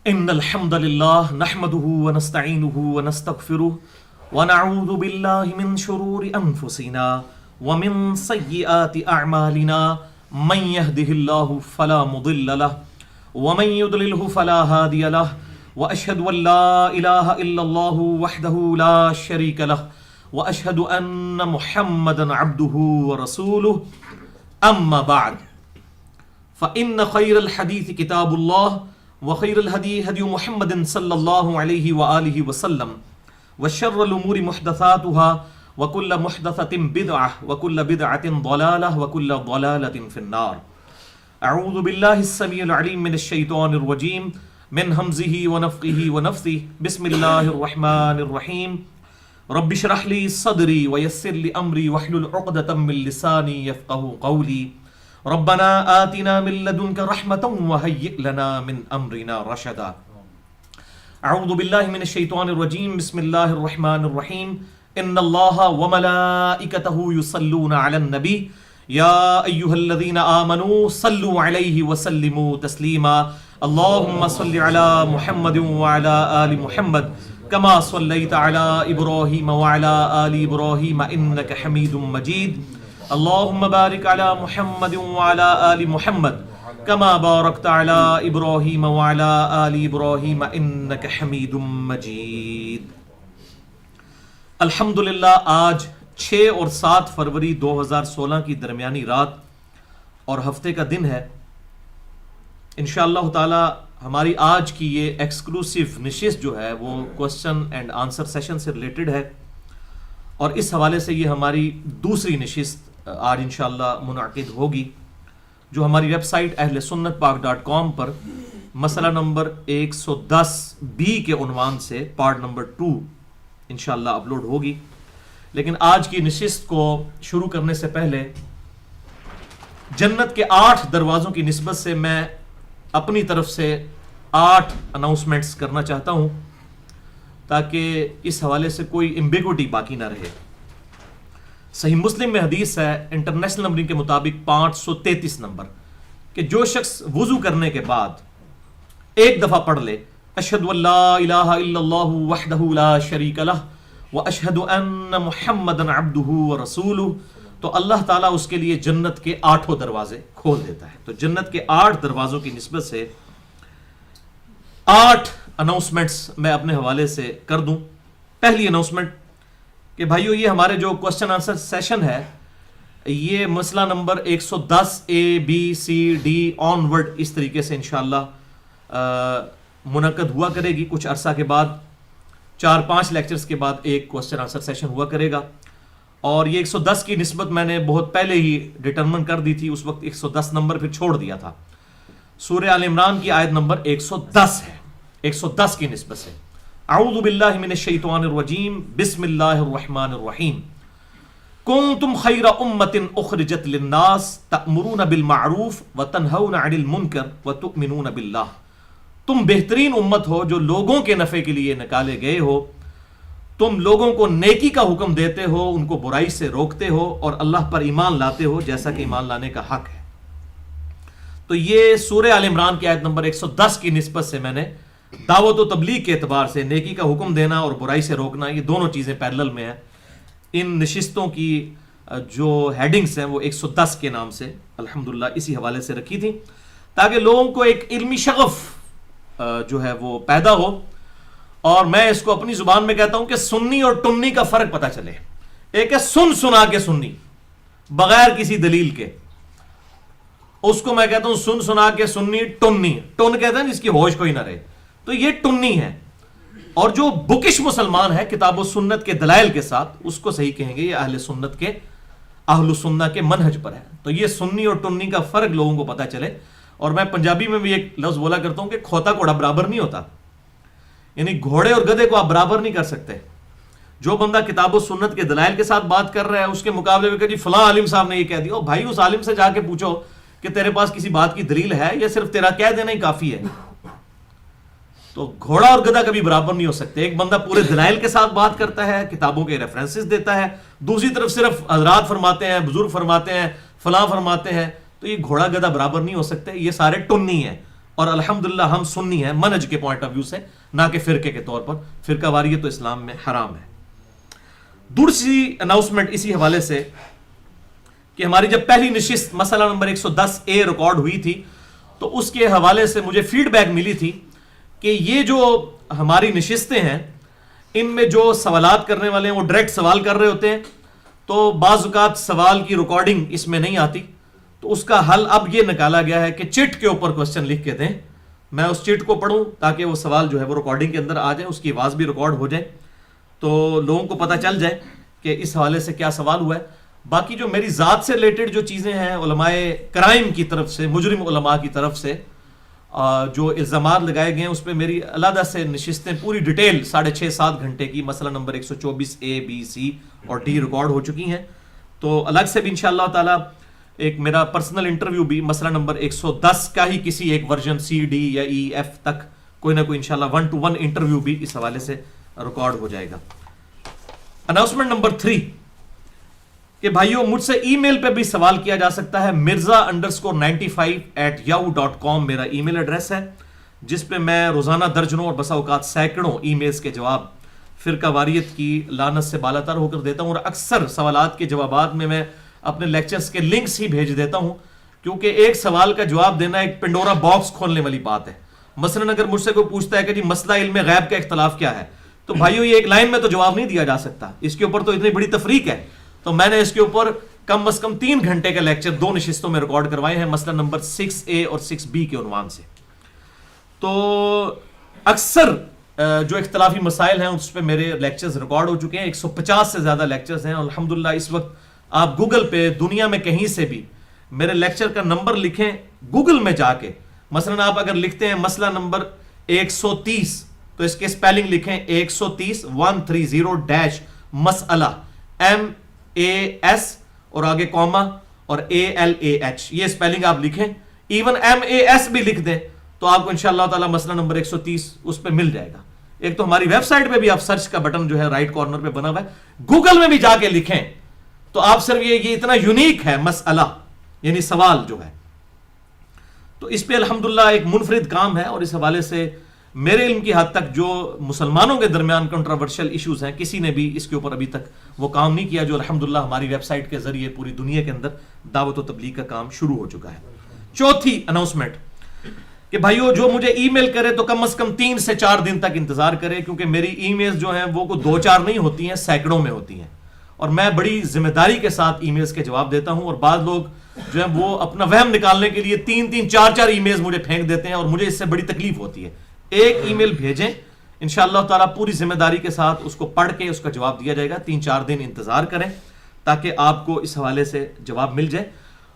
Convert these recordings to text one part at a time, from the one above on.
إن الحمد لله نحمده ونستعينه ونستغفره ونعوذ بالله من شرور أنفسنا ومن سيئات أعمالنا من يهده الله فلا مضل له ومن يضلله فلا هادي له وأشهد أن لا إله إلا الله وحده لا شريك له وأشهد أن محمدا عبده ورسوله أما بعد فإن خير الحديث كتاب الله وخير الهدي هدي محمد صلى الله عليه وآله وسلم وشر الأمور محدثاتها وكل محدثة بدعة وكل بدعة ضلالة وكل ضلالة في النار. أعوذ بالله السميع العليم من الشيطان الرجيم من همزه ونفخه ونفثه. بسم الله الرحمن الرحيم. رب اشرح لي صدري ويسر لي أمري واحلل عقدة من لساني يفقهوا قولي. ربنا آتنا من لدنك رحمة وهيئ لنا من أمرنا رشدا. أعوذ بالله من الشيطان الرجيم. بسم الله الرحمن الرحيم. إن الله وملائكته يصلون على النبي يا أيها الذين آمنوا صلوا عليه وسلموا تسليما. اللهم صل على محمد وعلى آل محمد كما صليت على إبراهيم وعلى آل إبراهيم إنك حميد مجيد. اللهم بارك على محمد وعلى آل محمد كما باركت على إبراهيم وعلى آل إبراهيم إنك حميد مجيد. الحمدللہ آج 6 اور 7 فروری 2016 کی درمیانی رات اور ہفتے کا دن ہے. انشاءاللہ تعالی ہماری آج کی یہ ایکسکلوسیو نشست جو ہے وہ کوسچن اینڈ آنسر سیشن سے ریلیٹڈ ہے، اور اس حوالے سے یہ ہماری دوسری نشست آج انشاءاللہ منعقد ہوگی، جو ہماری ویب سائٹ اہل سنت پاک .com پر مسئلہ نمبر 110B کے عنوان سے پارٹ نمبر 2 انشاءاللہ اپلوڈ ہوگی. لیکن آج کی نشست کو شروع کرنے سے پہلے جنت کے 8 دروازوں کی نسبت سے میں اپنی طرف سے 8 اناؤنسمنٹس کرنا چاہتا ہوں، تاکہ اس حوالے سے کوئی ایمبیگوٹی باقی نہ رہے. صحیح مسلم میں حدیث ہے انٹرنیشنل نمبرنگ کے مطابق 533 نمبر، کہ جو شخص وضو کرنے کے بعد ایک دفعہ پڑھ لے اشہد ان لا الہ الا اللہ وحدہ لا شریک لہ واشہد ان محمدا عبدہ ورسولہ، تو اللہ تعالیٰ اس کے لیے جنت کے 8 دروازے کھول دیتا ہے. تو جنت کے 8 دروازوں کی نسبت سے 8 اناؤنسمنٹس میں اپنے حوالے سے کر دوں. پہلی اناؤنسمنٹ کہ بھائیو، یہ ہمارے جو کوسچن آنسر سیشن ہے یہ مسئلہ number 110 A B C D onward اس طریقے سے انشاءاللہ منعقد ہوا کرے گی. کچھ عرصہ کے بعد 4-5 لیکچرز کے بعد ایک کوسچن آنسر سیشن ہوا کرے گا، اور یہ 110 کی نسبت میں نے بہت پہلے ہی ڈٹرمن کر دی تھی. اس وقت 110 نمبر پھر چھوڑ دیا تھا. سورہ آل عمران کی آیت نمبر 110 ہے، 110 کی نسبت سے. اعوذ باللہ من الشیطان الرجیم. بسم اللہ الرحمن الرحیم. کنتم خیر امۃ اخرجت للناس تأمرون بالمعروف وتنہون عن المنکر وتؤمنون باللہ. تم بہترین امت ہو جو لوگوں کے نفع کے لیے نکالے گئے ہو. تم لوگوں کو نیکی کا حکم دیتے ہو، ان کو برائی سے روکتے ہو، اور اللہ پر ایمان لاتے ہو جیسا کہ ایمان لانے کا حق ہے. تو یہ سورہ آل عمران کی آیت نمبر 110 کی نسبت سے میں نے دعوت و تبلیغ کے اعتبار سے نیکی کا حکم دینا اور برائی سے روکنا، یہ دونوں چیزیں پیرلل میں ہیں. ان نشستوں کی جو ہیڈنگز ہیں وہ 110 کے نام سے الحمدللہ اسی حوالے سے رکھی تھی، تاکہ لوگوں کو ایک علمی شغف جو ہے وہ پیدا ہو. اور میں اس کو اپنی زبان میں کہتا ہوں کہ سنی اور ٹنی کا فرق پتہ چلے. ایک ہے سن سنا کے سنی بغیر کسی دلیل کے، اس کو میں کہتا ہوں سن سنا کے سنی. ٹنی، ٹن کہتے ہیں جس کی ہوش کوئی نہ رہے، تو یہ ٹنی ہے. اور جو بکش مسلمان ہے کتاب و سنت کے دلائل کے ساتھ، اس کو صحیح کہیں گے یہ اہل سنت کے اہل سنت کے منہج پر ہے. تو یہ سنی اور ٹنی کا فرق لوگوں کو پتہ چلے. اور میں پنجابی میں بھی ایک لفظ بولا کرتا ہوں کہ کھوتا گھوڑا برابر نہیں ہوتا، یعنی گھوڑے اور گدھے کو آپ برابر نہیں کر سکتے. جو بندہ کتاب و سنت کے دلائل کے ساتھ بات کر رہا ہے اس کے مقابلے میں کہ جی فلاں عالم صاحب نے یہ کہہ دیا، بھائی اس عالم سے جا کے پوچھو کہ تیرے پاس کسی بات کی دلیل ہے یا صرف تیرا کہہ دینا ہی کافی ہے. تو گھوڑا اور گدھا کبھی برابر نہیں ہو سکتے. ایک بندہ پورے دلائل کے ساتھ بات کرتا ہے، کتابوں کے ریفرنسز دیتا ہے، دوسری طرف صرف حضرات فرماتے ہیں، بزرگ فرماتے ہیں، فلاں فرماتے ہیں. تو یہ گھوڑا گدھا برابر نہیں ہو سکتے. یہ سارے ٹنی ہیں. اور الحمدللہ ہم سنی ہیں منہج کے پوائنٹ آف ویو سے، نہ کہ فرقے کے طور پر. فرقہ واریت تو اسلام میں حرام ہے. دوسری اناؤنسمنٹ اسی حوالے سے کہ ہماری جب پہلی نشست مسئلہ نمبر 110A ریکارڈ ہوئی تھی تو اس کے حوالے سے مجھے فیڈ بیک ملی تھی کہ یہ جو ہماری نشستیں ہیں ان میں جو سوالات کرنے والے ہیں وہ ڈائریکٹ سوال کر رہے ہوتے ہیں، تو بعض اوقات سوال کی ریکارڈنگ اس میں نہیں آتی. تو اس کا حل اب یہ نکالا گیا ہے کہ چٹ کے اوپر کوسچن لکھ کے دیں، میں اس چٹ کو پڑھوں تاکہ وہ سوال جو ہے وہ ریکارڈنگ کے اندر آ جائے، اس کی آواز بھی ریکارڈ ہو جائے تو لوگوں کو پتہ چل جائے کہ اس حوالے سے کیا سوال ہوا ہے. باقی جو میری ذات سے ریلیٹڈ جو چیزیں ہیں علماء کرائم کی طرف سے، مجرم علماء کی طرف سے جو الزامات لگائے گئے ہیں اس پہ میری علیحدہ سے نشستیں پوری ڈیٹیل 6.5-7 گھنٹے کی مسئلہ نمبر 124A B C اور D ریکارڈ ہو چکی ہیں. تو الگ سے بھی انشاءاللہ تعالی ایک میرا پرسنل انٹرویو بھی مسئلہ نمبر 110 کا ہی کسی ایک ورژن C D یا E F تک کوئی نہ کوئی انشاءاللہ 1-to-1 انٹرویو بھی اس حوالے سے ریکارڈ ہو جائے گا. اناؤنسمنٹ نمبر 3 کہ بھائیوں مجھ سے ای میل پہ بھی سوال کیا جا سکتا ہے. mirza_95@yahoo.com میرا ای میل ایڈریس ہے جس پہ میں روزانہ درجنوں اور بسا اوقات سینکڑوں ای میلز کے جواب فرقہ واریت کی لعنت سے بالاتر ہو کر دیتا ہوں، اور اکثر سوالات کے جوابات میں اپنے لیکچرز کے لنکس ہی بھیج دیتا ہوں، کیونکہ ایک سوال کا جواب دینا ایک پنڈورا باکس کھولنے والی بات ہے. مثلا اگر مجھ سے کوئی پوچھتا ہے کہ جی مسئلہ علم غیب کا اختلاف کیا ہے، تو بھائیوں یہ ایک لائن میں تو جواب نہیں دیا جا سکتا، اس کے اوپر تو اتنی بڑی تفریق ہے. تو میں نے اس کے اوپر کم از کم 3 گھنٹے کا لیکچر 2 نشستوں میں ریکارڈ کروائے ہیں مسئلہ نمبر 6A اور 6B کے عنوان سے. تو اکثر جو اختلافی مسائل ہیں اس پہ میرے لیکچرز ریکارڈ ہو چکے ہیں، 150 سے زیادہ لیکچرز ہیں. الحمدللہ اس وقت آپ گوگل پہ دنیا میں کہیں سے بھی میرے لیکچر کا نمبر لکھیں گوگل میں جا کے، مثلا آپ اگر لکھتے ہیں مسئلہ نمبر 130 تو اس کے سپیلنگ لکھیں 130 مسئلہ MAS اور آگے کوما اور ALAH، یہ سپیلنگ آپ لکھیں. ایون MAS بھی لکھ دیں تو آپ کو انشاءاللہ تعالی مسئلہ نمبر 130 اس پہ مل جائے گا. ایک تو ہماری ویب سائٹ پہ بھی آپ سرچ کا بٹن جو ہے رائٹ کارنر پہ بنا ہوا ہے، گوگل میں بھی جا کے لکھیں تو آپ صرف یہ اتنا یونیک ہے مسئلہ یعنی سوال جو ہے. تو اس پہ الحمدللہ ایک منفرد کام ہے، اور اس حوالے سے میرے علم کی حد تک جو مسلمانوں کے درمیان کنٹراورشل ایشوز ہیں کسی نے بھی اس کے اوپر ابھی تک وہ کام نہیں کیا، جو الحمدللہ ہماری ویب سائٹ کے ذریعے پوری دنیا کے اندر دعوت و تبلیغ کا کام شروع ہو چکا ہے. چوتھی اناؤنسمنٹ کہ بھائیو جو مجھے ای میل کرے تو کم از کم 3 سے 4 دن تک انتظار کرے، کیونکہ میری ای میلز جو ہیں وہ کوئی 2-4 نہیں ہوتی ہیں، سینکڑوں میں ہوتی ہیں، اور میں بڑی ذمہ داری کے ساتھ ای میلز کے جواب دیتا ہوں. اور بعض لوگ جو ہیں وہ اپنا وہم نکالنے کے لیے 3-3 4-4 ای میلز مجھے پھینک دیتے ہیں، اور مجھے اس سے بڑی تکلیف ہوتی ہے. ایک ای میل بھیجیں، انشاءاللہ تعالیٰ پوری ذمہ داری کے ساتھ اس کو پڑھ کے اس کا جواب دیا جائے گا. 3-4 دن انتظار کریں تاکہ آپ کو اس حوالے سے جواب مل جائے.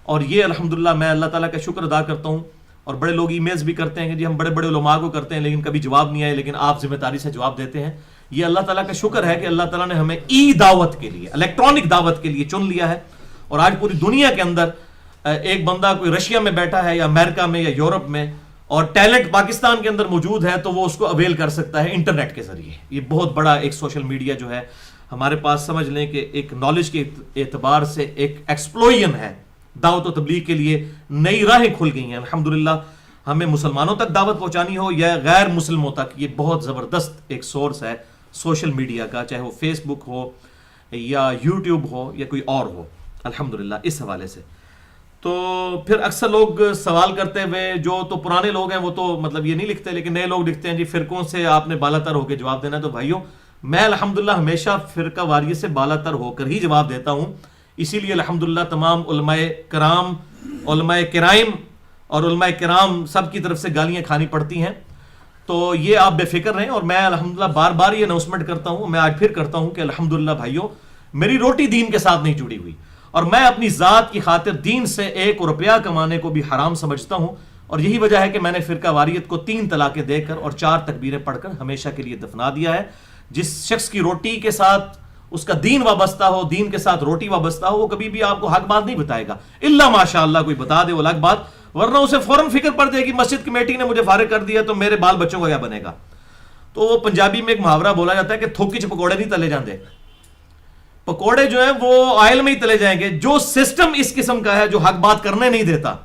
اور یہ الحمدللہ میں اللہ تعالیٰ کا شکر ادا کرتا ہوں، اور بڑے لوگ ای میلز بھی کرتے ہیں کہ جی ہم بڑے بڑے علماء کو کرتے ہیں لیکن کبھی جواب نہیں آئے، لیکن آپ ذمہ داری سے جواب دیتے ہیں. یہ اللہ تعالیٰ کا شکر ہے کہ اللہ تعالیٰ نے ہمیں ای دعوت کے لیے، الیکٹرانک دعوت کے لیے چن لیا ہے. اور آج پوری دنیا کے اندر ایک بندہ کوئی رشیا میں بیٹھا ہے یا امریکہ میں یا یورپ میں، اور ٹیلنٹ پاکستان کے اندر موجود ہے تو وہ اس کو اویل کر سکتا ہے انٹرنیٹ کے ذریعے. یہ بہت بڑا ایک سوشل میڈیا جو ہے ہمارے پاس، سمجھ لیں کہ ایک نالج کے اعتبار سے ایک ایکسپلوژن ہے. دعوت و تبلیغ کے لیے نئی راہیں کھل گئی ہیں الحمدللہ. ہمیں مسلمانوں تک دعوت پہنچانی ہو یا غیر مسلموں تک، یہ بہت زبردست ایک سورس ہے سوشل میڈیا کا، چاہے وہ فیس بک ہو یا یوٹیوب ہو یا کوئی اور ہو الحمدللہ. اس حوالے سے تو پھر اکثر لوگ سوال کرتے ہوئے، جو تو پرانے لوگ ہیں وہ تو مطلب یہ نہیں لکھتے، لیکن نئے لوگ لکھتے ہیں جی فرقوں سے آپ نے بالاتر ہو کے جواب دینا ہے. تو بھائیوں میں الحمدللہ ہمیشہ فرقہ واریت سے بالاتر ہو کر ہی جواب دیتا ہوں. اسی لیے الحمدللہ تمام علماء کرام، علماء کرائم اور علماء کرام سب کی طرف سے گالیاں کھانی پڑتی ہیں. تو یہ آپ بے فکر رہیں، اور میں الحمدللہ بار بار یہ اناؤنسمنٹ کرتا ہوں، میں آج پھر کرتا ہوں کہ الحمدللہ بھائیوں میری روٹی دین کے ساتھ نہیں جڑی ہوئی، اور میں اپنی ذات کی خاطر دین سے 1 روپیہ کمانے کو بھی حرام سمجھتا ہوں. اور یہی وجہ ہے کہ میں نے فرقہ واریت کو 3 طلاقیں دے کر اور 4 تکبیریں پڑھ کر ہمیشہ کے لیے دفنا دیا ہے. جس شخص کی روٹی کے ساتھ اس کا دین وابستہ ہو، دین کے ساتھ روٹی وابستہ ہو، وہ کبھی بھی آپ کو حق بات نہیں بتائے گا، الا ماشاء اللہ کوئی بتا دے وہ الگ بات، ورنہ اسے فوراً فکر پڑ جائے گی مسجد کمیٹی نے مجھے فارغ کر دیا تو میرے بال بچوں کا کیا بنے گا. تو وہ پنجابی میں ایک محاورہ بولا جاتا ہے کہ تھوکی چ پکوڑے نہیں تلے جاندے، پکوڑے جو ہیں وہ آئل میں ہی تلے جائیں گے. جو سسٹم اس قسم کا ہے جو حق بات کرنے نہیں دیتا،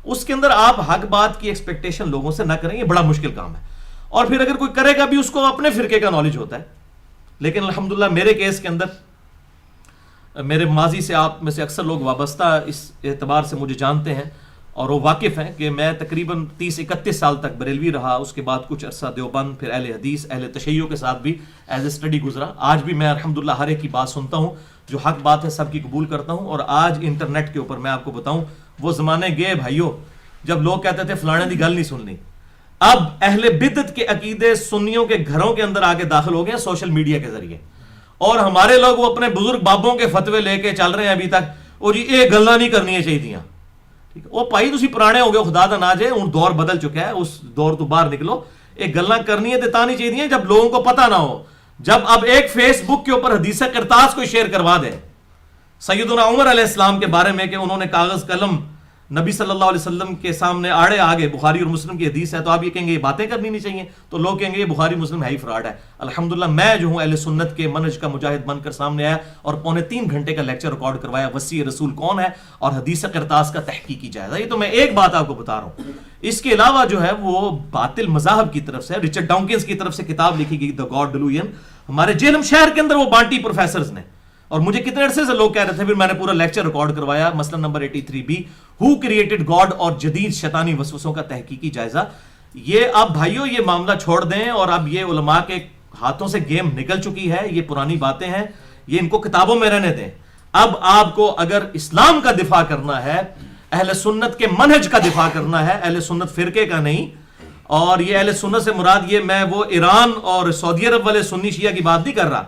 اس کے اندر آپ حق بات کی ایکسپیکٹیشن لوگوں سے نہ کریں, یہ بڑا مشکل کام ہے. اور پھر اگر کوئی کرے گا بھی اس کو اپنے فرقے کا نالج ہوتا ہے. لیکن الحمدللہ میرے کیس کے اندر میرے ماضی سے آپ میں سے اکثر لوگ وابستہ اس اعتبار سے مجھے جانتے ہیں اور وہ واقف ہیں کہ میں تقریباً 30-31 سال تک بریلوی رہا, اس کے بعد کچھ عرصہ دیوبند, پھر اہل حدیث اہل تشیع کے ساتھ بھی ایز اے اسٹڈی گزرا. آج بھی میں الحمدللہ ہر ایک کی بات سنتا ہوں, جو حق بات ہے سب کی قبول کرتا ہوں. اور آج انٹرنیٹ کے اوپر میں آپ کو بتاؤں وہ زمانے گئے بھائیوں جب لوگ کہتے تھے فلانے دی گل نہیں سننی. اب اہل بدعت کے عقیدے سنیوں کے گھروں کے اندر آگے داخل ہو گئے ہیں سوشل میڈیا کے ذریعے, اور ہمارے لوگ وہ اپنے بزرگ بابوں کے فتوے لے کے چل رہے ہیں ابھی تک. وہ جی یہ گلاں نہیں کرنی چاہیے. وہ پائی تسی پرانے ہو گئے, خدا دا نہ جائے, ان دور بدل چکا ہے, اس دور تو باہر نکلو. ایک گلاں کرنی ہے تو نہیں چاہیے جب لوگوں کو پتہ نہ ہو. جب اب ایک فیس بک کے اوپر حدیث قرطاس کو شیئر کروا دے سیدنا عمر علیہ السلام کے بارے میں کہ انہوں نے کاغذ قلم نبی صلی اللہ علیہ وسلم کے سامنے آڑے آگے, بخاری اور مسلم کی حدیث ہے, تو آپ یہ کہیں گے یہ باتیں کرنی نہیں چاہیے, تو لوگ کہیں گے یہ بخاری مسلم ہے ہی فراڈ ہے. الحمدللہ میں جو ہوں اہل سنت کے منہج کا مجاہد بن کر سامنے آیا اور 3.25 گھنٹے کا لیکچر ریکارڈ کروایا, وسیع رسول کون ہے اور حدیث قرطاس کا تحقیقی جائزہ. یہ تو میں ایک بات آپ کو بتا رہا ہوں. اس کے علاوہ جو ہے وہ باطل مذاہب کی طرف سے رچرڈ ڈاؤکنز کی طرف سے کتاب لکھی گئی دی گاڈ ڈیلوژن, ہمارے جیلم شہر کے اندر وہ بانٹی پروفیسرز نے, اور مجھے کتنے عرصے سے لوگ کہہ رہے تھے, پھر میں نے پورا لیکچر ریکارڈ کروایا. مسئلہ number 83B, who created God اور جدید شیطانی وسوسوں کا تحقیقی جائزہ. یہ اب بھائیوں یہ معاملہ چھوڑ دیں, اور اب یہ علماء کے ہاتھوں سے گیم نکل چکی ہے, یہ پرانی باتیں ہیں, یہ ان کو کتابوں میں رہنے دیں. اب آپ کو اگر اسلام کا دفاع کرنا ہے, اہل سنت کے منہج کا دفاع کرنا ہے, اہل سنت فرقے کا نہیں. اور یہ اہل سنت سے مراد یہ میں وہ ایران اور سعودی عرب والے سنی شیعہ کی بات نہیں کر رہا.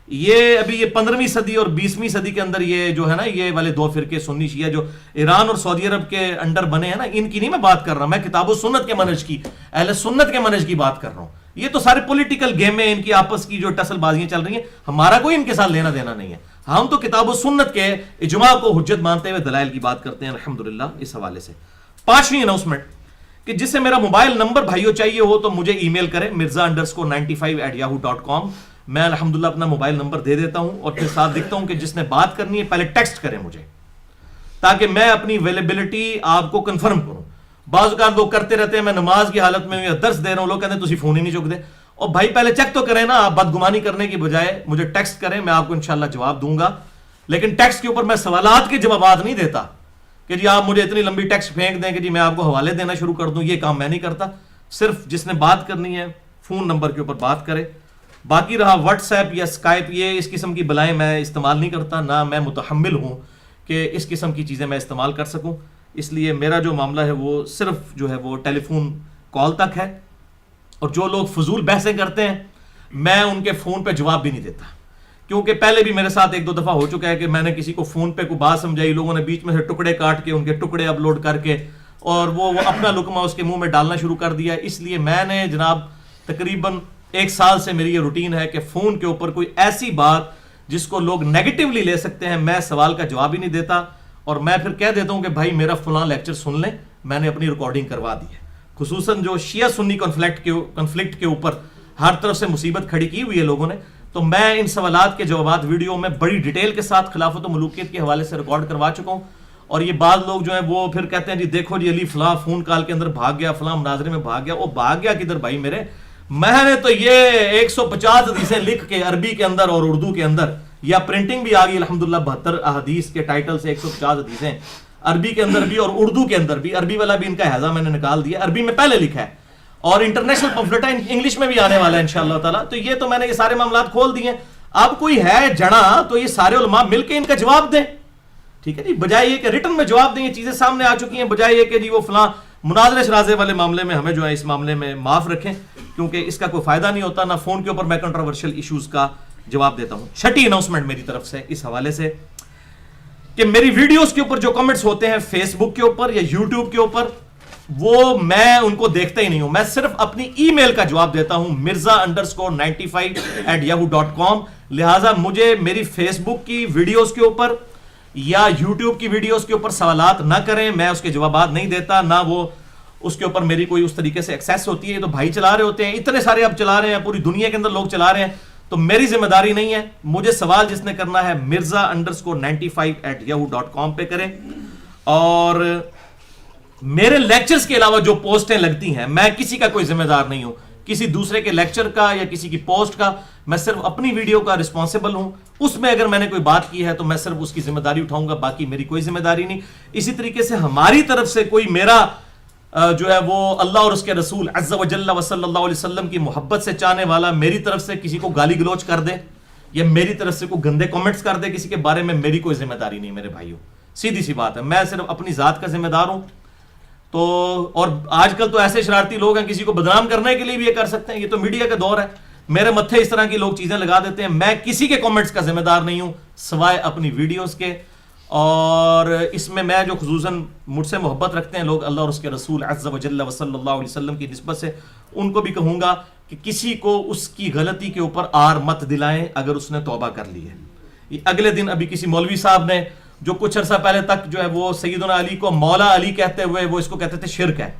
یہ ابھی یہ 15ویں صدی اور 20ویں صدی کے اندر یہ جو ہے نا یہ والے دو فرقے سنی شیعہ جو ایران اور سعودی عرب کے انڈر بنے ہیں نا, ان کی نہیں میں بات کر رہا, میں کتاب و سنت کے منہج کی, اہل سنت کے منہج کی بات کر رہا ہوں. یہ تو سارے پولیٹیکل گیم ہیں, ان کی آپس کی جو ٹسل بازیاں چل رہی ہیں, ہمارا کوئی ان کے ساتھ لینا دینا نہیں ہے. ہم تو کتاب و سنت کے اجماع کو حجت مانتے ہوئے دلائل کی بات کرتے ہیں الحمدللہ. اس حوالے سے 5ویں اناؤنسمنٹ کہ جس سے میرا موبائل نمبر بھائیوں چاہیے ہو تو مجھے ای میل کریں mirza_95@yahoo.com. میں الحمدللہ اپنا موبائل نمبر دے دیتا ہوں, اور پھر ساتھ لکھتا ہوں کہ جس نے بات کرنی ہے پہلے ٹیکسٹ کریں مجھے, تاکہ میں اپنی اویلیبلٹی آپ کو کنفرم کروں. بعض اوقات لوگ کرتے رہتے ہیں, میں نماز کی حالت میں درس دے رہا ہوں, لوگ کہتے ہیں تسی فون ہی نہیں چک دے. اور بھائی پہلے چیک تو کریں نا, آپ بدگمانی کرنے کی بجائے مجھے ٹیکسٹ کریں, میں آپ کو انشاءاللہ جواب دوں گا. لیکن ٹیکسٹ کے اوپر میں سوالات کے جوابات نہیں دیتا کہ جی آپ مجھے اتنی لمبی ٹیکسٹ پھینک دیں کہ جی میں آپ کو حوالے دینا شروع کر دوں. یہ کام میں نہیں کرتا. صرف جس نے بات کرنی ہے فون نمبر کے اوپر بات کرے. باقی رہا واٹس ایپ یا اسکائپ, یہ اس قسم کی بلائیں میں استعمال نہیں کرتا, نہ میں متحمل ہوں کہ اس قسم کی چیزیں میں استعمال کر سکوں. اس لیے میرا جو معاملہ ہے وہ صرف جو ہے وہ ٹیلی فون کال تک ہے. اور جو لوگ فضول بحثیں کرتے ہیں میں ان کے فون پہ جواب بھی نہیں دیتا, کیونکہ پہلے بھی میرے ساتھ 1-2 دفعہ ہو چکا ہے کہ میں نے کسی کو فون پہ کوئی بات سمجھائی, لوگوں نے بیچ میں سے ٹکڑے کاٹ کے ان کے ٹکڑے اپلوڈ کر کے اور وہ اپنا لقمہ اس کے منہ میں ڈالنا شروع کر دیا. اس لیے میں نے جناب تقریباً 1 سال سے میری یہ روٹین ہے کہ فون کے اوپر کوئی ایسی بات جس کو لوگ نیگیٹیولی لے سکتے ہیں میں سوال کا جواب ہی نہیں دیتا. اور میں پھر کہہ دیتا ہوں کہ بھائی میرا فلاں لیکچر سن لیں, میں نے اپنی ریکارڈنگ کروا دی ہے. خصوصاً جو شیعہ سنی کنفلکٹ کے اوپر ہر طرف سے مصیبت کھڑی کی ہوئی ہے لوگوں نے, تو میں ان سوالات کے جوابات ویڈیو میں بڑی ڈیٹیل کے ساتھ خلافت و ملوکیت کے حوالے سے ریکارڈ کروا چکا ہوں. اور یہ بعض لوگ جو ہیں وہ پھر کہتے ہیں جی دیکھو جی علی فلاں فون کال کے اندر بھاگ گیا, فلاں مناظرے میں بھاگ گیا. وہ بھاگ گیا کدھر بھائی میرے, میں نے تو یہ 150 حدیثیں لکھ کے عربی کے اندر اور اردو کے اندر, یا پرنٹنگ بھی آ گئی الحمدللہ 72 احادیث کے ٹائٹل سے 150 حدیثیں عربی کے اندر بھی اور اردو کے اندر بھی. عربی والا بھی ان کا حیضہ میں نے نکال دیا, عربی میں پہلے لکھا ہے, اور انٹرنیشنل پمفلٹ انگلش میں بھی آنے والا ہے انشاءاللہ تعالیٰ. تو یہ تو میں نے یہ سارے معاملات کھول دیے. اب کوئی ہے جڑا تو یہ سارے علماء مل کے ان کا جواب دیں, ٹھیک ہے جی, بجائے یہ کہ ریٹن میں جواب دیں. یہ چیزیں سامنے آ چکی ہیں, بجائے یہ کہ جی وہ فلاں مناظرے شرازے والے معاملے میں ہمیں جو ہے اس معاملے میں معاف رکھیں, کیونکہ اس کا کوئی فائدہ نہیں ہوتا. نہ فون کے اوپر میں کنٹروورشل ایشوز کا جواب دیتا ہوں. 6ٹی اناؤنسمنٹ میری طرف سے اس حوالے سے کہ میری ویڈیوز کے اوپر جو کمنٹس ہوتے ہیں فیس بک کے اوپر یا یوٹیوب کے اوپر, وہ میں ان کو دیکھتا ہی نہیں ہوں. میں صرف اپنی ای میل کا جواب دیتا ہوں mirza_95@yahoo.com. لہٰذا مجھے میری فیس بک کی ویڈیوز کے اوپر یا یوٹیوب کی ویڈیوز کے اوپر سوالات نہ کریں, میں اس کے جوابات نہیں دیتا, نہ وہ اس کے اوپر میری کوئی اس طریقے سے ایکسیس ہوتی ہے. تو بھائی چلا رہے ہوتے ہیں, اتنے سارے اب چلا رہے ہیں, پوری دنیا کے اندر لوگ چلا رہے ہیں, تو میری ذمہ داری نہیں ہے. مجھے سوال جس نے کرنا ہے mirza_95@yahoo.com پہ کریں. اور میرے لیکچرز کے علاوہ جو پوسٹیں لگتی ہیں میں کسی کا کوئی ذمہ دار نہیں ہوں, کسی دوسرے کے لیکچر کا یا کسی کی پوسٹ کا. میں صرف اپنی ویڈیو کا رسپانسبل ہوں. اس میں اگر میں نے کوئی بات کی ہے تو میں صرف اس کی ذمہ داری اٹھاؤں گا, باقی میری کوئی ذمہ داری نہیں. اسی طریقے سے ہماری طرف سے کوئی میرا جو ہے وہ اللہ اور اس کے رسول عز و جل و صلی اللہ علیہ وسلم کی محبت سے چاہنے والا میری طرف سے کسی کو گالی گلوچ کر دے یا میری طرف سے کوئی گندے کمنٹس کر دے کسی کے بارے میں, میری کوئی ذمہ داری نہیں میرے بھائیوں. سیدھی سی بات ہے, میں صرف اپنی ذات کا ذمہ دار ہوں. تو اور آج کل تو ایسے شرارتی لوگ ہیں کسی کو بدنام کرنے کے لیے بھی یہ کر سکتے ہیں, یہ تو میڈیا کا دور ہے. میرے متھے اس طرح کی لوگ چیزیں لگا دیتے ہیں. میں کسی کے کمنٹس کا ذمہ دار نہیں ہوں سوائے اپنی ویڈیوز کے. اور اس میں جو خصوصاً مجھ سے محبت رکھتے ہیں لوگ اللہ اور اس کے رسول عز و جل و صلی اللہ علیہ وسلم کی نسبت سے, ان کو بھی کہوں گا کہ کسی کو اس کی غلطی کے اوپر آر مت دلائیں اگر اس نے توبہ کر لی ہے. اگلے دن ابھی کسی مولوی صاحب نے جو کچھ عرصہ پہلے تک جو ہے وہ سیدنا علی کو مولا علی کہتے ہوئے وہ اس کو کہتے تھے شرک ہے,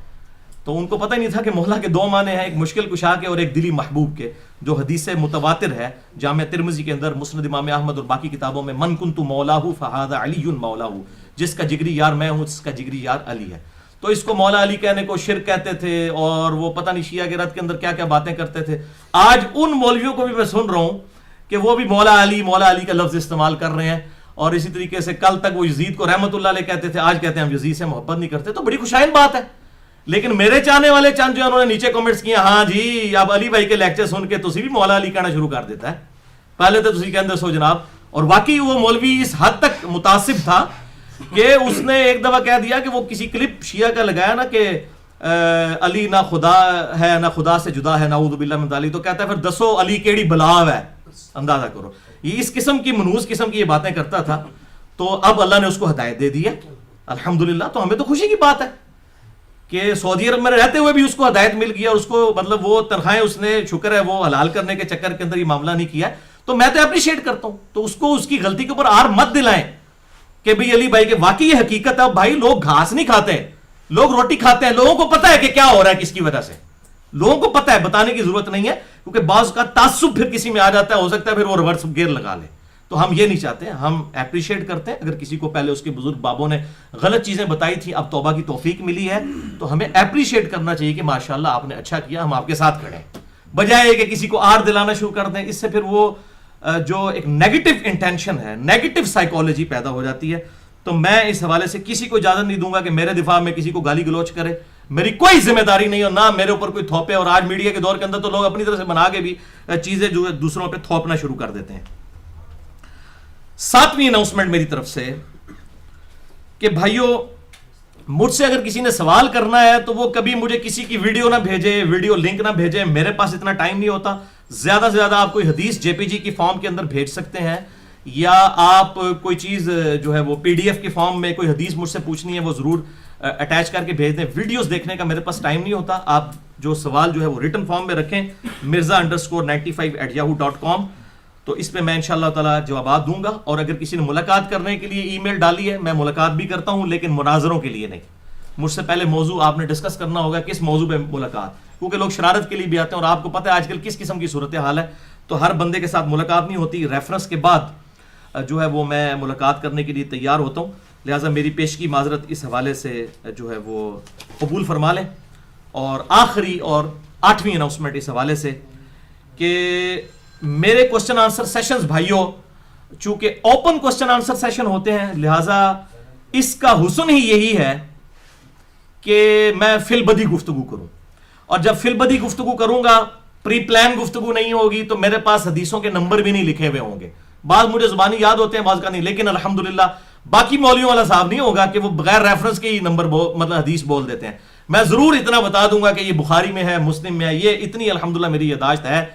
تو ان کو پتہ ہی نہیں تھا کہ مولا کے دو معنی ہیں, ایک مشکل کشا کے اور ایک دلی محبوب کے, جو حدیث متواتر ہے جامع ترمذی کے اندر, مسند امام احمد اور باقی کتابوں میں, من کنت مولاہ فہذا علی مولاہ, جس کا جگری یار میں ہوں جس کا جگری یار علی ہے. تو اس کو مولا علی کہنے کو شرک کہتے تھے اور وہ پتہ نہیں شیعہ کے رد کے اندر کیا کیا باتیں کرتے تھے. آج ان مولویوں کو بھی میں سن رہا ہوں کہ وہ بھی مولا علی کا لفظ استعمال کر رہے ہیں. اور اسی طریقے سے کل تک وہ یزید کو رحمت اللہ علیہ کہتے تھے, آج کہتے ہیں ہم یزید سے محبت نہیں کرتے. تو بڑی خوشائن بات ہے. لیکن میرے چاہنے والے چند جو انہوں نے نیچے کمنٹس کیے, ہاں جی اب علی بھائی کے لیکچر سن کے تسی بھی مولا علی کہنا شروع کر دیتا ہے, پہلے تو تسی کہندے سو جناب. اور واقعی وہ مولوی اس حد تک متعصب تھا کہ اس نے ایک دفعہ کہہ دیا کہ وہ کسی کلپ شیعہ کا لگایا نا کہ علی نہ خدا ہے نہ خدا سے جدا ہے نعوذ باللہ من ذالک, تو کہتا ہے پھر دسو علی کیڑی بلاو ہے. اندازہ کرو, یہ اس قسم کی منحوس قسم کی یہ باتیں کرتا تھا. تو اب اللہ نے اس کو ہدایت دے دی ہے الحمدللہ. تو ہمیں تو خوشی کی بات ہے کہ سعودی عرب میں رہتے ہوئے بھی اس کو ہدایت مل گئی, اور اس کو مطلب وہ تنخواہیں اس نے شکر ہے وہ حلال کرنے کے چکر کے اندر یہ معاملہ نہیں کیا ہے. تو میں تو اپریشیٹ کرتا ہوں. تو اس کو اس کی غلطی کے اوپر آر مت دلائیں کہ بھئی علی بھائی کے واقعی یہ حقیقت ہے. بھائی لوگ گھاس نہیں کھاتے, لوگ روٹی کھاتے ہیں. لوگوں کو پتہ ہے کہ کیا ہو رہا ہے کس کی وجہ سے, لوگوں کو پتہ ہے, بتانے کی ضرورت نہیں ہے, کیونکہ بعض کا تعصب پھر کسی میں آ جاتا ہے, ہو سکتا ہے پھر وہ ریورس گیئر لگا لے. تو ہم یہ نہیں چاہتے, ہم اپریشیٹ کرتے ہیں اگر کسی کو پہلے اس کے بزرگ بابوں نے غلط چیزیں بتائی تھی, اب توبہ کی توفیق ملی ہے, تو ہمیں اپریشیٹ کرنا چاہیے کہ ماشاءاللہ آپ نے اچھا کیا, ہم آپ کے ساتھ کھڑے ہیں, بجائے کہ کسی کو آر دلانا شروع کر دیں. اس سے پھر وہ جو ایک نیگیٹو انٹینشن ہے, نیگیٹو سائیکالوجی پیدا ہو جاتی ہے. تو میں اس حوالے سے کسی کو اجازت نہیں دوں گا کہ میرے دفاع میں کسی کو گالی گلوچ کرے. میری کوئی ذمہ داری نہیں, اور نہ میرے اوپر کوئی تھوپے. اور آج میڈیا کے دور کے اندر تو لوگ اپنی طرف سے بنا کے بھی چیزیں جو دوسروں پہ تھوپنا شروع کر دیتے ہیں. 7ویں اناؤنسمنٹ میری طرف سے کہ بھائیو, مجھ سے اگر کسی نے سوال کرنا ہے تو وہ کبھی مجھے کسی کی ویڈیو نہ بھیجے, ویڈیو لنک نہ بھیجے. میرے پاس اتنا ٹائم نہیں ہوتا. زیادہ سے زیادہ آپ کوئی حدیث جے پی جی کی فارم کے اندر بھیج سکتے ہیں, یا آپ کوئی چیز جو ہے وہ پی ڈی ایف کی فارم میں کوئی حدیث مجھ سے پوچھنی ہے وہ ضرور اٹیچ کر کے بھیج دیں. ویڈیوز دیکھنے کا میرے پاس ٹائم نہیں ہوتا. آپ جو سوال جو ہے وہ ریٹن فارم میں رکھیں mirza_95@yahoo.com. تو اس پہ میں انشاءاللہ تعالیٰ جوابات دوں گا. اور اگر کسی نے ملاقات کرنے کے لیے ای میل ڈالی ہے, میں ملاقات بھی کرتا ہوں, لیکن مناظروں کے لیے نہیں. مجھ سے پہلے موضوع آپ نے ڈسکس کرنا ہوگا, کس موضوع پہ ملاقات, کیونکہ لوگ شرارت کے لیے بھی آتے ہیں, اور آپ کو پتہ ہے آج کل کس قسم کی صورتحال ہے. تو ہر بندے کے ساتھ ملاقات نہیں ہوتی. ریفرنس کے بعد جو ہے وہ میں ملاقات کرنے کے لیے تیار ہوتا ہوں. لہٰذا میری پیشگی معذرت اس حوالے سے جو ہے وہ قبول فرما لیں. اور آخری اور 8ویں اناؤنسمنٹ اس حوالے سے کہ میرے کوسچن آنسر سیشنز بھائیوں چونکہ اوپن کوسچن آنسر سیشن ہوتے ہیں, لہٰذا اس کا حسن ہی یہی ہے کہ میں فی البدی گفتگو کروں. اور جب فی البدی گفتگو کروں گا, پری پلان گفتگو نہیں ہوگی, تو میرے پاس حدیثوں کے نمبر بھی نہیں لکھے ہوئے ہوں گے. بعض مجھے زبانی یاد ہوتے ہیں, بعض کا نہیں. لیکن الحمدللہ باقی مولویوں والا صاحب نہیں ہوگا کہ وہ بغیر ریفرنس کے ہی نمبر مطلب حدیث بول دیتے ہیں. میں ضرور اتنا بتا دوں گا کہ یہ بخاری میں ہے, مسلم میں ہے. یہ اتنی الحمدللہ میری یادداشت ہے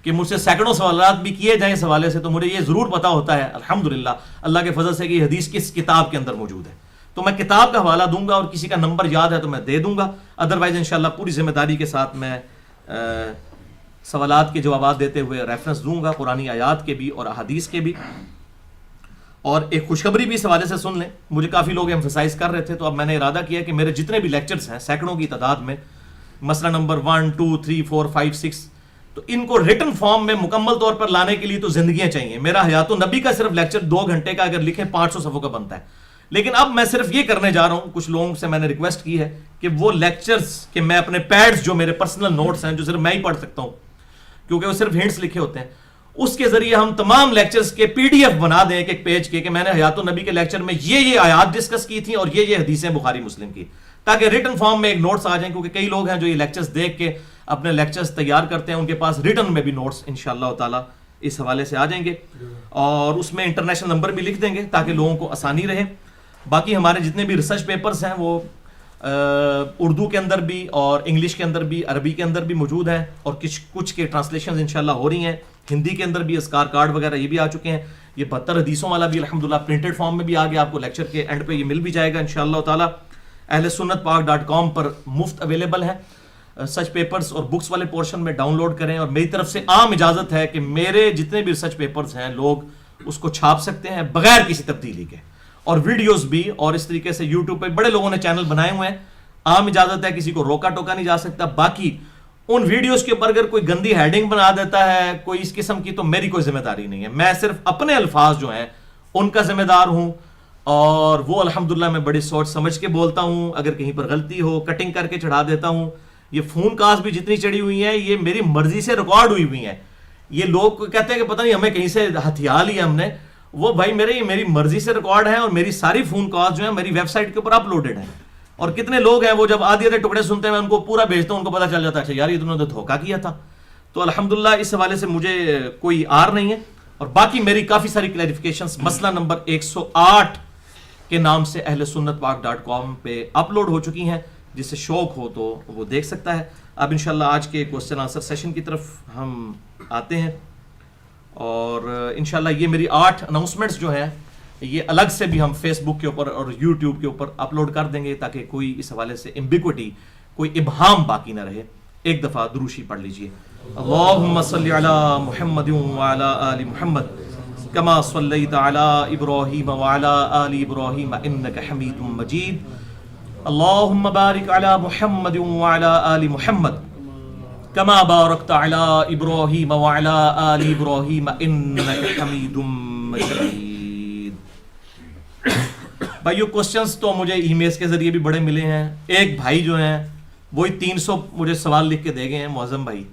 کہ مجھ سے سینکڑوں سوالات بھی کیے جائیں اس حوالے سے, تو مجھے یہ ضرور پتا ہوتا ہے الحمدللہ اللہ کے فضل سے کہ یہ حدیث کس کتاب کے اندر موجود ہے. تو میں کتاب کا حوالہ دوں گا, اور کسی کا نمبر یاد ہے تو میں دے دوں گا. ادروائز انشاءاللہ پوری ذمہ داری کے ساتھ میں سوالات کے جوابات دیتے ہوئے ریفرنس دوں گا, قرآنی آیات کے بھی اور احادیث کے بھی. اور ایک خوشخبری بھی اس حوالے سے سن لیں, مجھے کافی لوگ ایمفسائز کر رہے تھے, تو اب میں نے ارادہ کیا کہ میرے جتنے بھی لیکچرز ہیں سینکڑوں کی تعداد میں, مسئلہ نمبر 1 2 3 4 5 6, تو ان کو ریٹن فارم میں مکمل طور پر لانے کے لیے تو زندگیاں چاہیے. میرا حیات النبی کا صرف لیکچر 2 گھنٹے کا اگر لکھیں 500 صفحوں کا بنتا ہے, لیکن اب میں صرف یہ کرنے جا رہا ہوں, کچھ لوگوں سے میں نے ریکویسٹ کی ہے کہ وہ لیکچرز کہ میں اپنے پیڈز جو میرے پرسنل نوٹس ہیں جو صرف میں ہی پڑھ سکتا ہوں کیونکہ وہ صرف ہنٹس لکھے ہوتے ہیں, اس کے ذریعے ہم تمام لیکچرز کے پی ڈی ایف بنا دیں ایک پیج کے کہ میں نے حیات النبی کے لیکچر میں یہ آیات ڈسکس کی تھیں اور یہ حدیثیں بخاری مسلم کی, تاکہ ریٹن فارم میں ایک نوٹس آ جائیں, کیونکہ کئی لوگ ہیں جو یہ لیکچرز دیکھ کے اپنے لیکچرز تیار کرتے ہیں, ان کے پاس ریٹن میں بھی نوٹس انشاءاللہ تعالی اس حوالے سے آ جائیں گے, اور اس میں انٹرنیشنل نمبر بھی لکھ دیں گے تاکہ لوگوں کو آسانی رہے. باقی ہمارے جتنے بھی ریسرچ پیپرز ہیں وہ اردو کے اندر بھی اور انگلش کے اندر بھی عربی کے اندر بھی موجود ہیں, اور کچھ کے ٹرانسلیشنز انشاءاللہ ہو رہی ہیں, ہندی کے اندر بھی اذکار کارڈ وغیرہ یہ بھی آ چکے ہیں, یہ 72 حدیثوں والا بھی الحمدللہ پرنٹڈ فارم میں بھی آ گیا, آپ کو لیکچر کے اینڈ پہ یہ مل بھی جائے گا انشاءاللہ تعالی. اہل سنت پاک .com پر مفت اویلیبل ہے, سچ پیپرز اور بکس والے پورشن میں ڈاؤن لوڈ کریں, اور میری طرف سے عام اجازت ہے کہ میرے جتنے بھی ریسرچ پیپرز ہیں لوگ اس کو چھاپ سکتے ہیں بغیر کسی تبدیلی کے, اور ویڈیوز بھی, اور اس طریقے سے یوٹیوب پہ بڑے لوگوں نے چینل بنائے ہوئے ہیں, عام اجازت ہے, کسی کو روکا ٹوکا نہیں جا سکتا. باقی ان ویڈیوز کے اوپر اگر کوئی گندی ہیڈنگ بنا دیتا ہے کوئی اس قسم کی, تو میری کوئی ذمہ داری نہیں ہے, میں صرف اپنے الفاظ جو ہیں ان کا ذمہ دار ہوں, اور وہ الحمدللہ میں بڑی سوچ سمجھ کے بولتا ہوں. اگر کہیں پر غلطی ہو کٹنگ کر کے چڑھا دیتا ہوں. یہ فون کاسٹ بھی جتنی چڑھی ہوئی ہیں یہ میری مرضی سے ریکارڈ ہوئی ہوئی ہیں. یہ لوگ کہتے ہیں کہ پتہ نہیں ہمیں کہیں سے ہتھیار لیا ہم نے, وہ بھائی میری مرضی سے ریکارڈ ہے, اور میری ساری فون کاسٹ جو ہیں میری ویب سائٹ کے اوپر اپلوڈڈ ہیں. اور کتنے لوگ ہیں وہ جب آدھے ٹکڑے سنتے ہیں میں ان کو پورا بھیجتا ہوں, ان کو پتہ چل جاتا ہے اچھا یار یہ تم نے تو دھوکہ کیا تھا. تو الحمدللہ اس حوالے سے مجھے کوئی آر نہیں ہے. اور باقی میری کافی ساری کلیریفیکیشنز مسئلہ نمبر 108 کے نام سے اہل سنت پاک .com پہ اپلوڈ ہو چکی ہیں, جسے شوق ہو تو وہ دیکھ سکتا ہے. اب انشاءاللہ آج کے کوسچن آنسر سیشن کی طرف ہم آتے ہیں, اور انشاءاللہ یہ میری 8 اناؤنسمنٹس جو ہیں یہ الگ سے بھی ہم فیس بک کے اوپر اور یوٹیوب کے اوپر اپلوڈ کر دیں گے, تاکہ کوئی اس حوالے سے امبیگوٹی, کوئی ابہام باقی نہ رہے. ایک دفعہ دروشی پڑھ لیجئے. اللہم صلی علی محمد وعلی آل محمد کما صلیت علی ابراہیم وعلی آل ابراہیم انک حمید مجید. اللہم بارک علی محمد وعلی آل محمد کما بارکت علی ابراہیم وعلی آل ابراہیم انک حمید مجید. بھائیو کوسچنز تو مجھے ای میلز کے ذریعے بھی بڑے ملے ہیں. ایک بھائی جو ہیں وہی 300 مجھے سوال لکھ کے دے گئے ہیں, معظم بھائی.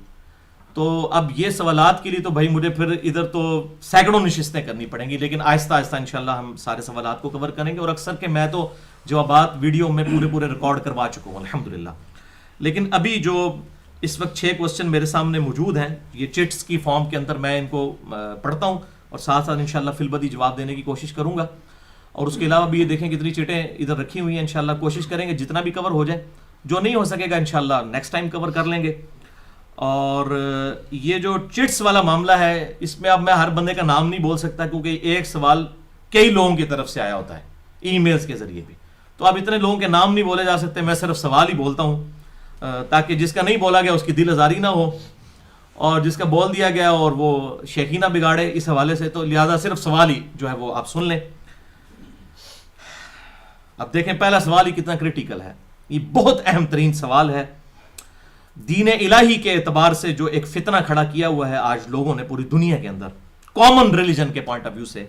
تو اب یہ سوالات کے لیے تو بھائی مجھے پھر ادھر تو سینکڑوں نشستیں کرنی پڑیں گی, لیکن آہستہ آہستہ انشاءاللہ ہم سارے سوالات کو کور کریں گے. اور اکثر کہ میں تو جوابات ویڈیو میں پورے ریکارڈ کروا چکا ہوں الحمدللہ. لیکن ابھی جو اس وقت 6 کوسچن میرے سامنے موجود ہیں, یہ چٹس کی فارم کے اندر میں ان کو پڑھتا ہوں, اور ساتھ ساتھ انشاءاللہ فی البدی جواب دینے کی کوشش کروں گا. اور اس کے علاوہ بھی یہ دیکھیں کتنی چٹیں ادھر رکھی ہوئی ہیں, انشاءاللہ کوشش کریں گے جتنا بھی کور ہو جائے. جو نہیں ہو سکے گا انشاءاللہ نیکسٹ ٹائم کور کر لیں گے. اور یہ جو چٹس والا معاملہ ہے اس میں اب میں ہر بندے کا نام نہیں بول سکتا, کیونکہ ایک سوال کئی لوگوں کی طرف سے آیا ہوتا ہے ای میلز کے ذریعے بھی, تو اب اتنے لوگوں کے نام نہیں بولے جا سکتے. میں صرف سوال ہی بولتا ہوں تاکہ جس کا نہیں بولا گیا اس کی دل آزاری نہ ہو, اور جس کا بول دیا گیا اور وہ شیخی نہ بگاڑے اس حوالے سے. تو لہٰذا صرف سوال ہی جو ہے وہ آپ سن لیں. اب دیکھیں پہلا سوال ہی کتنا کریٹیکل ہے. یہ بہت اہم ترین سوال ہے. دین الہی کے اعتبار سے جو ایک فتنہ کھڑا کیا ہوا ہے آج لوگوں نے پوری دنیا کے اندر, کامن ریلیجن کے پوائنٹ آف ویو سے,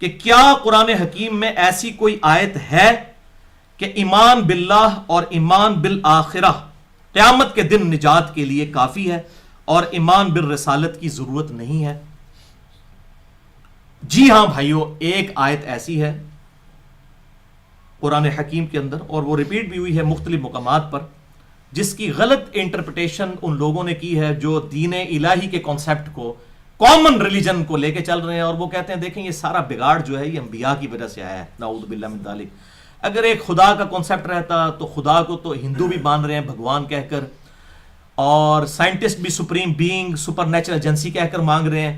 کہ کیا قرآن حکیم میں ایسی کوئی آیت ہے کہ ایمان باللہ اور ایمان بالآخرہ قیامت کے دن نجات کے لیے کافی ہے اور ایمان بالرسالت کی ضرورت نہیں ہے؟ جی ہاں بھائیو, ایک آیت ایسی ہے قرآن حکیم کے اندر, اور وہ ریپیٹ بھی ہوئی ہے مختلف مقامات پر, جس کی غلط انٹرپریٹیشن ان لوگوں نے کی ہے جو دین الہی کے کانسیپٹ کو کامن ریلیجن کو لے کے چل رہے ہیں, اور وہ کہتے ہیں دیکھیں یہ سارا بگاڑ جو ہے یہ انبیاء کی وجہ سے آیا ہے, نعوذ باللہ من ذالک. اگر ایک خدا کا کانسیپٹ رہتا تو خدا کو تو ہندو بھی مان رہے ہیں بھگوان کہہ کر, اور سائنٹسٹ بھی supreme being super natural agency کہہ کر مانگ رہے ہیں,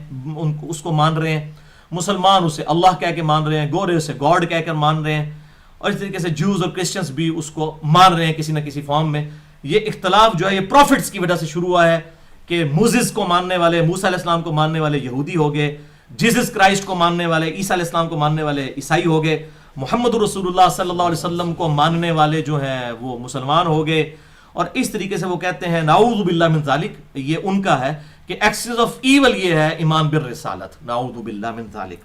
اس کو مان رہے ہیں. مسلمان اسے اللہ کہہ کے مان رہے ہیں, گورے اسے گاڈ کہہ کر مان رہے ہیں, اور اس طریقے سے جوز اور کرسچنز بھی اس کو مان رہے ہیں کسی نہ کسی فارم میں. یہ اختلاف جو ہے یہ پروفٹس کی وجہ سے شروع ہوا ہے کہ موسیز کو ماننے والے, موسیٰ علیہ السلام کو ماننے والے یہودی ہو گئے, جیسس کرائسٹ کو ماننے والے, عیسیٰ علیہ السلام کو ماننے والے عیسائی ہو گئے, محمد رسول اللہ صلی اللہ علیہ وسلم کو ماننے والے جو ہیں وہ مسلمان ہو گئے. اور اس طریقے سے وہ کہتے ہیں نعوذ باللہ من ذالک, یہ ان کا ہے کہ ایکسس آف ایول یہ ہے ایمان بالرسالت, نعوذ باللہ من ذالک.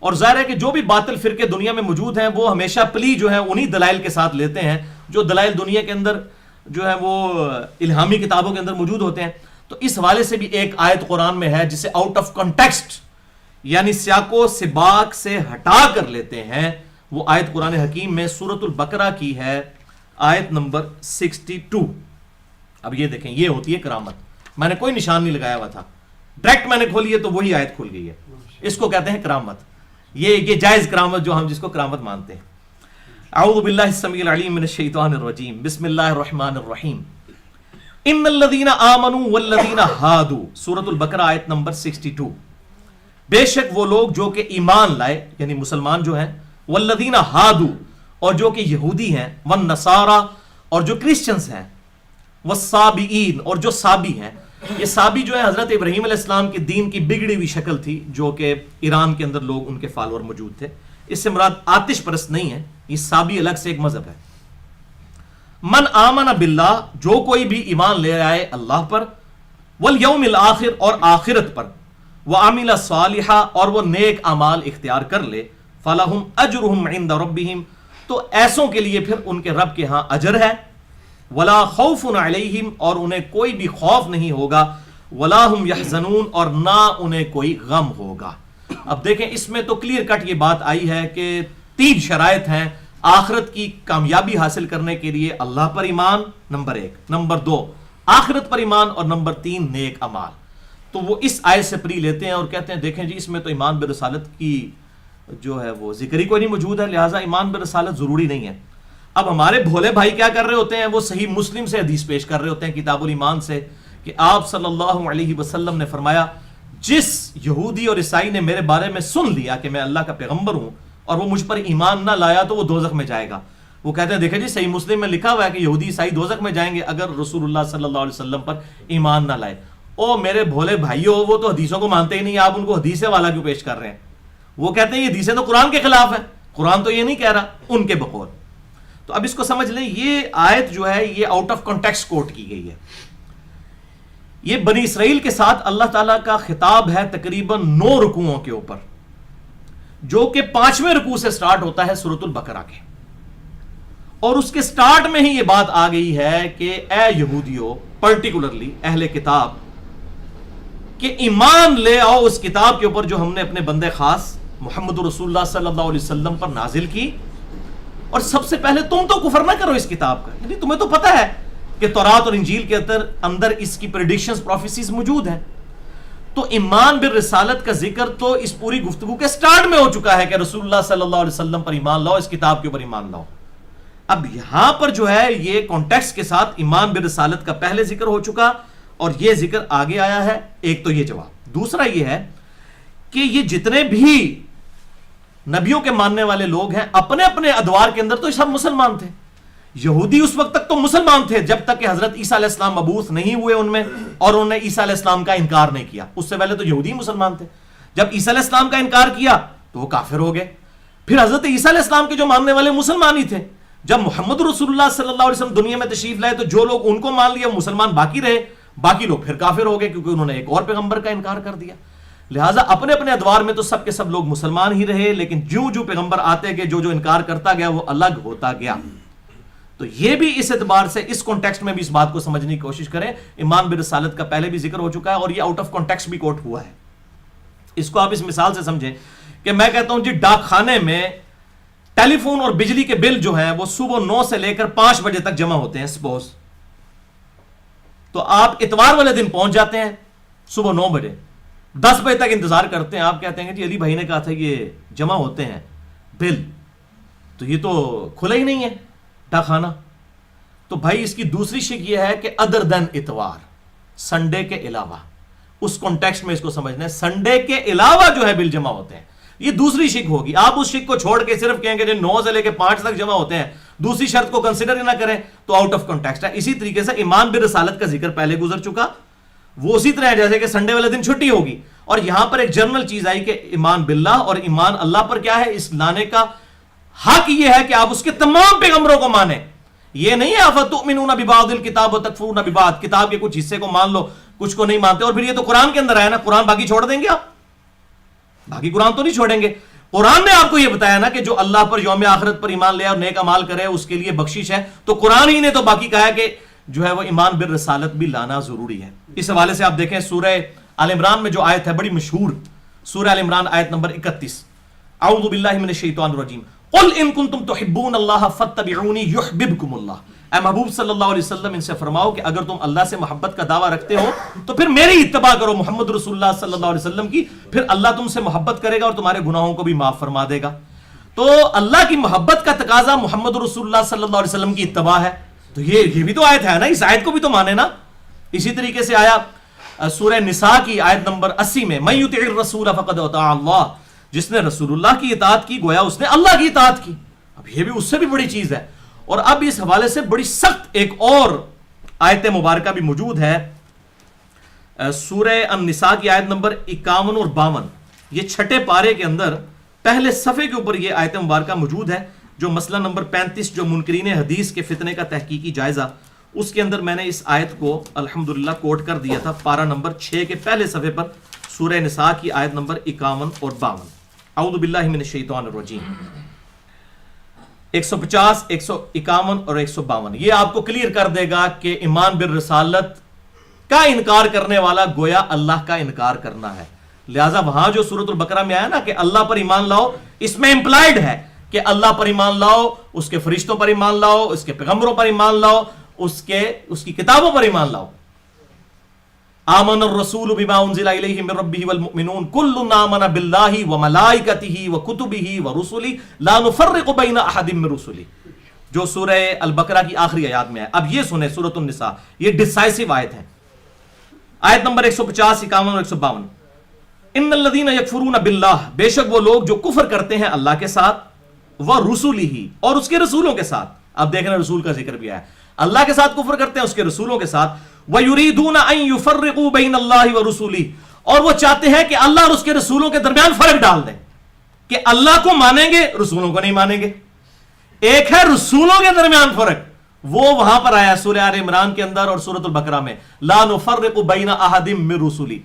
اور ظاہر ہے کہ جو بھی باطل فرقے دنیا میں موجود ہیں وہ ہمیشہ پلی جو ہے انہی دلائل کے ساتھ لیتے ہیں جو دلائل دنیا کے اندر جو ہے وہ الہامی کتابوں کے اندر موجود ہوتے ہیں. تو اس حوالے سے بھی ایک آیت قرآن میں ہے جسے آؤٹ آف کانٹیکسٹ یعنی سیاق و سباق سے ہٹا کر لیتے ہیں. وہ آیت قرآن حکیم میں سورۃ البقرہ کی ہے, آیت نمبر 62. اب یہ دیکھیں, یہ ہوتی ہے کرامت. میں نے کوئی نشان نہیں لگایا ہوا تھا, ڈائریکٹ میں نے کھولی ہے تو وہی آیت کھل گئی ہے. اس کو کہتے ہیں کرامت, یہ جائز کرامت جو ہم جس کو کرامت مانتے ہیں. اعوذ باللہ السمیع العلیم من الشیطان الرجیم, بسم اللہ الرحمن الرحیم. ان الذین آمنوا والذین ہادوا, سورۃ البقرہ آیت نمبر 62. بے شک وہ لوگ جو کہ ایمان لائے یعنی مسلمان جو ہیں, والذین ہادوا اور جو کہ یہودی ہیں, والنصارى اور جو کرسچنز ہیں, والصابئین اور جو صابی ہیں. یہ صابی جو ہے حضرت ابراہیم علیہ السلام کے دین کی بگڑی ہوئی شکل تھی جو کہ ایران کے اندر لوگ ان کے فالوور موجود تھے. اس سے مراد آتش پرست نہیں ہے, یہ صابی الگ سے ایک مذہب ہے. من آمن باللہ, جو کوئی بھی ایمان لے آئے اللہ پر, والیوم الآخر اور آخرت پر, وعمل صالحا اور وہ نیک اعمال اختیار کر لے, فلہم اجرہم عند ربہم, تو ایسوں کے لیے پھر ان کے رب کے ہاں اجر ہے. ولا خوف علیہم اور انہیں کوئی بھی خوف نہیں ہوگا, ولا ہم یحزنون اور نہ انہیں کوئی غم ہوگا. اب دیکھیں اس میں تو کلیئر کٹ یہ بات آئی ہے کہ 3 شرائط ہیں آخرت کی کامیابی حاصل کرنے کے لیے. اللہ پر ایمان نمبر 1, نمبر 2 آخرت پر ایمان, اور نمبر 3 نیک اعمال. تو وہ اس آیت سے پری لیتے ہیں اور کہتے ہیں دیکھیں جی اس میں تو ایمان برسالت کی جو ہے وہ ذکر ہی کوئی نہیں موجود ہے, لہٰذا ایمان برسالت ضروری نہیں ہے. اب ہمارے بھولے بھائی کیا کر رہے ہوتے ہیں, وہ صحیح مسلم سے حدیث پیش کر رہے ہوتے ہیں کتاب الایمان سے کہ آپ صلی اللہ علیہ وسلم نے فرمایا جس یہودی اور عیسائی نے میرے بارے میں سن لیا کہ میں اللہ کا پیغمبر ہوں اور وہ مجھ پر ایمان نہ لایا تو وہ دوزخ میں جائے گا. وہ کہتے ہیں دیکھیں جی صحیح مسلم میں لکھا ہوا ہے کہ یہودی عیسائی دوزخ میں جائیں گے اگر رسول اللہ صلی اللہ علیہ وسلم پر ایمان نہ لائے. او میرے بھولے بھائیو, وہ تو حدیثوں کو مانتے ہی نہیں, آپ ان کو حدیث والا کیوں پیش کر رہے ہیں؟ وہ کہتے ہیں یہ حدیثیں تو قرآن کے خلاف ہے, قرآن تو یہ نہیں کہہ رہا, ان کے بقول. تو اب اس کو سمجھ لیں, یہ آیت جو ہے یہ آؤٹ آف کانٹیکسٹ کوٹ کی گئی ہے. یہ بنی اسرائیل کے ساتھ اللہ تعالیٰ کا خطاب ہے تقریباً 9 رکوعوں کے اوپر, جو کہ 5ویں رکوع سے سٹارٹ ہوتا ہے سورۃ البقرہ کے. اور اس کے سٹارٹ میں ہی یہ بات آ گئی ہے کہ اے یہودیو, پرٹیکولرلی اہل کتاب, کہ ایمان لے آؤ اس کتاب کے اوپر جو ہم نے اپنے بندے خاص محمد رسول اللہ صلی اللہ علیہ وسلم پر نازل کی. اور سب سے پہلے تم تو کفر نہ کرو اس کتاب کا, یعنی تمہیں تو پتہ ہے کہ تورات اور انجیل کے اندر اس کی پریڈکشنز پروفیسیز موجود ہیں. تو ایمان بالرسالت کا ذکر تو اس پوری گفتگو کے سٹارٹ میں ہو چکا ہے کہ رسول اللہ صلی اللہ علیہ وسلم پر ایمان لاؤ, اس کتاب کے اوپر ایمان لاؤ. اب یہاں پر جو ہے یہ کانٹیکسٹ کے ساتھ ایمان بالرسالت کا پہلے ذکر ہو چکا اور یہ ذکر آگے آیا ہے. ایک تو یہ جواب. دوسرا یہ ہے کہ یہ جتنے بھی نبیوں کے ماننے والے لوگ ہیں اپنے اپنے ادوار کے اندر تو سب مسلمان تھے. یہودی اس وقت تک تو مسلمان تھے جب تک کہ حضرت عیسیٰ علیہ السلام مبعوث نہیں ہوئے ان میں, اور انہوں نے عیسیٰ علیہ السلام کا انکار نہیں کیا. اس سے پہلے تو یہودی مسلمان تھے. جب عیسیٰ علیہ السلام کا انکار کیا تو وہ کافر ہو گئے. پھر حضرت عیسیٰ علیہ السلام کے جو ماننے والے مسلمان ہی تھے. جب محمد رسول اللہ صلی اللہ علیہ وسلم دنیا میں تشریف لائے تو جو لوگ ان کو مان لیا مسلمان باقی رہے, باقی لوگ پھر کافر ہو گئے کیونکہ انہوں نے ایک اور پیغمبر کا انکار کر دیا. لہٰذا اپنے اپنے ادوار میں تو سب کے سب لوگ مسلمان ہی رہے, لیکن جو پیغمبر آتے گئے جو انکار کرتا گیا وہ الگ ہوتا گیا. تو یہ بھی اس اعتبار سے اس کانٹیکسٹ میں بھی اس بات کو سمجھنے کی کوشش کریں. ایمان بالرسالت کا پہلے بھی ذکر ہو چکا ہے اور یہ آؤٹ آف کانٹیکسٹ بھی کوٹ ہوا ہے. اس کو آپ اس مثال سے سمجھیں کہ میں کہتا ہوں جی ڈاک خانے میں ٹیلی فون اور بجلی کے بل جو ہیں وہ صبح 9 سے لے کر 5 بجے تک جمع ہوتے ہیں سپوز. تو آپ اتوار والے دن پہنچ جاتے ہیں صبح 9 بجے, 10 بجے تک انتظار کرتے ہیں. آپ کہتے ہیں جی علی بھائی نے کہا تھا یہ جمع ہوتے ہیں بل, تو یہ تو کھلا ہی نہیں ہے ڈاکخانہ. تو بھائی اس کی دوسری شک یہ ہے کہ ادر دین اتوار, سنڈے کے علاوہ, اس کانٹیکسٹ میں اس کو سمجھنا ہے, سنڈے کے علاوہ جو ہے بل جمع ہوتے ہیں. یہ دوسری شک ہوگی. آپ اس شک کو چھوڑ کے صرف کہیں گے 9 سے لے کے 5 تک جمع ہوتے ہیں, دوسری شرط کو کنسیڈر ہی نہ کریں تو آؤٹ آف کانٹیکسٹ ہے. اسی طریقے سے ایمان بالرسالت کا ذکر پہلے گزر چکا, وہ اسی طرح جیسے کہ سنڈے والے دن چھٹی ہوگی, اور یہاں پر ایک جنرل چیز آئی کہ ایمان باللہ اور ایمان اللہ پر کیا ہے, اس لانے کا حق یہ ہے کہ آپ اس کے تمام پیغمبروں کو مانیں. یہ نہیں ہے افتؤمنون ببعض الکتاب وتکفرون ببعض, کتاب کے کچھ حصے کو مان لو کچھ کو نہیں مانتے. اور پھر یہ تو قرآن کے اندر آیا نا, قرآن باقی چھوڑ دیں گے آپ؟ باقی قرآن تو نہیں چھوڑیں گے. قرآن نے آپ کو یہ بتایا نا کہ جو اللہ پر یوم آخرت پر ایمان لے اور نیک اعمال کرے اس کے لیے بخشش ہے، تو قرآن ہی نے تو باقی کہا ہے کہ جو ہے وہ ایمان بالرسالت بھی لانا ضروری ہے۔ اس حوالے سے آپ دیکھیں سورہ آل عمران میں جو آیت ہے بڑی مشہور، سورہ آل عمران آیت نمبر 31، اعوذ باللہ من الشیطان الرجیم قل ان کنتم تحبون اللہ فاتبعونی یحببکم اللہ۔ اے محبوب صلی اللہ علیہ وسلم ان سے فرماؤ کہ اگر تم اللہ سے محبت کا دعویٰ رکھتے ہو تو پھر میری اتباع کرو، محمد رسول اللہ صلی اللہ علیہ وسلم کی، پھر اللہ تم سے محبت کرے گا اور تمہارے گناہوں کو بھی معاف فرما دے گا۔ تو اللہ کی محبت کا تقاضا محمد رسول اللہ صلی اللہ علیہ وسلم کی اتباع ہے، تو یہ بھی تو آیت ہے نا، اس آیت کو بھی تو مانے نا۔ اسی طریقے سے آیا سورہ نساء کی آیت نمبر 80 میں من یطع الرسول فقد اطاع اللہ، جس نے رسول اللہ کی اطاعت کی گویا اس نے اللہ کی اطاعت کی۔ اب یہ بھی اس سے بھی بڑی چیز ہے۔ اور اب اس حوالے سے بڑی سخت ایک اور آیت مبارکہ بھی موجود ہے، سورہ النساء کی آیت نمبر 51 اور 52، یہ چھٹے پارے کے اندر پہلے صفحے کے اوپر یہ آیت مبارکہ موجود ہے، جو مسئلہ نمبر 35 جو منکرین حدیث کے فتنے کا تحقیقی جائزہ، اس کے اندر میں نے اس آیت کو الحمدللہ کوٹ کر دیا تھا، پارہ نمبر 6 کے پہلے صفحے پر سورہ نساء کی آیت نمبر 51 اور 52۔ اعوذ باللہ من الشیطان الرجیم 150، 151 اور 152، یہ آپ کو کلیئر کر دے گا کہ ایمان بالرسالت کا انکار کرنے والا گویا اللہ کا انکار کرنا ہے۔ لہٰذا وہاں جو سورۃ البقرہ میں آیا نا کہ اللہ پر ایمان لاؤ، اس میں امپلائڈ ہے کہ اللہ پر ایمان لاؤ، اس کے فرشتوں پر ایمان لاؤ، اس کے پیغمبروں پر ایمان لاؤ، اس کی کتابوں پر ایمان لاؤ۔ آمن الرسول بما انزل الیہ من ربہ والمؤمنون کل آمن باللہ وملائکتہ وکتبہ ورسلہ لا نفرق بین احد من رسلہ، جو سورہ البقرہ کی آخری آیات میں ہے۔ اب یہ سنیں سورۃ النساء، یہ ڈیسائسو آیت ہے، آیت نمبر 150، 51 اور 152۔ ان الذین یکفرون باللہ، بے شک وہ لوگ جو کفر کرتے ہیں اللہ کے ساتھ، ورسلہ اور اس کے رسولوں کے ساتھ۔ اب دیکھنا رسول کا ذکر بھی آیا، اللہ کے ساتھ کفر کرتے ہیں، اس کے رسولوں کے ساتھ۔ وَيُرِيدُونَ أَن يُفَرِّقُوا بَيْنَ اللَّهِ وَرُسُولِهِ، اور وہ چاہتے ہیں کہ اللہ اور اس کے رسولوں کے درمیان فرق ڈال دیں، کہ اللہ کو مانیں گے رسولوں کو نہیں مانیں گے۔ ایک ہے رسولوں کے درمیان فرق، وہ وہاں پر آیا سورہ آل عمران کے اندر اور سورۃ البقرہ میں، لا نفرق بین احد من رسلی۔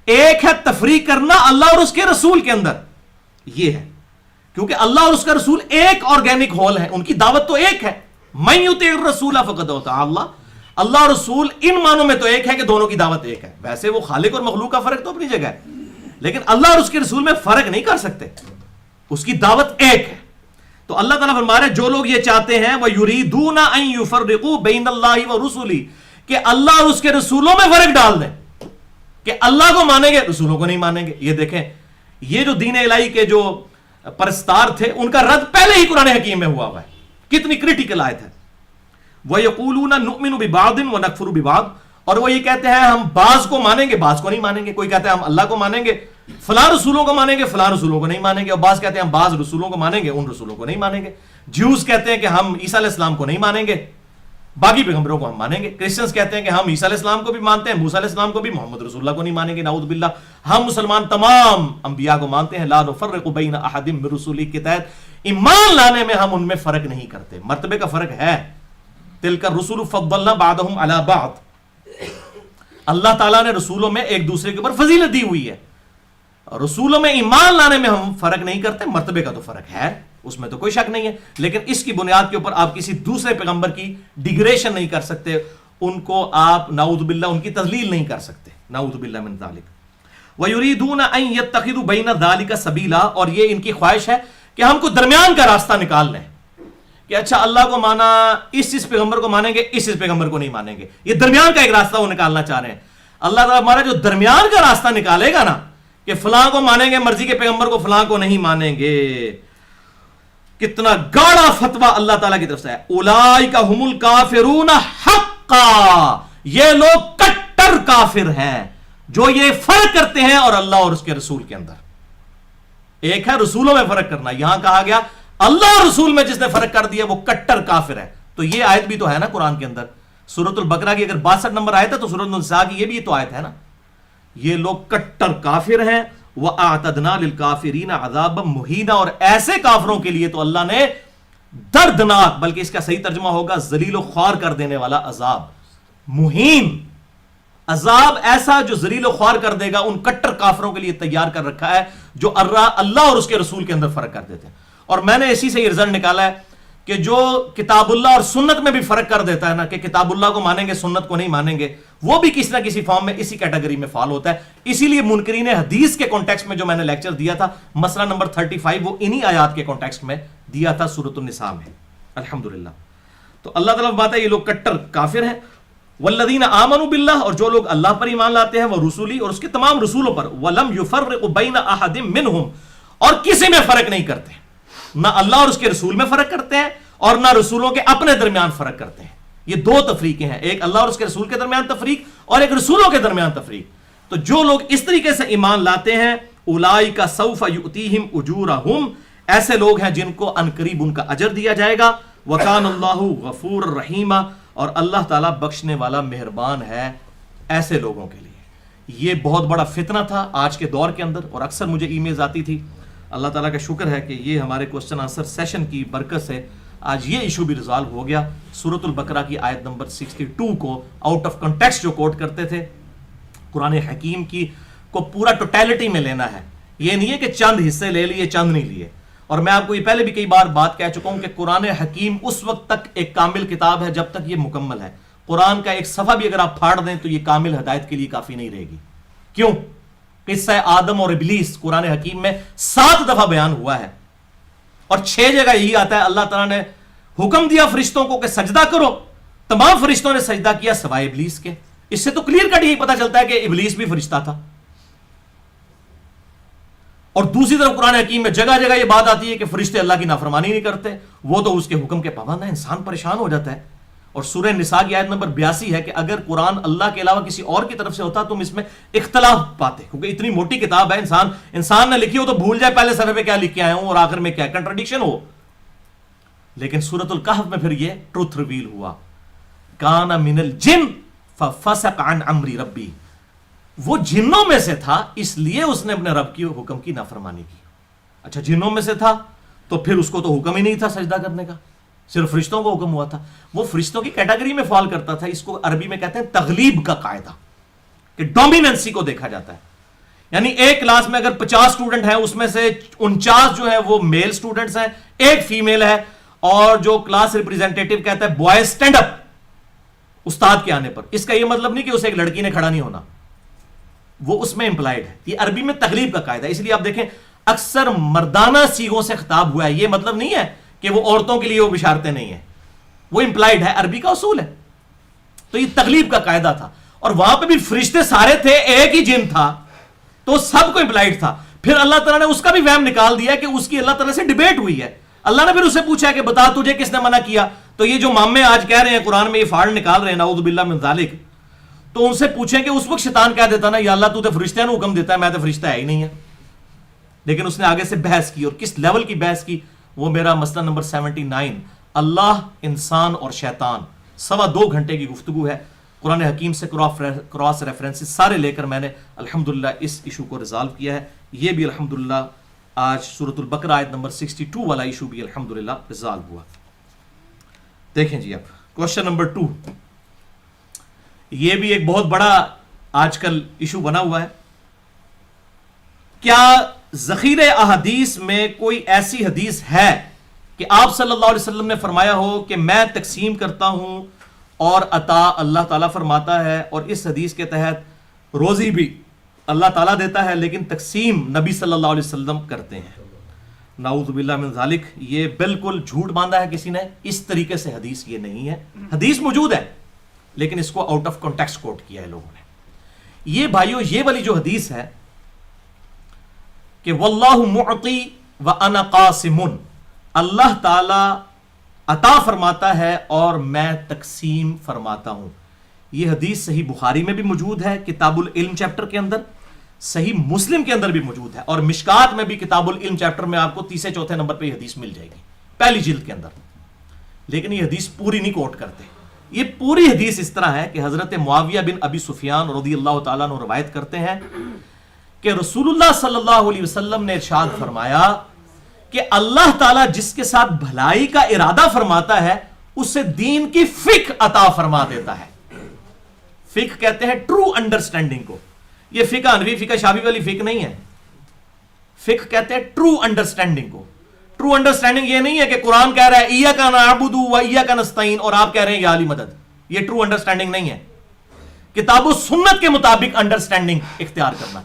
ایک ہے تفریق کرنا اللہ اور اس کے رسول کے اندر، یہ ہے کیونکہ اللہ اور اس کا رسول ایک آرگینک ہول ہے، ان کی دعوت تو ایک ہے۔ من یطع الرسول فقد اطاع اللہ، اللہ اور رسول ان معنوں میں تو ایک ہے کہ دونوں کی دعوت ایک ہے، ویسے وہ خالق اور مخلوق کا فرق تو اپنی جگہ ہے، لیکن اللہ اور اس کے رسول میں فرق نہیں کر سکتے، اس کی دعوت ایک ہے۔ تو اللہ تعالیٰ فرما رہے ہیں جو لوگ یہ چاہتے ہیں وہ یریدون ان یفرقوا بین اللہ ورسلہ، کہ اللہ اور اس کے رسولوں میں فرق ڈال دیں، کہ اللہ کو مانیں گے رسولوں کو نہیں مانیں گے۔ یہ دیکھیں، یہ جو دین الہی کے جو پرستار تھے ان کا رد پہلے ہی قرآن حکیم میں ہوا ہے، کتنی کریٹیکل آیت ہے۔ وَيَقُولُونَ نُؤْمِنُ بِبَعْضٍ وَنَكْفُرُ بِبَعْضٍ، اور وہ یہ کہتے ہیں ہم بعض کو مانیں گے بعض کو نہیں مانیں گے۔ کوئی کہتا ہے ہم اللہ کو مانیں گے، فلاں رسولوں کو مانیں گے، فلاں رسولوں کو نہیں مانیں گے، اور بعض کہتے ہیں ہم بعض رسولوں کو مانیں گے، ان رسولوں کو نہیں مانیں گے۔ جیوز کہتے ہیں کہ ہم عیسیٰ علیہ السلام کو نہیں مانیں گے، باقی پیغمبروں کو ہم مانیں گے۔ کرسچنز کہتے ہیں کہ ہم عیسیٰ علیہ السلام کو بھی مانتے ہیں، موسیٰ علیہ السلام کو بھی، محمد رسول اللہ کو نہیں مانیں گے، نعوذ باللہ۔ ہم مسلمان تمام انبیاء کو مانتے ہیں، لا نفرق بین احد من رسلہ کے تحت ایمان لانے میں ہم ان میں فرق نہیں کرتے، مرتبے کا فرق ہے۔ تلک الرسل فضلنا بعضهم علی بعض، اللہ تعالیٰ نے رسولوں میں ایک دوسرے کے اوپر فضیلت دی ہوئی ہے، رسولوں میں ایمان لانے میں ہم فرق نہیں کرتے، مرتبے کا تو فرق ہے، اس میں تو کوئی شک نہیں ہے، لیکن اس کی بنیاد کے اوپر آپ کسی دوسرے پیغمبر کی ڈیگریشن نہیں کر سکتے، ان کو آپ نعوذ باللہ ان کی تضلیل نہیں کر سکتے، نعوذ باللہ من ذالک۔ وَيُرِيدُونَ أَن يَتَّخِذُوا بَيْنَ ذَلِكَ سَبِيلًا، اور یہ ان کی خواہش ہے کہ ہم کو درمیان کا راستہ نکال لیں، کہ اچھا اللہ کو مانا، اس پیغمبر کو مانیں گے، اس پیغمبر کو نہیں مانیں گے، یہ درمیان کا ایک راستہ وہ نکالنا چاہ رہے ہیں۔ اللہ تعالیٰ ہمارا جو درمیان کا راستہ نکالے گا نا، کہ فلاں کو مانیں گے مرضی کے پیغمبر کو، فلاں کو نہیں مانیں گے، کتنا گاڑا فتویٰ اللہ تعالیٰ کی طرف سے ہے۔ اولئک ھم الکافرون حقا، یہ لوگ کٹر کافر ہیں جو یہ فرق کرتے ہیں اور اللہ اور اس کے رسول کے اندر۔ ایک ہے رسولوں میں فرق کرنا، یہاں کہا گیا اللہ اور رسول میں جس نے فرق کر دیا وہ کٹر کافر ہے۔ تو یہ آیت بھی تو ہے نا قرآن کے اندر، سورۃ البقرہ کی اگر 62 نمبر آیت ہے تو سورۃ النساء کی یہ بھی تو آیت ہے نا، یہ لوگ کٹر کافر ہیں۔ وَأَعْتَدْنَا لِلْكَافِرِينَ عَذَابًا مُهِينًا، اور ایسے کافروں کے لیے تو اللہ نے دردناک، بلکہ اس کا صحیح ترجمہ ہوگا ذلیل و خوار کر دینے والا عذاب، مہین عذاب ایسا جو ذلیل و خوار کر دے گا، ان کٹر کافروں کے لیے تیار کر رکھا ہے جو اللہ اور اس کے رسول کے اندر فرق کر دیتے ہیں. اور میں نے اسی سے یہ رزلٹ نکالا ہے کہ جو کتاب اللہ اور سنت میں بھی فرق کر دیتا ہے نا, کہ کتاب اللہ کو مانیں گے سنت کو نہیں مانیں گے, وہ بھی کسی نہ کسی فارم میں اسی کیٹیگری میں فال ہوتا ہے. اسی لیے منکرین حدیث کے کانٹیکسٹ میں جو میں نے لیکچر دیا تھا مسئلہ نمبر 35, وہ انہی آیات کے کانٹیکسٹ میں دیا تھا سورۃ النساء میں. الحمدللہ. تو اللہ تعالیٰ بات ہے یہ لوگ کٹر کافر ہیں. والذین آمنوا باللہ, اور جو لوگ اللہ پر ایمان لاتے ہیں, وہ رسولی, اور اس کے تمام رسولوں پر, ولم یفرقوا بین احد منہم, اور کسی میں فرق نہیں کرتے, نہ اللہ اور اس کے رسول میں فرق کرتے ہیں اور نہ رسولوں کے اپنے درمیان فرق کرتے ہیں. یہ دو تفریقیں ہیں, ایک اللہ اور اس کے رسول کے درمیان تفریق اور ایک رسولوں کے درمیان تفریق. تو جو لوگ اس طریقے سے ایمان لاتے ہیں, اولئک سوف یؤتیہم اجورہم, ایسے لوگ ہیں جن کو عنقریب ان کا اجر دیا جائے گا. وکان اللہ غفور الرحیم, اور اللہ تعالیٰ بخشنے والا مہربان ہے ایسے لوگوں کے لیے. یہ بہت بڑا فتنہ تھا آج کے دور کے اندر, اور اکثر مجھے ای میلز آتی تھی. اللہ تعالیٰ کا شکر ہے کہ یہ ہمارے کوسچن آنسر سیشن کی برکت سے آج یہ ایشو بھی ریزالو ہو گیا. سورۃ البقرہ کی آیت نمبر 62 کو آؤٹ آف کنٹیکسٹ جو کوٹ کرتے تھے, قرآن حکیم کی کو پورا ٹوٹیلٹی میں لینا ہے. یہ نہیں ہے کہ چند حصے لے لیے چند نہیں لیے. اور میں آپ کو یہ پہلے بھی کئی بار بات کہہ چکا ہوں کہ قرآن حکیم اس وقت تک ایک کامل کتاب ہے جب تک یہ مکمل ہے. قرآن کا ایک صفحہ بھی اگر آپ پھاڑ دیں تو یہ کامل ہدایت کے لیے کافی نہیں رہے گی. کیوں؟ قصہ آدم اور ابلیس قرآن حکیم میں 7 دفعہ بیان ہوا ہے, اور 6 جگہ یہی آتا ہے اللہ تعالیٰ نے حکم دیا فرشتوں کو کہ سجدہ کرو, تمام فرشتوں نے سجدہ کیا سوائے ابلیس کے. اس سے تو کلیئر کٹ یہی پتا چلتا ہے کہ ابلیس بھی فرشتہ تھا. اور دوسری طرف قرآن حکیم میں جگہ جگہ یہ بات آتی ہے کہ فرشتے اللہ کی نافرمانی نہیں کرتے, وہ تو اس کے حکم کے پابند ہیں. انسان پریشان ہو جاتا ہے. اور سورہ نساء کی آیت نمبر 82 ہے کہ اگر قرآن اللہ کے علاوہ کسی اور کی طرف سے ہوتا تم اس میں اختلاف پاتے, کیونکہ اتنی موٹی کتاب ہے, انسان نے لکھی ہو تو بھول جائے پہلے صفحے پہ کیا لکھ کے آئے ہوں اور آخر میں کیا کنٹرڈکشن ہو. لیکن سورۃ الکہف میں پھر یہ ٹروتھ ریویل ہوا, کان من الجن ففسق عن امر ربی, وہ جنوں میں سے تھا اس لیے اس نے اپنے رب کی حکم کی نافرمانی کی. اچھا جنوں میں سے تھا تو پھر اس کو تو حکم ہی نہیں تھا سجدہ کرنے کا, صرف فرشتوں کو حکم ہوا تھا. وہ فرشتوں کی کیٹیگری میں فال کرتا تھا. اس کو عربی میں کہتے ہیں تغلیب کا قاعدہ, کہ ڈومیننسی کو دیکھا جاتا ہے. یعنی ایک کلاس میں اگر 50 اسٹوڈنٹ ہیں اس میں سے 49 جو ہیں وہ میل اسٹوڈنٹس ہیں, ایک فیمیل ہے, اور جو کلاس ریپریزنٹیٹیو کہتا ہے بوائے اسٹینڈ اپ استاد کے آنے پر. اس کا یہ مطلب نہیں کہ اسے ایک لڑکی نے کھڑا نہیں ہونا, وہ اس میں امپلائڈ ہے. یہ عربی میں تغلیب کا قاعدہ ہے. اس لیے آپ دیکھیں اکثر مردانہ سیغوں سے خطاب ہوا ہے. یہ مطلب نہیں ہے کہ وہ عورتوں کے لیے وہ بشارتیں نہیں ہیں, وہ امپلائڈ ہے, عربی کا اصول ہے. تو یہ تغلیب کا قاعدہ تھا. اور وہاں پہ بھی فرشتے سارے تھے, ایک ہی جن تھا تو سب کو امپلائڈ تھا. پھر اللہ تعالیٰ نے اس کا بھی وہم نکال دیا کہ اس کی اللہ تعالیٰ سے ڈیبیٹ ہوئی ہے. اللہ نے پھر اسے پوچھا کہ بتا تجھے کس نے منع کیا. تو یہ جو مامے آج کہہ رہے ہیں قرآن میں یہ فاڑ نکال رہے ہیں نعوذ باللہ من ذالک, تو ان سے پوچھیں کہ اس وقت شیطان کہہ دیتا نا یا اللہ تو فرشتہ نے حکم دیتا ہے, میں تو فرشتہ ہے ہی نہیں ہے. لیکن اس نے آگے سے بحث کی, اور کس لیول کی بحث کی وہ میرا مسئلہ نمبر 79 اللہ انسان اور شیطان 2.25 گھنٹے کی گفتگو ہے. قرآن حکیم سے کراس ریفرنسز سارے لے کر میں نے الحمدللہ اس ایشو کو ریزالو کیا ہے. یہ بھی الحمدللہ آج سورۃ البقرہ آیت نمبر 62 والا ایشو بھی الحمدللہ ریزالو ہوا. دیکھیں جی اب کوشچن نمبر 2, یہ بھی ایک بہت بڑا آج کل ایشو بنا ہوا ہے. کیا ذخیرہ احادیث میں کوئی ایسی حدیث ہے کہ آپ صلی اللہ علیہ وسلم نے فرمایا ہو کہ میں تقسیم کرتا ہوں اور عطا اللہ تعالیٰ فرماتا ہے, اور اس حدیث کے تحت روزی بھی اللہ تعالیٰ دیتا ہے لیکن تقسیم نبی صلی اللہ علیہ وسلم کرتے ہیں؟ نعوذ باللہ من ذالک, یہ بالکل جھوٹ باندھا ہے کسی نے. اس طریقے سے حدیث یہ نہیں ہے. حدیث موجود ہے لیکن اس کو آؤٹ آف کانٹیکسٹ کوٹ کیا ہے لوگوں نے. یہ بھائیو یہ والی جو حدیث ہے کہ واللہ معطی وانا قاسم, اللہ تعالی عطا فرماتا ہے اور میں تقسیم فرماتا ہوں, یہ حدیث صحیح بخاری میں بھی موجود ہے کتاب العلم چیپٹر کے اندر, صحیح مسلم کے اندر بھی موجود ہے, اور مشکات میں بھی کتاب العلم چیپٹر میں آپ کو 3-4 نمبر پہ یہ حدیث مل جائے گی پہلی جلد کے اندر. لیکن یہ حدیث پوری نہیں کوٹ کرتے. یہ پوری حدیث اس طرح ہے کہ حضرت معاویہ بن ابی سفیان رضی اللہ تعالیٰ عنہ روایت کرتے ہیں کہ رسول اللہ صلی اللہ علیہ وسلم نے ارشاد فرمایا کہ اللہ تعالیٰ جس کے ساتھ بھلائی کا ارادہ فرماتا ہے اسے دین کی فقہ عطا فرما دیتا ہے. فقہ کہتے ہیں ٹرو انڈرسٹینڈنگ کو. یہ فقہ انوی فقہ شابی والی فقہ نہیں ہے. فقہ کہتے ہیں ٹرو انڈرسٹینڈنگ کو. ٹرو انڈرسٹینڈنگ یہ نہیں ہے کہ قرآن کہہ رہا ہے ایاک نعبد و ایاک نستعین اور آپ کہہ رہے ہیں یا علی مدد. یہ ٹرو انڈرسٹینڈنگ نہیں ہے. کتاب و سنت کے مطابق انڈرسٹینڈنگ اختیار کرنا.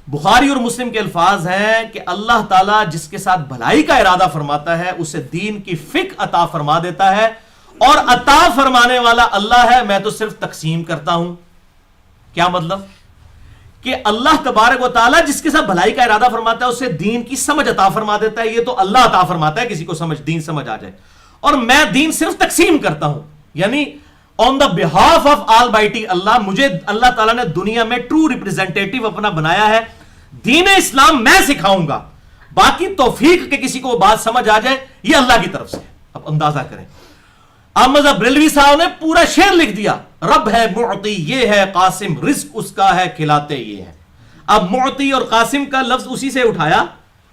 بخاری اور مسلم کے الفاظ ہیں کہ اللہ تعالیٰ جس کے ساتھ بھلائی کا ارادہ فرماتا ہے اسے دین کی فقہ عطا فرما دیتا ہے, اور عطا فرمانے والا اللہ ہے, میں تو صرف تقسیم کرتا ہوں. کیا مطلب؟ کہ اللہ تبارک و تعالیٰ جس کے ساتھ بھلائی کا ارادہ فرماتا ہے اسے دین کی سمجھ عطا فرما دیتا ہے. یہ تو اللہ عطا فرماتا ہے کسی کو دین سمجھ آ جائے, اور میں دین صرف تقسیم کرتا ہوں. یعنی on the behalf of Almighty اللہ, مجھے اللہ تعالیٰ نے دنیا میں ٹرو ریپریزنٹیٹیو اپنا بنایا ہے. دین اسلام میں سکھاؤں گا, باقی توفیق کے کسی کو وہ بات سمجھ آ جائے یہ اللہ کی طرف سے. اب اندازہ کریں, احمد بریلوی صاحب نے پورا شعر لکھ دیا, رب ہے معطی یہ ہے قاسم, رزق اس کا ہے کھلاتے یہ ہے. اب معطی اور قاسم کا لفظ اسی سے اٹھایا,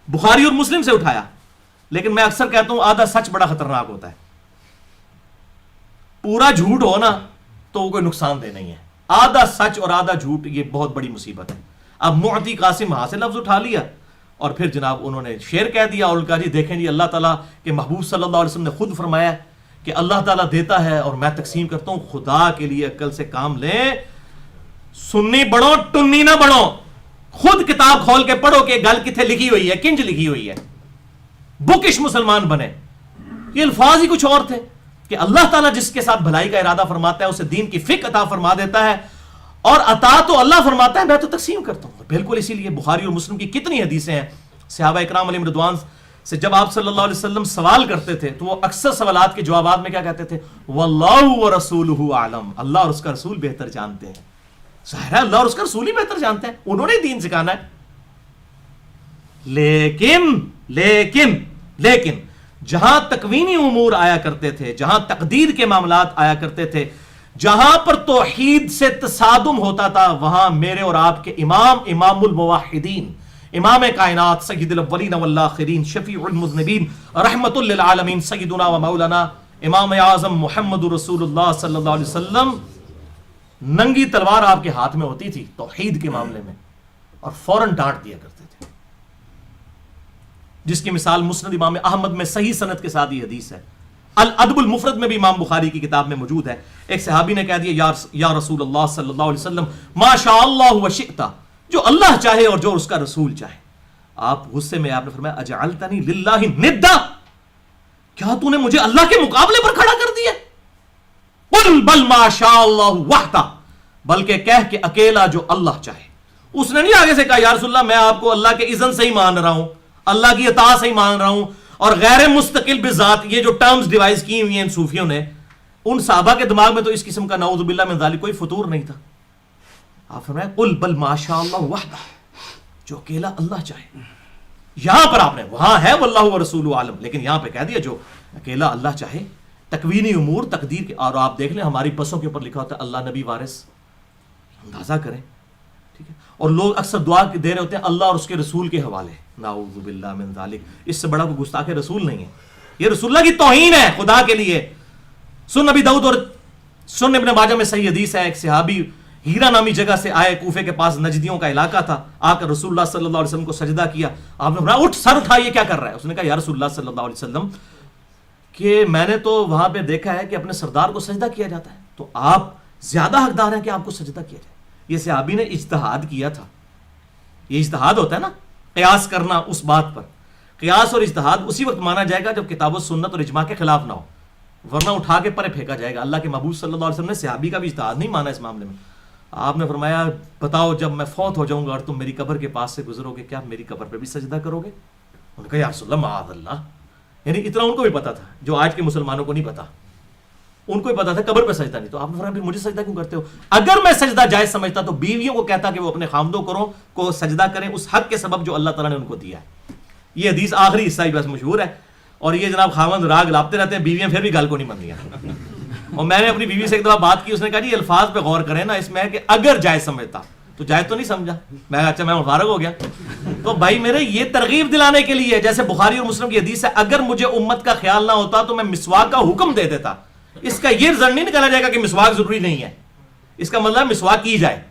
بخاری اور مسلم سے اٹھایا. لیکن میں اکثر کہتا ہوں آدھا سچ بڑا خطرناک ہوتا ہے. پورا جھوٹ ہو نا تو وہ کوئی نقصان دہ نہیں ہے, آدھا سچ اور آدھا جھوٹ یہ بہت بڑی مصیبت ہے. اب معطی قاسم وہاں سے لفظ اٹھا لیا اور پھر جناب انہوں نے شعر کہہ دیا, اور کہا جی دیکھیں جی اللہ تعالیٰ کے محبوب صلی اللہ علیہ وسلم نے خود فرمایا کہ اللہ تعالیٰ دیتا ہے اور میں تقسیم کرتا ہوں. خدا کے لیے عقل سے کام لیں, سنی بڑھو ٹنی نہ بڑھو. خود کتاب کھول کے پڑھو کہ گل کتنے لکھی ہوئی ہے, کنج لکھی ہوئی ہے. بکش مسلمان بنے. یہ الفاظ ہی کچھ اور تھے کہ اللہ تعالیٰ جس کے ساتھ بھلائی کا ارادہ فرماتا ہے اسے دین کی فقہ عطا فرما دیتا ہے, اور عطا تو اللہ فرماتا ہے, میں تو تقسیم کرتا ہوں. بالکل اسی لیے بخاری اور مسلم کی کتنی حدیثیں ہیں. صحابہ اکرام علیہم رضوان سے جب آپ صلی اللہ علیہ وسلم سوال کرتے تھے تو وہ اکثر سوالات کے جوابات میں کیا کہتے تھے؟ واللہ ورسولہ اعلم, اللہ اور اس کا رسول بہتر جانتے ہیں. ظاہر ہے اللہ اور اس کا رسول ہی بہتر جانتے ہیں, انہوں نے دین سکھانا ہے. لیکن جہاں تکوینی امور آیا کرتے تھے, جہاں تقدیر کے معاملات آیا کرتے تھے, جہاں پر توحید سے تصادم ہوتا تھا, وہاں میرے اور آپ کے امام الموحدین, امام کائنات, سید الاولین والآخرین, شفیع المذنبین, رحمت للعالمین, سیدنا و مولانا امام اعظم محمد رسول اللہ صلی اللہ علیہ وسلم, ننگی تلوار آپ کے ہاتھ میں ہوتی تھی توحید کے معاملے میں, اور فوراً ڈانٹ دیا کرتے تھے. جس کی مثال مسند امام احمد میں صحیح سند کے ساتھ یہ حدیث ہے. الادب المفرد میں بھی امام بخاری کی کتاب میں موجود ہے. ایک صحابی نے کہہ دیا یا رسول اللہ صلی اللہ علیہ وسلم ما شاء اللہ وشئت, جو اللہ چاہے اور جو اس کا رسول چاہے. آپ غصے میں آپ نے فرمایا اجعلتنی للہ ندا, کیا تو نے مجھے اللہ کے مقابلے پر کھڑا کر دیا؟ قل بل ما شاء اللہ وحدہ, بلکہ کہہ کہ اکیلا جو اللہ چاہے. اس نے نہیں آگے سے کہا یا رسول اللہ میں آپ کو اللہ کے اذن سے ہی مان رہا ہوں, اللہ کی اطاعت سے ہی مان رہا ہوں, اور غیر مستقل بذات, یہ جو ٹرمز ڈیوائز کی ہوئی ہیں ان صوفیوں نے, ان صحابہ کے دماغ میں تو اس قسم کا نعوذ باللہ من ذالک کوئی فطور نہیں تھا. آپ فرمائیں قل بل ما شاء اللہ وحدہ, جو اکیلا اللہ چاہے. یہاں پر آپ نے, وہاں ہے واللہ ورسولہ اعلم, لیکن یہاں پہ کہہ دیا جو اکیلا اللہ چاہے. تکوینی امور تقدیر کے, اور آپ دیکھ لیں ہماری بسوں کے اوپر لکھا ہوتا ہے اللہ نبی وارث. اندازہ کریں, ٹھیک ہے. اور لوگ اکثر دعا دے رہے ہوتے ہیں اللہ اور اس کے رسول کے حوالے, نعوذ باللہ من ذالک. اس سے بڑا کوئی گستاخ رسول نہیں ہے. یہ رسول اللہ کی توہین ہے خدا کے لیے. سن نبی داؤد اور سن ابن ماجہ میں صحیح حدیث ہے, ایک صحابی ہیرا نامی جگہ سے آئے, کوفے کے پاس نجدیوں کا علاقہ تھا, آ کر رسول اللہ صلی اللہ علیہ وسلم کو سجدہ کیا. آپ نے فرمایا اٹھ سر اٹھا, یہ کیا کر رہا ہے؟ اس نے کہا یا رسول اللہ صلی اللہ علیہ وسلم کہ میں نے تو وہاں پہ دیکھا ہے کہ اپنے سردار کو سجدہ کیا جاتا ہے, تو آپ زیادہ حقدار ہیں کہ آپ کو سجدہ کیا جائے. یہ صحابی نے اجتہاد کیا تھا. یہ اجتہاد ہوتا ہے نا, قیاس کرنا اس بات پر. قیاس اور اجتہاد اسی وقت مانا جائے گا جب کتاب و سنت اور اجماع کے خلاف نہ ہو, ورنہ اٹھا کے پرے پھینکا جائے گا. اللہ کے محبوب صلی اللہ علیہ وسلم نے صحابی کا بھی اجتہاد نہیں مانا اس معاملے میں. آپ نے فرمایا بتاؤ جب میں فوت ہو جاؤں گا اور تم میری قبر کے پاس سے گزرو گے, کیا میری قبر پہ بھی سجدہ کرو گے؟ انہوں نے کہا یا رسول اللہ معاذ اللہ. یعنی اتنا ان کو بھی پتا تھا جو آج کے مسلمانوں کو نہیں پتا. ان کو بھی پتا تھا قبر پہ سجدہ نہیں. تو آپ نے فرمایا پھر مجھے سجدہ کیوں کرتے ہو؟ اگر میں سجدہ جائز سمجھتا تو بیویوں کو کہتا کہ وہ اپنے خامدوں کو سجدہ کریں اس حق کے سبب جو اللہ تعالیٰ نے ان کو دیا ہے. یہ حدیث آخری حصہ ہی بس مشہور ہے, اور یہ جناب خاوند راگ لاپتے رہتے ہیں, بیویاں پھر بھی گل کو نہیں مان دیا. اور میں نے اپنی بیوی سے ایک دفعہ بات کی, اس نے کہا جی الفاظ پہ غور کریں نا, اس میں ہے کہ اگر جائز سمجھتا, تو جائز تو نہیں سمجھا. میں اچھا میں فارغ ہو گیا. تو بھائی میرے یہ ترغیب دلانے کے لیے, جیسے بخاری اور مسلم کی حدیث ہے اگر مجھے امت کا خیال نہ ہوتا تو میں مسواک کا حکم دے دیتا. اس کا یہ رزلٹ نہیں نکالا جائے گا کہ مسواک ضروری نہیں ہے, اس کا مطلب مسواک کی جائے.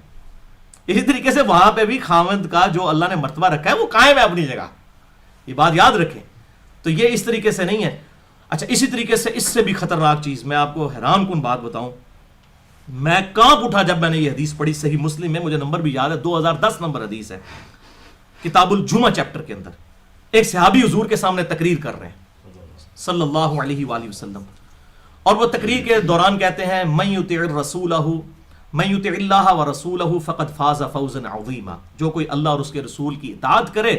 اسی طریقے سے وہاں پہ بھی خاوند کا جو اللہ نے مرتبہ رکھا ہے وہ قائم ہے اپنی جگہ، یہ بات یاد رکھیں. تو یہ اس طریقے سے نہیں ہے. اچھا اسی طریقے سے اس سے بھی خطرناک چیز میں آپ کو حیران کن بات بتاؤں، میں کانپ اٹھا جب میں نے یہ حدیث پڑھی. صحیح مسلم میں مجھے نمبر بھی یاد ہے، 2010 نمبر حدیث ہے، کتاب الجمعہ چیپٹر کے اندر. ایک صحابی حضور کے سامنے تقریر کر رہے ہیں صلی اللہ علیہ وآلہ وسلم، اور وہ تقریر کے دوران کہتے ہیں من یطع الرسول من یطع اللہ ورسولہ فقد فاز فوزا عظیما، جو کوئی اللہ اور اس کے رسول کی اطاعت کرے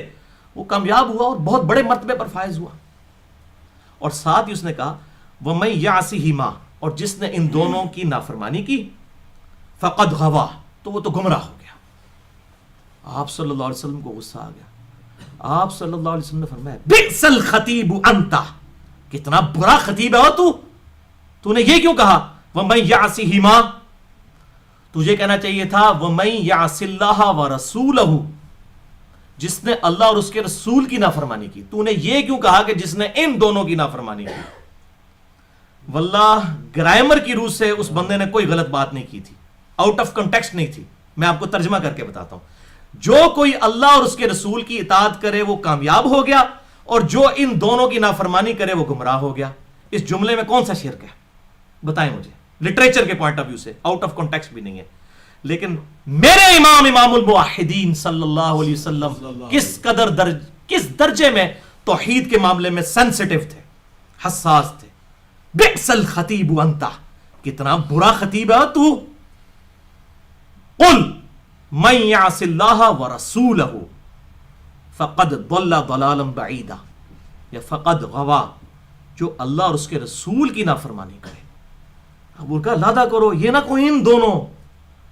وہ کامیاب ہوا اور بہت بڑے مرتبے پر فائز ہوا. اور ساتھ ہی اس نے کہا ومن یعصہما، اور جس نے ان دونوں کی نافرمانی کی فقد غوا، تو وہ تو گمراہ ہو گیا. آپ صلی اللہ علیہ وسلم کو غصہ آ گیا. آپ صلی اللہ علیہ وسلم نے فرمایا بئس الخطیب انت، کتنا برا خطیب ہے تو نے یہ کیوں کہا ومن یعصہما؟ تجھے کہنا چاہیے تھا ومن یعص اللہ ورسولہ، جس نے اللہ اور اس کے رسول کی نافرمانی کی. تو نے یہ کیوں کہا کہ جس نے ان دونوں کی نافرمانی کی؟ واللہ گرامر کی روح سے اس بندے نے کوئی غلط بات نہیں کی تھی، آؤٹ آف کنٹیکسٹ نہیں تھی. میں آپ کو ترجمہ کر کے بتاتا ہوں. جو کوئی اللہ اور اس کے رسول کی اطاعت کرے وہ کامیاب ہو گیا، اور جو ان دونوں کی نافرمانی کرے وہ گمراہ ہو گیا. اس جملے میں کون سا شرک ہے بتائیں مجھے، لٹریچر کے پوائنٹ آف ویو سے، آؤٹ آف کنٹیکسٹ بھی نہیں ہے. لیکن میرے امام الموحدین صلی اللہ علیہ وسلم کس درجے میں توحید کے معاملے میں سینسٹیو تھے، حساس تھے. بئس الخطیب انت، کتنا برا خطیب ہے تو. قل من یعص اللہ ورسولہ فقد ضل ضلالا بعیدا، یا فقد غوا، جو اللہ اور اس کے رسول کی نافرمانی کرے. اب ان کا لادہ کرو، یہ نہ کوئی ان دونوں.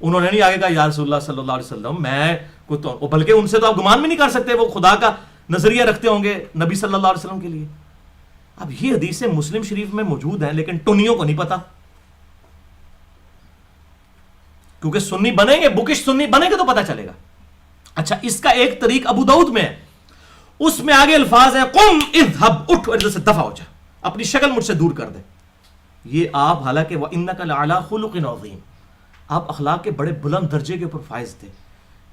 انہوں نے نہیں آگے کہا یا رسول اللہ صلی اللہ علیہ وسلم میں کوئی تو، بلکہ ان سے تو آپ گمان بھی نہیں کر سکتے وہ خدا کا نظریہ رکھتے ہوں گے نبی صلی اللہ علیہ وسلم کے لیے. اب یہ حدیثیں مسلم شریف میں موجود ہیں لیکن ٹنیوں کو نہیں پتا، کیونکہ سنی بنیں گے، بکش سنی بنیں گے تو پتا چلے گا. اچھا اس کا ایک طریق ابو داؤد میں ہے، اس میں آگے الفاظ ہیں قم اذهب، اٹھ اور ادھر سے دفع ہو جا، اپنی شکل مجھ سے دور کر دے. یہ آپ حالانکہ وَإِنَّكَ لَعَلَىٰ خُلُقٍ عَظِيمٍ، آپ اخلاق کے بڑے بلند درجے کے اوپر فائز تھے،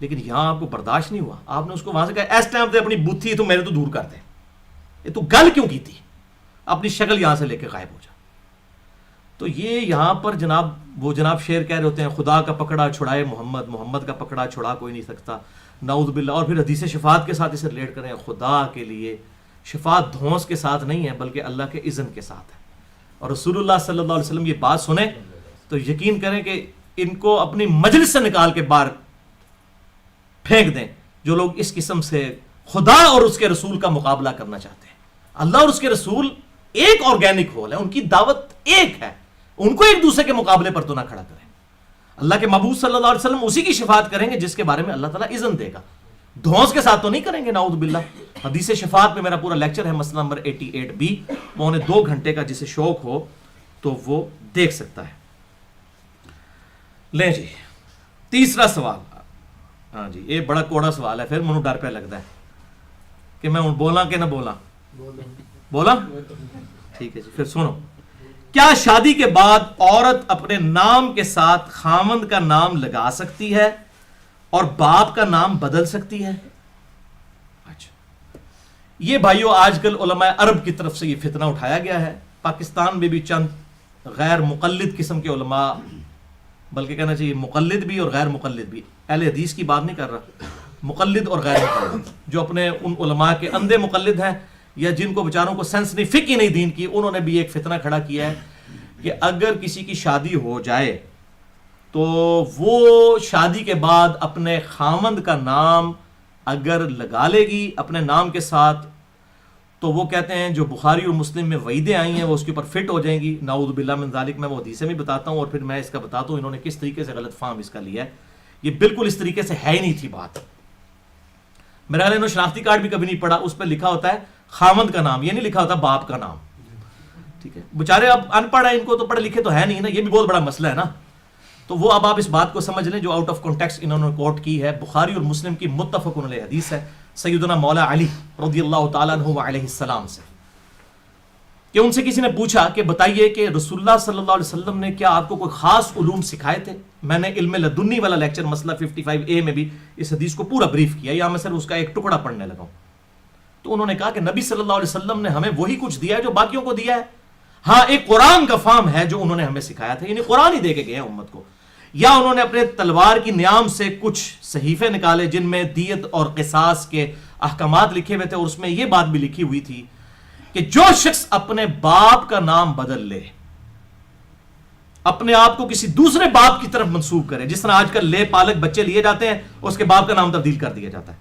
لیکن یہاں آپ کو برداشت نہیں ہوا. آپ نے اس کو وہاں سے کہا اس ٹائم تے اپنی بتھی تو میرے تو دور کر دے، یہ تو گل کیوں کی تھی، اپنی شکل یہاں سے لے کے غائب ہو جا. تو یہ یہاں پر جناب شعر کہہ رہے ہوتے ہیں خدا کا پکڑا چھڑائے محمد، محمد کا پکڑا چھڑا کوئی نہیں سکتا، نعوذ باللہ. اور پھر حدیث شفاعت کے ساتھ اسے ریلیٹ کریں، خدا کے لیے شفاعت دھونس کے ساتھ نہیں ہے بلکہ اللہ کے اذن کے ساتھ ہے. اور رسول اللہ صلی اللہ علیہ وسلم یہ بات سنیں تو یقین کریں کہ ان کو اپنی مجلس سے نکال کے باہر پھینک دیں جو لوگ اس قسم سے خدا اور اس کے رسول کا مقابلہ کرنا چاہتے ہیں. اللہ اور اس کے رسول ایک آرگینک ہول ہے، ان کی دعوت ایک ہے، ان کو ایک دوسرے کے مقابلے پر تو نہ کھڑا کریں. اللہ کے محبوب صلی اللہ علیہ وسلم اسی کی شفاعت کریں گے جس کے بارے میں اللہ تعالیٰ اذن دے گا، دھونس کے ساتھ تو نہیں کریں گے نعوذ باللہ. حدیث شفاعت میں میرا پورا لیکچر ہے، مسئلہ نمبر 88B، 2.25 گھنٹے کا، جسے شوق ہو تو وہ دیکھ سکتا ہے. لیں جی تیسرا سوال. ہاں جی یہ بڑا کوڑا سوال ہے، پھر منو ڈر پہ لگتا ہے کہ میں بولا کہ نہ بولا. ٹھیک ہے جی پھر سنو. کیا شادی کے بعد عورت اپنے نام کے ساتھ خاوند کا نام لگا سکتی ہے اور باپ کا نام بدل سکتی ہے؟ اچھا یہ بھائیو آج کل علماء عرب کی طرف سے یہ فتنہ اٹھایا گیا ہے. پاکستان میں بھی چند غیر مقلد قسم کے علماء، بلکہ کہنا چاہیے مقلد بھی اور غیر مقلد بھی، اہل حدیث کی بات نہیں کر رہا، مقلد اور غیر مقلد، جو اپنے ان علماء کے اندھے مقلد ہیں یا جن کو بیچاروں کو سینس نہیں، فقہ نہیں دین کی، انہوں نے بھی ایک فتنہ کھڑا کیا ہے کہ اگر کسی کی شادی ہو جائے تو وہ شادی کے بعد اپنے خاوند کا نام اگر لگا لے گی اپنے نام کے ساتھ تو وہ کہتے ہیں جو بخاری اور مسلم میں وعیدیں آئی ہیں وہ اس کے اوپر فٹ ہو جائیں گی. نعوذ باللہ من ذالک. میں وہ حدیثیں بھی بتاتا ہوں اور پھر میں اس کا بتاتا ہوں انہوں نے کس طریقے سے غلط فہم اس کا لیا ہے. یہ بالکل اس طریقے سے ہے ہی نہیں تھی بات. میرا خیال ہے شناختی کارڈ بھی کبھی نہیں پڑھا، اس پہ لکھا ہوتا ہے خاوند کا نام، یہ نہیں لکھا ہوتا باپ کا نام. ٹھیک ہے بےچارے اب ان پڑھ ہیں، ان کو تو پڑھے لکھے تو ہے نہیں نا، یہ بھی بہت بڑا مسئلہ ہے نا. تو وہ اب آپ اس بات کو سمجھ لیں جو آؤٹ آف کانٹیکسٹ انہوں نے کوٹ کی ہے. بخاری اور مسلم کی متفق علیہ حدیث ہے سیدنا مولا علی رضی اللہ تعالیٰ عنہ علیہ السلام سے. کہ ان سے کسی نے پوچھا کہ بتائیے کہ رسول اللہ صلی اللہ علیہ وسلم نے کیا آپ کو کوئی خاص علوم سکھائے تھے؟ میں نے علم لدنی والا لیکچر مسئلہ 55A میں بھی اس حدیث کو پورا بریف کیا، یا میں صرف اس کا ایک ٹکڑا پڑھنے لگا ہوں. تو انہوں نے کہا کہ نبی صلی اللہ علیہ وسلم نے ہمیں وہی کچھ دیا ہے جو باقیوں کو دیا ہے. ہاں ایک قرآن کا فہم ہے جو انہوں نے ہمیں سکھایا تھا، یعنی قرآن ہی دے کے گئے ہیں امت کو. یا انہوں نے اپنے تلوار کی نیام سے کچھ صحیفے نکالے جن میں دیت اور قصاص کے احکامات لکھے ہوئے تھے، اور اس میں یہ بات بھی لکھی ہوئی تھی کہ جو شخص اپنے باپ کا نام بدل لے، اپنے آپ کو کسی دوسرے باپ کی طرف منسوب کرے، جس طرح آج کل لے پالک بچے لیے جاتے ہیں اس کے باپ کا نام تبدیل کر دیا جاتا ہے،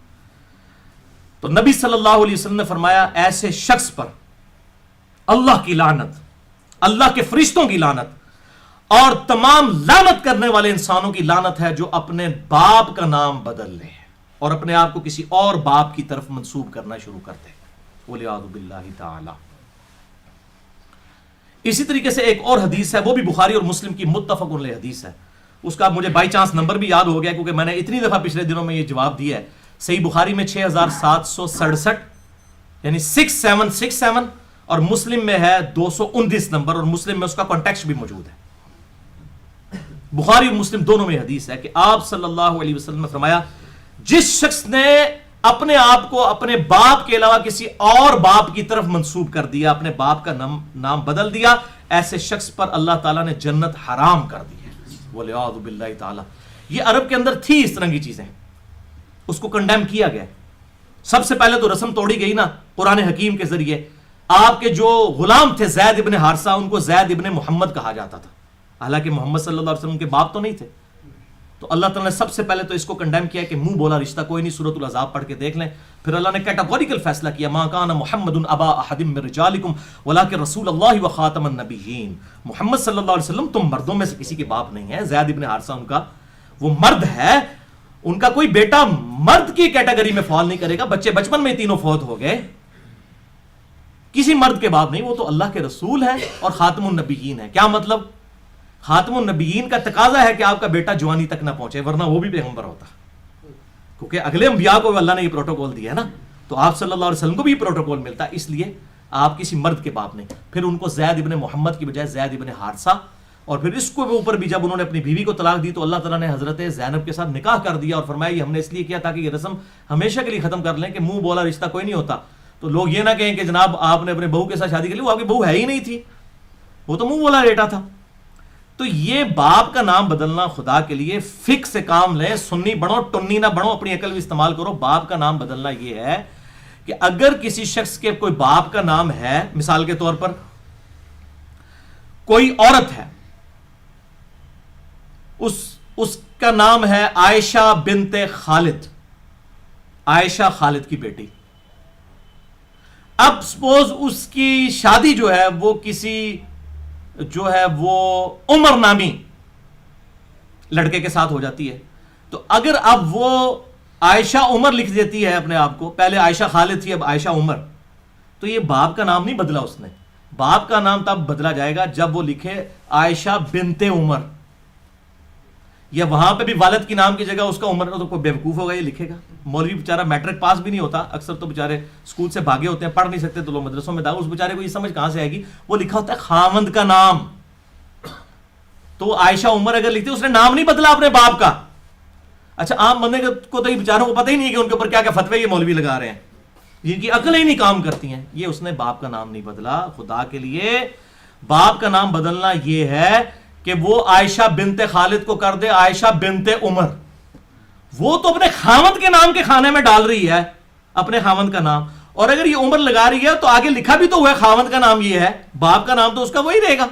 تو نبی صلی اللہ علیہ وسلم نے فرمایا ایسے شخص پر اللہ کی لعنت، اللہ کے فرشتوں کی لعنت اور تمام لعنت کرنے والے انسانوں کی لعنت ہے جو اپنے باپ کا نام بدل لے اور اپنے آپ کو کسی اور باپ کی طرف منسوب کرنا شروع کرتے ہیں. وَلِعَاذُ بِاللَّهِ تَعَالَى. اسی طریقے سے ایک اور حدیث ہے، وہ بھی بخاری اور مسلم کی متفق علیہ حدیث ہے. اس کا مجھے بائی چانس نمبر بھی یاد ہو گیا کیونکہ میں نے اتنی دفعہ پچھلے دنوں میں یہ جواب دیا ہے. صحیح بخاری میں 6767 یعنی 6767 اور مسلم میں ہے 229 نمبر، اور مسلم میں اس کا کانٹیکسٹ بھی موجود ہے. بخاری اور مسلم دونوں میں حدیث ہے کہ آپ صلی اللہ علیہ وسلم نے فرمایا جس شخص نے اپنے آپ کو اپنے باپ کے علاوہ کسی اور باپ کی طرف منسوب کر دیا، اپنے باپ کا نام بدل دیا، ایسے شخص پر اللہ تعالیٰ نے جنت حرام کر دی ہے. وَلِعَاذُ بِاللَّهِ تعالیٰ. یہ عرب کے اندر تھی اس طرح کی چیزیں، اس کو کنڈیم کیا گیا. سب سے پہلے تو رسم توڑی گئی نا قرآن حکیم کے ذریعے. آپ کے جو غلام تھے زید ابن حارثہ، ان کو زید ابن محمد کہا جاتا تھا، حالانکہ محمد صلی اللہ علیہ وسلم کے باپ تو نہیں تھے. تو اللہ تعالیٰ نے سب سے پہلے تو اس کو کنڈیم کیا کہ منہ بولا رشتہ کوئی نہیں. سورۃ الاحزاب پڑھ کے دیکھ لیں. پھر اللہ نے کیٹاگوریکل فیصلہ کیا، ما کان محمد ابا احد من رجالکم ولکن رسول اللہ وخاتم النبیین. محمد صلی اللہ علیہ وسلم تم مردوں میں سے کسی کے باپ نہیں ہے. زید ابن حارثہ ان کا وہ مرد ہے، ان کا کوئی بیٹا مرد کی کیٹیگری میں فال نہیں کرے گا. بچے بچپن میں تینوں فوت ہو گئے، کسی مرد کے باپ نہیں. وہ تو اللہ کے رسول ہے اور خاتم النبیین ہے. کیا مطلب؟ خاتم النبیین کا تقاضا ہے کہ آپ کا بیٹا جوانی تک نہ پہنچے، ورنہ وہ بھی پیغمبر ہوتا، کیونکہ اگلے انبیاء کو اللہ نے یہ پروٹوکول دیا ہے نا. تو آپ صلی اللہ علیہ وسلم کو بھی یہ پروٹوکول ملتا ہے، اس لیے آپ کسی مرد کے باپ نہیں. پھر ان کو زید ابن محمد کی بجائے زید ابن حارثہ، اور پھر اس کو اوپر بھی جب انہوں نے اپنی بیوی کو طلاق دی تو اللہ تعالیٰ نے حضرت زینب کے ساتھ نکاح کر دیا اور فرمایا یہ ہم نے اس لیے کیا تاکہ یہ رسم ہمیشہ کے لیے ختم کر لیں کہ منہ بولا رشتہ کوئی نہیں ہوتا. تو لوگ یہ نہ کہیں کہ جناب آپ نے اپنے بہو کے ساتھ شادی کر لی، وہ آپ کی بہو ہے ہی نہیں تھی، وہ تو منہ بولا بیٹا تھا. تو یہ باپ کا نام بدلنا خدا کے لیے فکر سے کام لیں. سنی بنو ٹنی نہ بنو، اپنی عقل بھی استعمال کرو. باپ کا نام بدلنا یہ ہے کہ اگر کسی شخص کے کوئی باپ کا نام ہے، مثال کے طور پر کوئی عورت ہے، اس کا نام ہے عائشہ بنت خالد، عائشہ خالد کی بیٹی. اب سپوز اس کی شادی جو ہے وہ کسی جو ہے وہ عمر نامی لڑکے کے ساتھ ہو جاتی ہے، تو اگر اب وہ عائشہ عمر لکھ دیتی ہے اپنے آپ کو، پہلے عائشہ خالد تھی اب عائشہ عمر، تو یہ باپ کا نام نہیں بدلا اس نے. باپ کا نام تب بدلا جائے گا جب وہ لکھے عائشہ بنت عمر، یا وہاں پہ بھی والد کی نام کی جگہ اس کا عمر. تو کوئی بیوقوف ہوگا یہ لکھے گا؟ مولوی بیچارہ میٹرک پاس بھی نہیں ہوتا، اکثر تو بیچارے اسکول سے بھاگے ہوتے ہیں، پڑھ نہیں سکتے تو لوگ مدرسوں میں داخل، اس بیچارے کو یہ سمجھ کہاں سے آئے گی؟ وہ لکھا ہوتا ہے خاوند کا نام. تو عائشہ عمر اگر لکھتے اس نے نام نہیں بدلا اپنے باپ کا. اچھا عام بندے کو تو یہ بیچاروں کو پتہ ہی نہیں کہ ان کے اوپر کیا کیا فتوے یہ مولوی لگا رہے ہیں، جن کی عقل ہی نہیں کام کرتی ہیں. یہ اس نے باپ کا نام نہیں بدلا. خدا کے لیے باپ کا نام بدلنا یہ ہے کہ وہ عائشہ بنت خالد کو کر دے عائشہ بنت عمر. وہ تو اپنے خاوند کے نام کے خانے میں ڈال رہی ہے اپنے خاوند کا نام، اور اگر یہ عمر لگا رہی ہے تو آگے لکھا بھی تو ہوا ہے خاوند کا نام یہ ہے، باپ کا نام تو اس کا وہی رہے گا.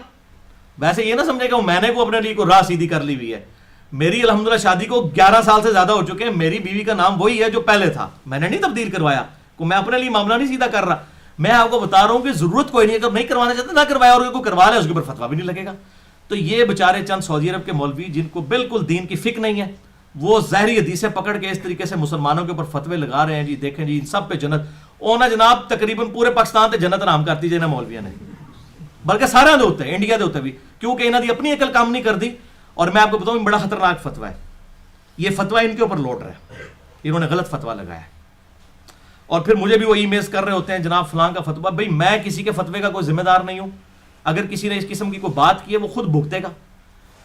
ویسے یہ نہ سمجھے کہ میں نے کو اپنے لیے کو راہ سیدھی کر لی ہوئی ہے. میری الحمدللہ شادی کو 11 سال سے زیادہ ہو چکے ہیں، میری بیوی کا نام وہی ہے جو پہلے تھا، میں نے نہیں تبدیل کروایا. کو میں اپنے لیے معاملہ نہیں سیدھا کر رہا، میں آپ کو بتا رہا ہوں کہ ضرورت کوئی نہیں، اگر نہیں کروانا چاہتے نہ کروایا، اور کوئی کروا لے اس کے اوپر فتوا بھی نہیں لگے گا. تو یہ بےچارے چند سعودی عرب کے مولوی جن کو بالکل دین کی فکر نہیں ہے، وہ ظاہری حدیثیں پکڑ کے اس طریقے سے مسلمانوں کے اوپر فتوے لگا رہے ہیں. جی دیکھیں جی ان سب پہ جنت اونا جناب، تقریباً پورے پاکستان تے جنت نام کرتی جی نا مولویاں نے، بلکہ سارے دے ہوتے ہیں، انڈیا دے ہوتے بھی، کیونکہ انہوں نے اپنی عقل کام نہیں کر دی. اور میں آپ کو بتاؤں بڑا خطرناک فتویٰ ہے یہ، فتویٰ ان کے اوپر لوٹ رہا ہے، انہوں نے غلط فتویٰ لگایا ہے. اور پھر مجھے بھی وہ ای میلز کر رہے ہوتے ہیں جناب فلاں کا فتویٰ. بھائی میں کسی کے فتوے کا کوئی ذمہ دار نہیں ہوں. اگر کسی نے اس قسم کی کوئی بات کی ہے وہ خود بھگتے گا.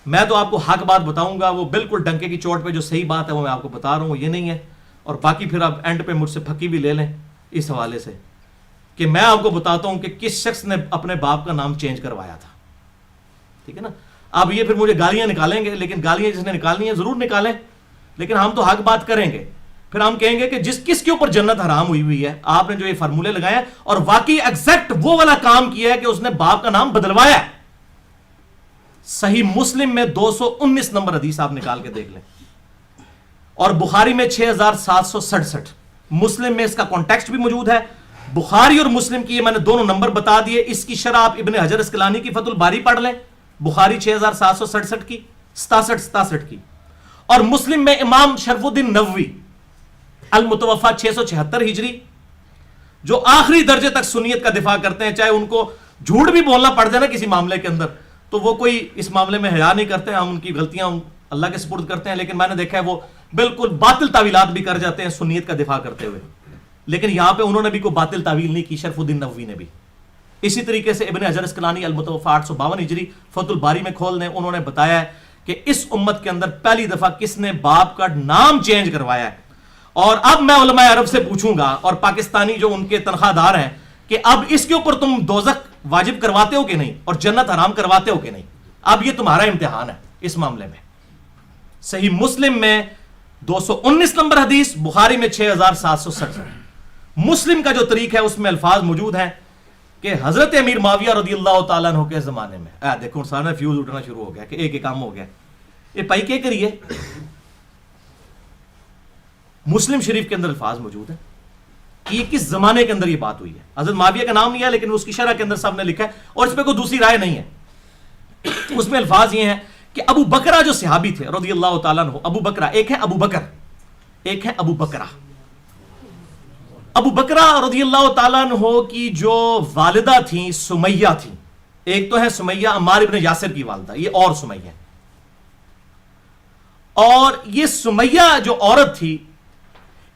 میں تو آپ کو حق بات بتاؤں گا, وہ بالکل ڈنکے کی چوٹ پہ جو صحیح بات ہے وہ میں آپ کو بتا رہا ہوں, یہ نہیں ہے. اور باقی پھر آپ اینڈ پہ مجھ سے پھکی بھی لے لیں اس حوالے سے کہ میں آپ کو بتاتا ہوں کہ کس شخص نے اپنے باپ کا نام چینج کروایا تھا. ٹھیک ہے نا. اب یہ پھر مجھے گالیاں نکالیں گے, لیکن گالیاں جس نے نکالنی ہیں ضرور نکالیں, لیکن ہم تو حق بات کریں گے. پھر ہم کہیں گے کہ کس کے اوپر جنت حرام ہوئی ہے, آپ نے جو یہ فارمولے لگائے ہیں اور واقعی ایگزیکٹ وہ والا کام کیا ہے کہ اس نے باپ کا نام بدلوایا ہے. صحیح مسلم میں 219 نمبر حدیث آپ نکال کے دیکھ لیں, اور بخاری میں 6767. مسلم میں اس کا کانٹیکسٹ بھی موجود ہے. بخاری اور مسلم کی یہ میں نے دونوں نمبر بتا دیے. اس کی شرح آپ ابن حجر اسقلانی کی فتح الباری پڑھ لیں, بخاری 6767 کی, 67 کی, اور مسلم میں امام شرف الدین نووی المتوفا 676 ہجری, جو آخری درجے تک سنیت کا دفاع کرتے ہیں, چاہے ان کو جھوٹ بھی بولنا پڑ جائے نا کسی معاملے کے اندر, تو وہ کوئی اس معاملے میں حیا نہیں کرتے. ہم ان کی غلطیاں اللہ کے سپرد کرتے ہیں, لیکن میں نے دیکھا ہے وہ بالکل باطل تعویلات بھی کر جاتے ہیں سنیت کا دفاع کرتے ہوئے. لیکن یہاں پہ انہوں نے بھی کوئی باطل تعویل نہیں کی, شرف الدین نووی نے بھی. اسی طریقے سے ابن حجر اسقلانی المتوفا 852 ہجری فتح الباری میں کھول دیں, انہوں نے بتایا ہے کہ اس امت کے اندر پہلی دفعہ کس نے باپ کا نام چینج کروایا ہے. اور اب میں علماء عرب سے پوچھوں گا, اور پاکستانی جو ان کے تنخواہ دار ہیں, کہ اب اس کے اوپر تم دوزخ واجب کرواتے ہو کہ نہیں, اور جنت حرام کرواتے ہو کہ نہیں. اب یہ تمہارا امتحان ہے اس معاملے میں. صحیح مسلم میں 219 نمبر حدیث, بخاری میں 6767. مسلم کا جو طریق ہے اس میں الفاظ موجود ہیں کہ حضرت امیر معاویہ رضی اللہ تعالیٰ عنہ کے زمانے میں, دیکھو سارا فیوز اٹھنا شروع ہو گیا کہ ایک کام ہو گیا, یہ پائی کے کریے. مسلم شریف کے اندر الفاظ موجود ہیں کہ یہ کس زمانے کے اندر یہ بات ہوئی ہے. حضرت معاویہ کا نام نہیں ہے, لیکن اس کی شرح کے اندر سب نے لکھا ہے, اور اس پہ کوئی دوسری رائے نہیں ہے. اس میں الفاظ یہ ہیں کہ ابو بکرہ جو صحابی تھے رضی اللہ تعالیٰ عنہ, ابو بکرہ, ایک ہے ابو بکر, ایک ہے ابو بکرہ. ابو بکرہ رضی اللہ تعالیٰ عنہ کی جو والدہ تھیں سمیہ تھیں, ایک تو ہے سمیہ عمار ابن یاسر کی والدہ, یہ اور سمیہ, اور یہ سمیہ جو عورت تھی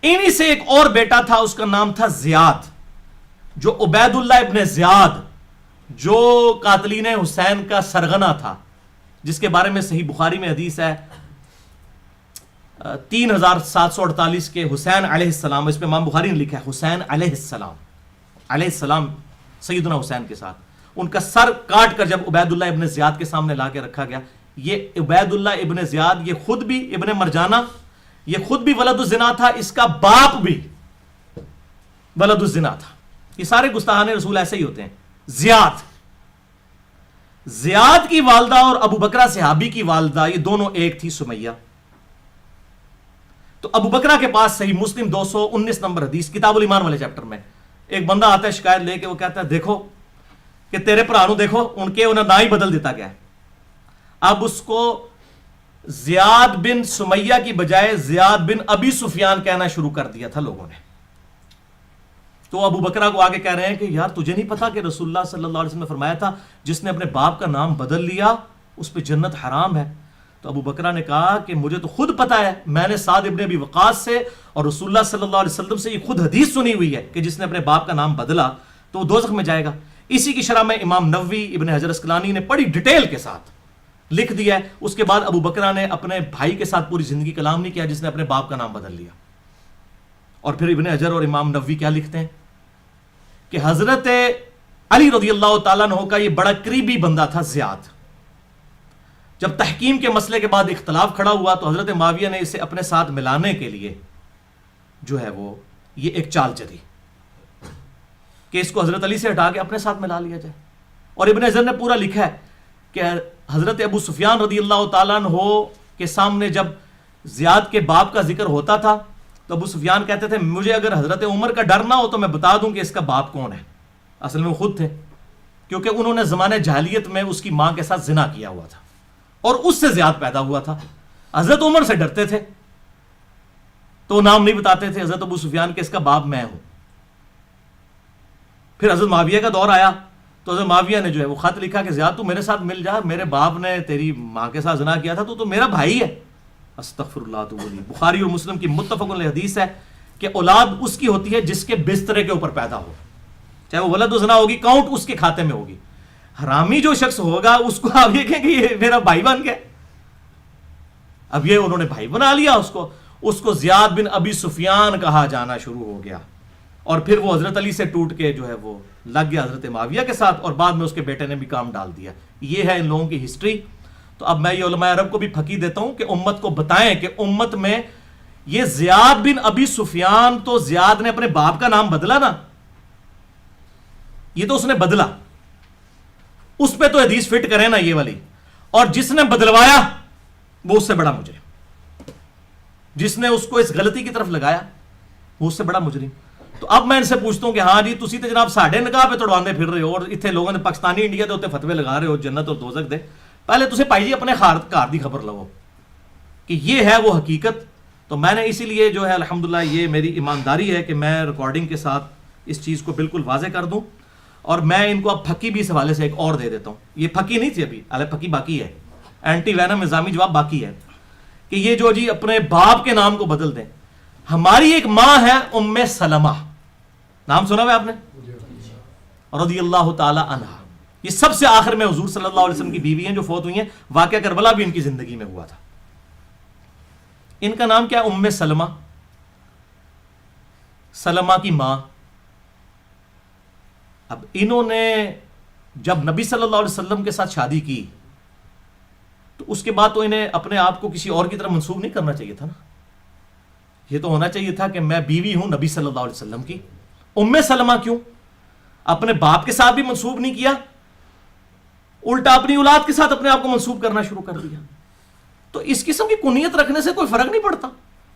انہی سے ایک اور بیٹا تھا, اس کا نام تھا زیاد, جو عبید اللہ ابن زیاد جو قاتلین حسین کا سرغنہ تھا, جس کے بارے میں صحیح بخاری میں حدیث ہے 3748 کے حسین علیہ السلام, اس پہ امام بخاری نے لکھا ہے حسین علیہ السلام, علیہ السلام سیدنا حسین کے ساتھ, ان کا سر کاٹ کر جب عبید اللہ ابن زیاد کے سامنے لا کے رکھا گیا. یہ عبید اللہ ابن زیاد یہ خود بھی ابن مرجانہ, یہ خود بھی ولد الزنا تھا, اس کا باپ بھی ولد الزنا تھا. یہ سارے گستاحان رسول ایسے ہی ہوتے ہیں. زیاد کی والدہ اور ابو بکرہ صحابی کی والدہ یہ دونوں ایک تھی, سمیہ. تو ابو بکرہ کے پاس صحیح مسلم 219 نمبر حدیث کتاب الایمان والے چیپٹر میں ایک بندہ آتا ہے شکایت لے کے, وہ کہتا ہے دیکھو کہ تیرے پرانو دیکھو انہیں نام ہی بدل دیتا گیا ہے. اب اس کو زیاد بن سمیہ کی بجائے زیاد بن ابی سفیان کہنا شروع کر دیا تھا لوگوں نے. تو ابو بکرہ کو آگے کہہ رہے ہیں کہ یار تجھے نہیں پتا کہ رسول اللہ صلی اللہ علیہ وسلم نے فرمایا تھا جس نے اپنے باپ کا نام بدل لیا اس پہ جنت حرام ہے. تو ابو بکرہ نے کہا کہ مجھے تو خود پتا ہے, میں نے سعد ابن ابی وقاص سے اور رسول اللہ صلی اللہ علیہ وسلم سے یہ خود حدیث سنی ہوئی ہے کہ جس نے اپنے باپ کا نام بدلا تو وہ دوزخ میں جائے گا. اسی کی شرح میں امام نووی ابن حجر اسقلانی نے بڑی ڈیٹیل کے ساتھ لکھ دیا ہے. اس کے بعد ابو بکرہ نے اپنے بھائی کے ساتھ پوری زندگی کلام نہیں کیا جس نے اپنے باپ کا نام بدل لیا. اور پھر ابن حجر اور امام نووی کیا لکھتے ہیں کہ حضرت علی رضی اللہ تعالیٰ عنہ کا یہ بڑا قریبی بندہ تھا زیاد. جب تحکیم کے مسئلے کے بعد اختلاف کھڑا ہوا تو حضرت معاویہ نے اسے اپنے ساتھ ملانے کے لیے جو ہے وہ یہ ایک چال چلی کہ اس کو حضرت علی سے ہٹا کے اپنے ساتھ ملا لیا جائے. اور ابن حجر نے پورا لکھا ہے کہ حضرت ابو سفیان رضی اللہ تعالیٰ عنہ کے سامنے جب زیاد کے باپ کا ذکر ہوتا تھا تو ابو سفیان کہتے تھے مجھے اگر حضرت عمر کا ڈر نہ ہو تو میں بتا دوں کہ اس کا باپ کون ہے. اصل میں وہ خود تھے, کیونکہ انہوں نے زمانے جاہلیت میں اس کی ماں کے ساتھ زنا کیا ہوا تھا اور اس سے زیاد پیدا ہوا تھا. حضرت عمر سے ڈرتے تھے تو نام نہیں بتاتے تھے حضرت ابو سفیان کہ اس کا باپ میں ہوں. پھر حضرت معاویہ کا دور آیا تو حضرت معاویہ نے جو ہے وہ خط لکھا کہ زیاد تو میرے ساتھ مل جا, میرے باپ نے تیری ماں کے ساتھ زنا کیا تھا تو میرا بھائی ہے. استغفر اللہ. تو بخاری اور مسلم کی متفق علیہ حدیث ہے کہ اولاد اس کی ہوتی ہے جس کے بسترے کے اوپر پیدا ہو، چاہے وہ ولد زنا ہوگی، کاؤنٹ اس کے کھاتے میں ہوگی. حرامی جو شخص ہوگا اس کو آپ یہ کہیں کہ یہ میرا بھائی بن گیا. اب یہ انہوں نے بھائی بنا لیا اس کو زیاد بن ابی سفیان کہا جانا شروع ہو گیا، اور پھر وہ حضرت علی سے ٹوٹ کے جو ہے وہ لگ گیا حضرت معاویہ کے ساتھ، اور بعد میں اس کے بیٹے نے بھی کام ڈال دیا. یہ ہے ان لوگوں کی ہسٹری. تو اب میں یہ علماء عرب کو بھی پھکی دیتا ہوں کہ امت کو بتائیں کہ امت میں یہ زیاد بن ابی سفیان، تو زیاد نے اپنے باپ کا نام بدلا نا، یہ تو اس نے بدلا، اس پہ تو حدیث فٹ کرے نا یہ والی. اور جس نے بدلوایا وہ اس سے بڑا مجرم، جس نے اس کو اس غلطی کی طرف لگایا وہ اس سے بڑا مجرم. تو اب میں ان سے پوچھتا ہوں کہ ہاں جی تسی تے جناب ساڈے نگاہ پہ توڑواندے پھر رہے ہو، اور اتنے لوگوں نے پاکستانی انڈیا دے اوتے فتوے لگا رہے ہو جنت اور دوزخ دے. پہلے تسی بھائی جی اپنے گھر دی خبر لو کہ یہ ہے وہ حقیقت. تو میں نے اسی لیے جو ہے الحمدللہ یہ میری ایمانداری ہے کہ میں ریکارڈنگ کے ساتھ اس چیز کو بالکل واضح کر دوں. اور میں ان کو اب پھکی بھی اس حوالے سے ایک اور دے دیتا ہوں. یہ پھکی نہیں تھی ابھی، الگ پھکی باقی ہے، اینٹی وینم نظامی جواب باقی ہے کہ یہ جو جی اپنے باپ کے نام کو بدل دیں. ہماری ایک ماں ہے ام سلمہ، نام سنا ہوا آپ نے، رضی اللہ تعالی عنہ. یہ سب سے آخر میں حضور صلی اللہ علیہ وسلم کی بیوی ہیں جو فوت ہوئی ہیں. واقعہ کربلا بھی ان کی زندگی میں ہوا تھا. ان کا نام کیا ہے؟ ام سلمہ، سلمہ کی ماں. اب انہوں نے جب نبی صلی اللہ علیہ وسلم کے ساتھ شادی کی تو اس کے بعد تو انہیں اپنے آپ کو کسی اور کی طرف منسوب نہیں کرنا چاہیے تھا نا. یہ تو ہونا چاہیے تھا کہ میں بیوی ہوں نبی صلی اللہ علیہ وسلم کی. ام سلمہ کیوں؟ اپنے باپ کے ساتھ بھی منسوب نہیں کیا، الٹا اپنی اولاد کے ساتھ اپنے آپ کو منسوب کرنا شروع کر دیا. تو اس قسم کی کنیت رکھنے سے کوئی فرق نہیں پڑتا،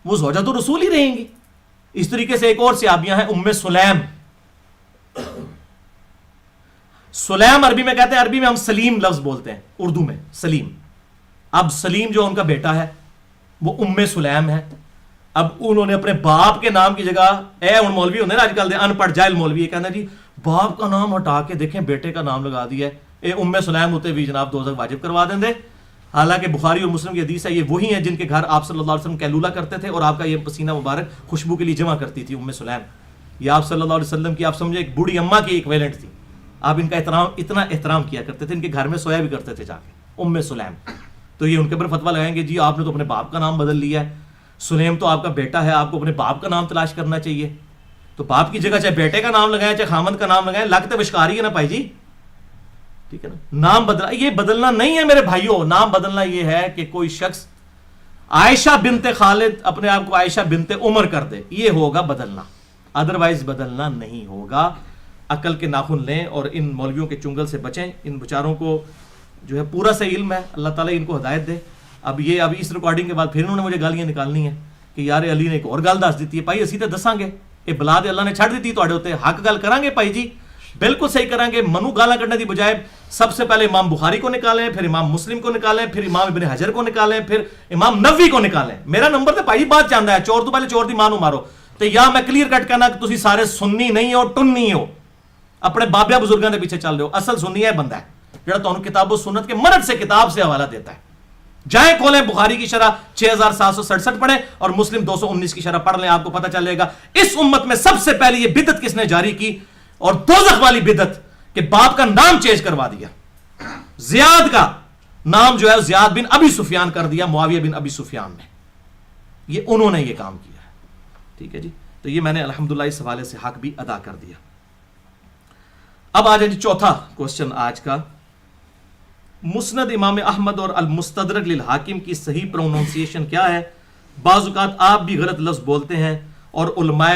وہ زوجۃ الرسول ہی رہیں گی. اس طریقے سے ایک اور صحابیاں ہیں ام سلیم. سلیم عربی میں کہتے ہیں، عربی میں ہم سلیم لفظ بولتے ہیں، اردو میں سلیم. اب سلیم جو ان کا بیٹا ہے وہ ام سلیم ہے. اب انہوں نے اپنے باپ کے نام کی جگہ، ان مولوی ہوتے ہیں نا آج کل ان پڑھ جاہل مولوی، یہ کہنا جی باپ کا نام ہٹا کے دیکھیں بیٹے کا نام لگا دیا ہے، ام سلیم ہوتے بھی جناب دوزخ واجب کروا دیں دے. حالانکہ بخاری اور مسلم کی حدیث ہے یہ وہی ہیں جن کے گھر آپ صلی اللہ علیہ وسلم کیلولا کرتے تھے اور آپ کا یہ پسینہ مبارک خوشبو کے لیے جمع کرتی تھی ام سلیم. یہ آپ صلی اللہ علیہ وسلم کی آپ سمجھے ایک بوڑھی اماں کی ایکویلنٹ تھی. آپ ان کا اتنا احترام کیا کرتے تھے، ان کے گھر میں سویا بھی کرتے تھے جا کے ام سلیم. تو یہ ان کے اوپر فتویٰ لگائیں گے جی آپ نے تو اپنے باپ کا نام بدل لیا ہے، سلیم تو آپ کا بیٹا ہے، آپ کو اپنے باپ کا نام تلاش کرنا چاہیے. تو باپ کی جگہ چاہے بیٹے کا نام لگائیں چاہے خامند کا نام لگائیں، لگتے بشکاری ہے نا بھائی جی. ٹھیک ہے نا. نام بدلا یہ بدلنا نہیں ہے میرے بھائیوں. نام بدلنا یہ ہے کہ کوئی شخص عائشہ بنت خالد اپنے آپ کو عائشہ بنت عمر کر دے، یہ ہوگا بدلنا، ادروائز بدلنا نہیں ہوگا. عقل کے ناخن لیں اور ان مولویوں کے چنگل سے بچیں. ان بیچاروں کو جو ہے پورا سے علم ہے، اللہ تعالیٰ ان کو ہدایت دے. اب اس ریکارڈنگ کے بعد پھر انہوں نے مجھے گالیاں نکالنی ہیں کہ یار علی نے ایک اور گل دس دیتی ہے. بھائی اسی تے دساں گے، یہ بلاد اللہ نے چھڑ دیتی تواڈے اوتے، حق گل کریں گے بھائی جی، بالکل صحیح کریں گے. منو گالاں کرنے دی بجائے سب سے پہلے امام بخاری کو نکالیں، پھر امام مسلم کو نکالیں، پھر امام ابن حجر کو نکالیں، پھر امام نووی کو نکالیں. میرا نمبر تے بھائی بات چاہتا ہے، چور تو پہلے چور دی ماں نو مارو. تو یا میں کلیئر کٹ کہنا کہ تسی سارے سنی نہیں ہو، ٹنی ہو، اپنے بابیا بزرگاں دے پیچھے چل رہے ہو. اصل سنی ہے بندہ ہے جڑا تانوں کتاب و سنت کے مرد سے کتاب سے حوالہ دیتا ہے. جائیں کھولیں بخاری کی شرح 6767 پڑھیں اور مسلم 219 کی شرح پڑھ لیں، آپ کو پتہ چلے گا اس امت میں سب سے پہلے یہ بدعت کس نے جاری کی، اور دوزخ والی بدعت کہ باپ کا نام چینج کروا دیا. زیاد کا نام جو ہے زیاد بن ابی سفیان کر دیا معاویہ بن ابی سفیان نے. یہ انہوں نے یہ کام کیا ہے. ٹھیک ہے جی. تو یہ میں نے الحمدللہ اس حوالے سے حق بھی ادا کر دیا. اب آ جائیں جی چوتھا کوشچن آج کا. مسند امام احمد اور المستدرک للحاکم کی صحیح پروننسیشن کیا ہے؟ بعض اوقات آپ بھی غلط لفظ بولتے ہیں اور علماء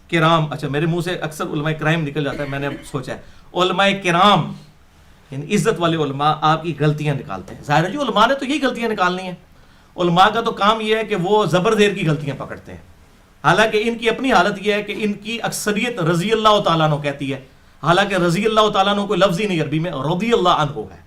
کرام، اچھا میرے منہ سے اکثر علماء کرام نکل جاتا ہے، میں نے سوچا ہے علماء کرام یعنی عزت والے علماء آپ کی غلطیاں نکالتے ہیں. ظاہر ہے جی علماء نے تو یہی غلطیاں نکالنی ہیں. علماء کا تو کام یہ ہے کہ وہ زبر زیر کی غلطیاں پکڑتے ہیں. حالانکہ ان کی اپنی حالت یہ ہے کہ ان کی اکثریت رضی اللہ تعالیٰ عنہ کہتی ہے، حالانکہ رضی اللہ تعالیٰ عنہ کوئی لفظ ہی نہیں عربی میں، رضی اللہ عنہ ہے.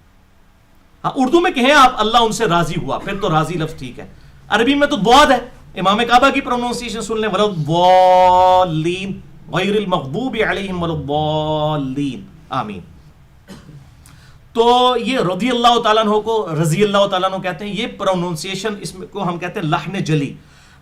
ہاں اردو میں کہیں آپ اللہ ان سے راضی ہوا، پھر تو راضی لفظ ٹھیک ہے. عربی میں تو ضاد ہے. امام کعبہ کی پروننسیشن سن لیں، وَلَضَّالِّينَ غیر المغضوب علیہم وَلَضَّالِّينَ آمین. تو یہ رضی اللہ تعالیٰ عنہ کو رضی اللہ تعالیٰ عنہ کہتے ہیں. یہ پروننسیشن اس میں کو ہم کہتے ہیں لحن جلی.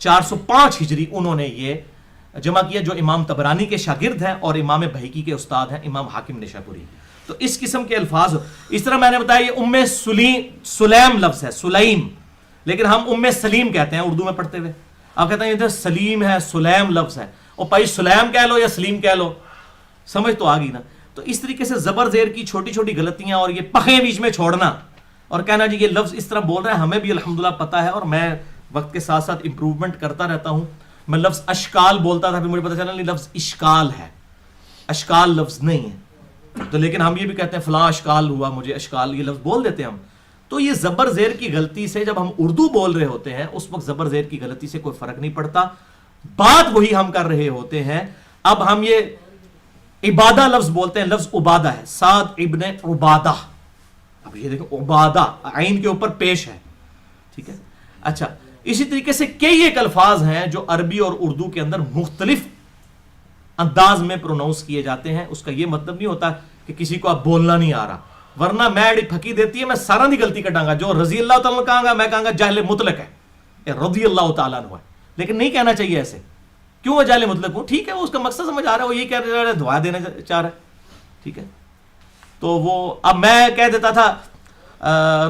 405 ہجری انہوں نے یہ جمع کیا، جو امام طبرانی کے شاگرد ہیں اور امام بہقی کے استاد ہیں امام حاکم نیشابوری. تو اس قسم کے الفاظ. اس طرح میں نے بتایا یہ ام سلیم لفظ ہے، سلیم، لیکن ہم ام سلیم کہتے ہیں اردو میں پڑھتے ہوئے. آپ کہتے ہیں ادھر سلیم ہے، سلیم لفظ ہے، اور بھائی سلیم کہہ لو یا سلیم کہہ لو، سمجھ تو آ گئی نا. تو اس طریقے سے زبر زیر کی چھوٹی چھوٹی غلطیاں اور یہ پخیں بیچ میں چھوڑنا اور کہنا جی یہ لفظ اس طرح بول رہا ہے، ہمیں بھی الحمدللہ پتہ ہے اور میں وقت کے ساتھ ساتھ امپروومنٹ کرتا رہتا ہوں. میں لفظ اشکال بولتا تھا، پھر مجھے پتہ چلا نہیں لفظ اشکال ہے، اشکال لفظ نہیں ہے. تو لیکن ہم یہ بھی کہتے ہیں فلاں اشکال ہوا، مجھے اشکال، یہ لفظ بول دیتے ہیں ہم. تو یہ زبر زیر کی غلطی سے جب ہم اردو بول رہے ہوتے ہیں اس وقت زبر زیر کی غلطی سے کوئی فرق نہیں پڑتا، بات وہی ہم کر رہے ہوتے ہیں. اب ہم یہ عبادہ لفظ بولتے ہیں، لفظ عبادہ ہے، سعد ابن عبادہ. اب یہ دیکھو عبادہ عین کے اوپر پیش ہے، ٹھیک ہے. اچھا اسی طریقے سے کئی ایک الفاظ ہیں جو عربی اور اردو کے اندر مختلف انداز میں پروناؤنس کیے جاتے ہیں. اس کا یہ مطلب نہیں ہوتا کہ کسی کو اب بولنا نہیں آ رہا، ورنہ میں ایڈی پھکی دیتی ہے میں سارا دی غلطی کٹاں گا. جو رضی اللہ تعالیٰ کہاں گا، میں کہاں گا جاہل مطلق ہے، یہ رضی اللہ تعالیٰ عنہ ہے، لیکن نہیں کہنا چاہیے ایسے. کیوں وہ جاہل مطلق ہوں؟ ٹھیک ہے وہ اس کا مقصد سمجھ آ رہا ہے، وہ یہ کہہ رہا ہے دعا دینا چاہ رہا ہے، ٹھیک ہے. تو وہ اب میں کہہ دیتا تھا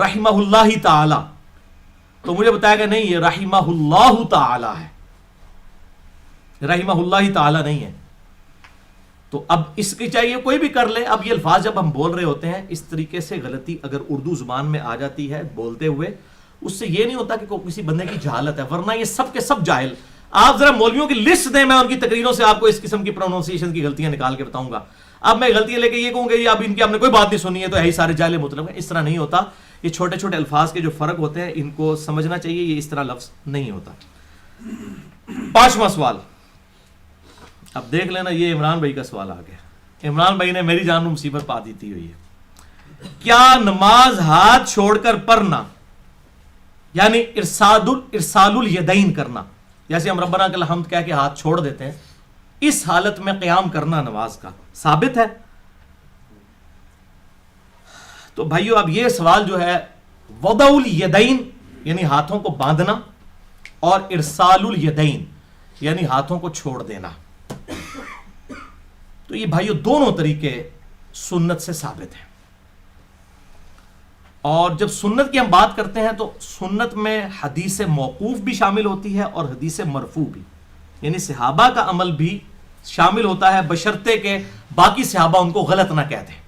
رحمہ اللہ تعالی، تو مجھے بتایا گا نہیں یہ رحمہ اللہ تعالی ہے، رحمہ اللہ تعالی نہیں ہے. تو اب اس کی چاہیے کوئی بھی کر لے. اب یہ الفاظ جب ہم بول رہے ہوتے ہیں اس طریقے سے غلطی اگر اردو زبان میں آ جاتی ہے بولتے ہوئے، اس سے یہ نہیں ہوتا کہ کوئی کسی بندے کی جہالت ہے، ورنہ یہ سب کے سب جاہل. آپ ذرا مولویوں کی لسٹ دیں، میں ان کی تقریروں سے آپ کو اس قسم کی پروننسیشن کی غلطیاں نکال کے بتاؤں گا. اب میں غلطیاں لے کے یہ کہوں گا یہ اب ان کی آپ نے کوئی بات نہیں سنی ہے تو یہی سارے جاہل مطلب ہے. اس طرح نہیں ہوتا. یہ چھوٹے چھوٹے الفاظ کے جو فرق ہوتے ہیں ان کو سمجھنا چاہیے، یہ اس طرح لفظ نہیں ہوتا. 5واں سوال اب دیکھ لینا، یہ عمران بھائی کا سوال آ گیا. عمران بھائی نے میری جان میں مصیبت پا دیتی ہوئی ہے. کیا نماز ہاتھ چھوڑ کر پڑھنا یعنی ارسال الیدین کرنا، جیسے ہم ربنا لک الحمد کہہ کے ہاتھ چھوڑ دیتے ہیں، اس حالت میں قیام کرنا نماز کا ثابت ہے؟ تو بھائیو اب یہ سوال جو ہے وضع الیدین یعنی ہاتھوں کو باندھنا اور ارسال الیدین یعنی ہاتھوں کو چھوڑ دینا، تو یہ بھائیو دونوں طریقے سنت سے ثابت ہیں. اور جب سنت کی ہم بات کرتے ہیں تو سنت میں حدیث موقوف بھی شامل ہوتی ہے اور حدیث مرفوع بھی، یعنی صحابہ کا عمل بھی شامل ہوتا ہے بشرطے کہ باقی صحابہ ان کو غلط نہ کہتے ہیں.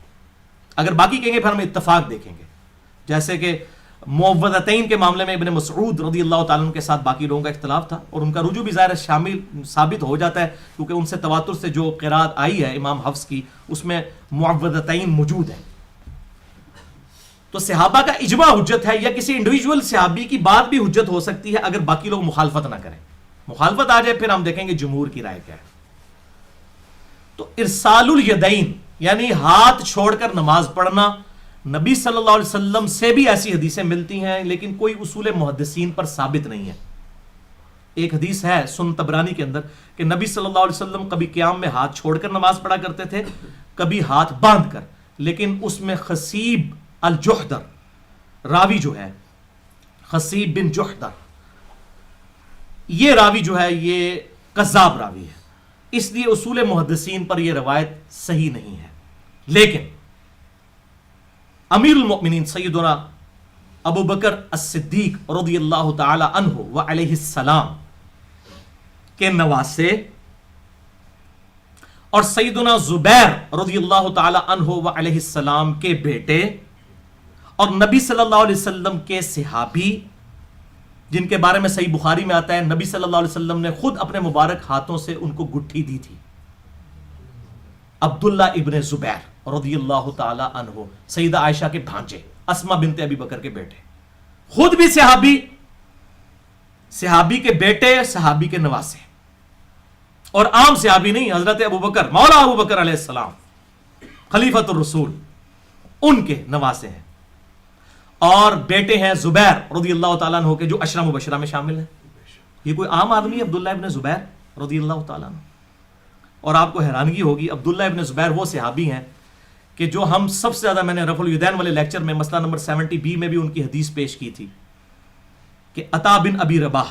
اگر باقی کہیں گے پھر ہم اتفاق دیکھیں گے، جیسے کہ معوذتین کے معاملے میں ابن مسعود رضی اللہ تعالیٰ عنہ کے ساتھ باقی لوگوں کا اختلاف تھا، اور ان کا رجوع بھی ظاہر شامل ثابت ہو جاتا ہے کیونکہ ان سے تواتر سے جو قرات آئی ہے امام حفص کی اس میں معوذتین موجود ہے. تو صحابہ کا اجماع حجت ہے، یا کسی انڈیویجول صحابی کی بات بھی حجت ہو سکتی ہے اگر باقی لوگ مخالفت نہ کریں. مخالفت آ جائے پھر ہم دیکھیں گے جمہور کی رائے کیا ہے. تو ارسال الیدین یعنی ہاتھ چھوڑ کر نماز پڑھنا، نبی صلی اللہ علیہ وسلم سے بھی ایسی حدیثیں ملتی ہیں لیکن کوئی اصول محدثین پر ثابت نہیں ہے. ایک حدیث ہے سنن طبرانی کے اندر کہ نبی صلی اللہ علیہ وسلم کبھی قیام میں ہاتھ چھوڑ کر نماز پڑھا کرتے تھے، کبھی ہاتھ باندھ کر، لیکن اس میں خصیب الجحدر راوی جو ہے، خصیب بن جحدر، یہ راوی جو ہے یہ کذاب راوی ہے، اس لیے اصول محدثین پر یہ روایت صحیح نہیں ہے. لیکن امیر المؤمنین سیدنا ابو بکر الصدیق رضی اللہ تعالی عنہ وعلیہ السلام کے نواسے اور سیدنا زبیر رضی اللہ تعالی عنہ وعلیہ السلام کے بیٹے اور نبی صلی اللہ علیہ وسلم کے صحابی، جن کے بارے میں صحیح بخاری میں آتا ہے نبی صلی اللہ علیہ وسلم نے خود اپنے مبارک ہاتھوں سے ان کو گٹھی دی تھی. عبداللہ ابن زبیر رضی اللہ تعالی عنہ، سیدہ عائشہ کے بھانجے، اسما بنت ابی بکر کے بیٹے، خود بھی صحابی، صحابی کے بیٹے، صحابی کے نواسے، اور عام صحابی نہیں، حضرت ابو بکر، مولا ابو بکر علیہ السلام خلیفۃ الرسول، ان کے نواسے ہیں. اور بیٹے ہیں زبیر رضی اللہ تعالیٰ عنہ کے جو عشرہ مبشرہ میں شامل ہیں. یہ کوئی عام آدمی ہے عبداللہ ابن زبیر رضی اللہ تعالیٰ عنہ. اور آپ کو حیرانگی ہوگی عبداللہ ابن زبیر وہ صحابی ہیں کہ جو ہم سب سے زیادہ، میں نے رفع الیدین والے لیکچر میں مسئلہ نمبر 70B میں بھی ان کی حدیث پیش کی تھی کہ عطا بن ابی رباح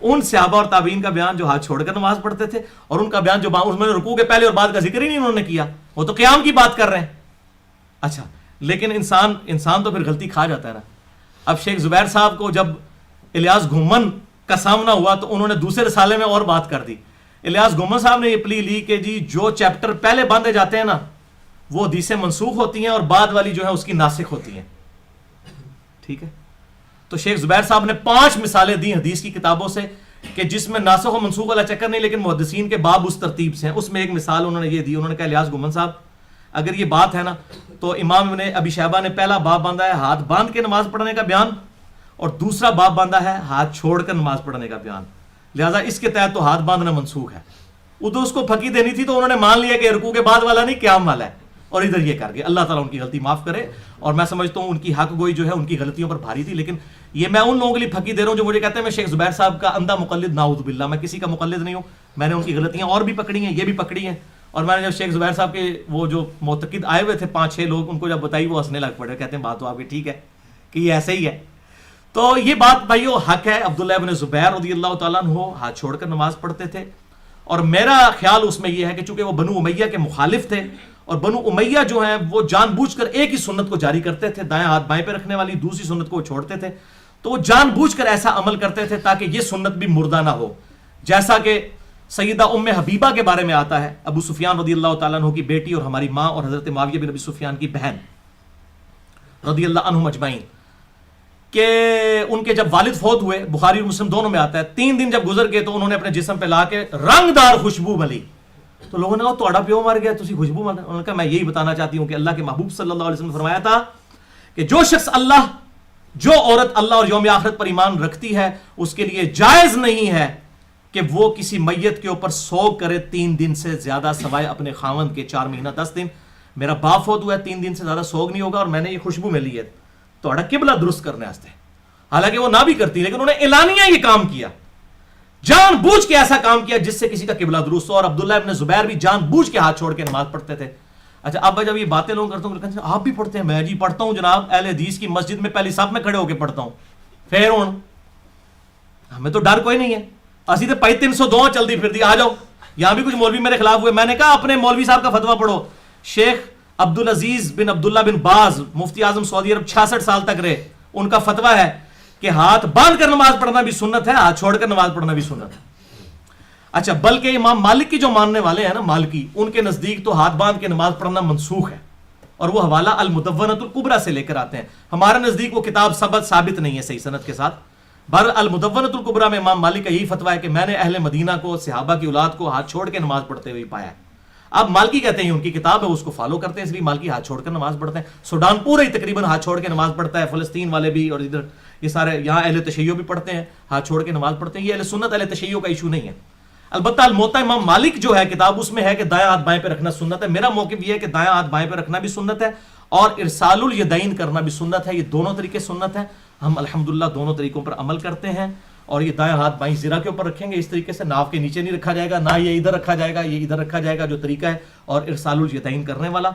ان صحابہ اور تابعین کا بیان جو ہاتھ چھوڑ کر نماز پڑھتے تھے، اور ان کا بیان جو اس میں رکوع کے پہلے اور بعد کا ذکر ہی نہیں انہوں نے کیا، وہ تو قیام کی بات کر رہے ہیں. اچھا لیکن انسان تو پھر غلطی کھا جاتا ہے نا. اب شیخ زبیر صاحب کو جب الیاس گھومن کا سامنا ہوا تو انہوں نے دوسرے رسالے میں اور بات کر دی. الیاس گھومن صاحب نے یہ پلی لی کہ جی جو چیپٹر پہلے باندھے جاتے ہیں نا وہ حدیثیں منسوخ ہوتی ہیں اور بعد والی جو ہے اس کی ناسخ ہوتی ہیں. ٹھیک ہے، تو شیخ زبیر صاحب نے 5 مثالیں دی حدیث کی کتابوں سے کہ جس میں ناسخ و منسوخ والا چکر نہیں، لیکن محدثین کے باب اس ترتیب سے ہیں. اس میں ایک مثال انہوں نے یہ دی، انہوں نے کہا الیاس گھومن صاحب اگر یہ بات ہے نا تو امام ابن ابی شیبہ نے پہلا باب باندھا ہے ہاتھ باندھ کے نماز پڑھنے کا بیان، اور دوسرا باب باندھا ہے ہاتھ چھوڑ کر نماز پڑھنے کا بیان. لہٰذا اس کے تحت تو ہاتھ باندھنا منسوخ ہے. ادھر اس کو پھکی دینی تھی تو انہوں نے مان لیا کہ رکوع کے بعد والا نہیں قیام والا ہے، اور ادھر یہ کر گئے. اللہ تعالیٰ ان کی غلطی معاف کرے. اور میں سمجھتا ہوں ان کی حق گوئی جو ہے ان کی غلطیوں پر بھاری تھی، لیکن یہ میں ان لوگوں کے لیے پھکی دے رہا ہوں جو مجھے کہتے ہیں میں شیخ زبیر صاحب کا اندھا مقلد، نعوذ باللہ، میں کسی کا مقلد نہیں ہوں. میں نے ان کی غلطیاں اور بھی پکڑی ہیں، یہ بھی پکڑی ہیں. اور میں نے جب شیخ زبیر صاحب کے وہ جو معتقد آئے ہوئے تھے 5-6 لوگ، ان کو جب بتائی وہ ہنسنے لگ پڑے، کہتے ہیں بات تو آپ کی ٹھیک ہے کہ یہ ایسے ہی ہے. تو یہ بات بھائیو حق ہے. عبداللہ ابن زبیر رضی اللہ تعالیٰ عنہ ہاتھ چھوڑ کر نماز پڑھتے تھے، اور میرا خیال اس میں یہ ہے کہ چونکہ وہ بنو امیہ کے مخالف تھے، اور بنو امیہ جو ہیں وہ جان بوجھ کر ایک ہی سنت کو جاری کرتے تھے، دائیں ہاتھ بائیں پہ رکھنے والی، دوسری سنت کو وہ چھوڑتے تھے. تو وہ جان بوجھ کر ایسا عمل کرتے تھے تاکہ یہ سنت بھی مردہ نہ ہو. جیسا کہ سیدہ ام حبیبہ کے بارے میں آتا ہے، ابو سفیان رضی اللہ تعالیٰ عنہ کی بیٹی اور ہماری ماں اور حضرت معاویہ بن ابی سفیان کی بہن رضی اللہ عنہم اجمعین، کہ ان کے جب والد فوت ہوئے، بخاری اور مسلم دونوں میں آتا ہے، 3 دن جب گزر گئے تو انہوں نے اپنے جسم پہ لا کے رنگدار خوشبو ملی. تو لوگوں نے کہا توڑا پیو مر گیا تسی خوشبو مل. انہوں نے کہا میں یہی بتانا چاہتی ہوں کہ اللہ کے محبوب صلی اللہ علیہ وسلم نے فرمایا تھا کہ جو عورت اللہ اور یوم آخرت پر ایمان رکھتی ہے اس کے لیے جائز نہیں ہے کہ وہ کسی میت کے اوپر سوگ کرے 3 دن سے زیادہ، سوائے اپنے خاوند کے 4 مہینہ 10 دن. میرا باپ فوت ہوا ہے، 3 دن سے زیادہ سوگ نہیں ہوگا، اور میں نے یہ خوشبو میں لی ہے توڑا قبلہ درست کرنے واسطے. حالانکہ وہ نہ بھی کرتی، لیکن انہوں نے اعلانیہ یہ کام کیا، جان بوجھ کے ایسا کام کیا جس سے کسی کا قبلہ درست ہو. اور عبداللہ ابن زبیر بھی جان بوجھ کے ہاتھ چھوڑ کے نماز پڑھتے تھے. اچھا اب جب یہ باتیں لوگ کرتا ہوں کہ آپ بھی پڑھتے ہیں، میں جی پڑھتا ہوں جناب، اہل حدیث کی مسجد میں پہلی صف میں کھڑے ہو کے پڑھتا ہوں. پھر ہمیں تو ڈر کوئی نہیں ہے، اسی تو 302 چل دی پھر دی. آ جاؤ، یہاں بھی کچھ مولوی میرے خلاف ہوئے. میں نے کہا اپنے مولوی صاحب کا فتویٰ پڑھو. شیخ عبدالعزیز بن عبداللہ بن باز مفتی اعظم سعودی عرب 66 سال تک رہے، ان کا فتویٰ ہے کہ ہاتھ باندھ کر نماز پڑھنا بھی سنت ہے، ہاتھ چھوڑ کر نماز پڑھنا بھی سنت ہے. اچھا بلکہ امام مالک کی جو ماننے والے ہیں نا مالکی، ان کے نزدیک تو ہاتھ باندھ کے نماز پڑھنا منسوخ ہے، اور وہ حوالہ المدونۃ الکبریٰ سے لے کر آتے ہیں. ہمارے نزدیک وہ کتاب ثابت نہیں ہے صحیح سند کے ساتھ. بہر المدونۃ الکبریٰ میں امام مالک کا یہی فتویٰ ہے کہ میں نے اہل مدینہ کو، صحابہ کی اولاد کو ہاتھ چھوڑ کے نماز پڑھتے ہوئے پایا ہے. اب مالکی کہتے ہیں ان کی کتاب ہے، اس کو فالو کرتے ہیں، اس لیے مالکی ہاتھ چھوڑ کر نماز پڑھتے ہیں. سوڈان پورا ہی تقریباً ہاتھ چھوڑ کے نماز پڑھتا ہے، فلسطین والے بھی، اور ادھر یہ سارے یہاں اہل تشیع بھی پڑھتے ہیں، ہاتھ چھوڑ کے نماز پڑھتے ہیں. یہ اہل سنت اہل تشیع کا ایشو نہیں ہے. البتہ الموطا امام مالک جو ہے کتاب، اس میں ہے کہ دائیں ہاتھ بائیں پہ رکھنا سنت ہے. میرا موقف یہ ہے کہ دائیں ہاتھ بائیں پہ رکھنا بھی سنت ہے اور ارسال الیدین کرنا بھی سنت ہے. یہ دونوں طریقے سنت ہیں. ہم الحمدللہ دونوں طریقوں پر عمل کرتے ہیں. اور یہ دائیں ہاتھ بائیں زرہ کے اوپر رکھیں گے اس طریقے سے، ناف کے نیچے نہیں رکھا جائے گا، نہ یہ ادھر رکھا جائے گا، یہ ادھر رکھا جائے گا جو طریقہ ہے، اور ارسال الیدین کرنے والا.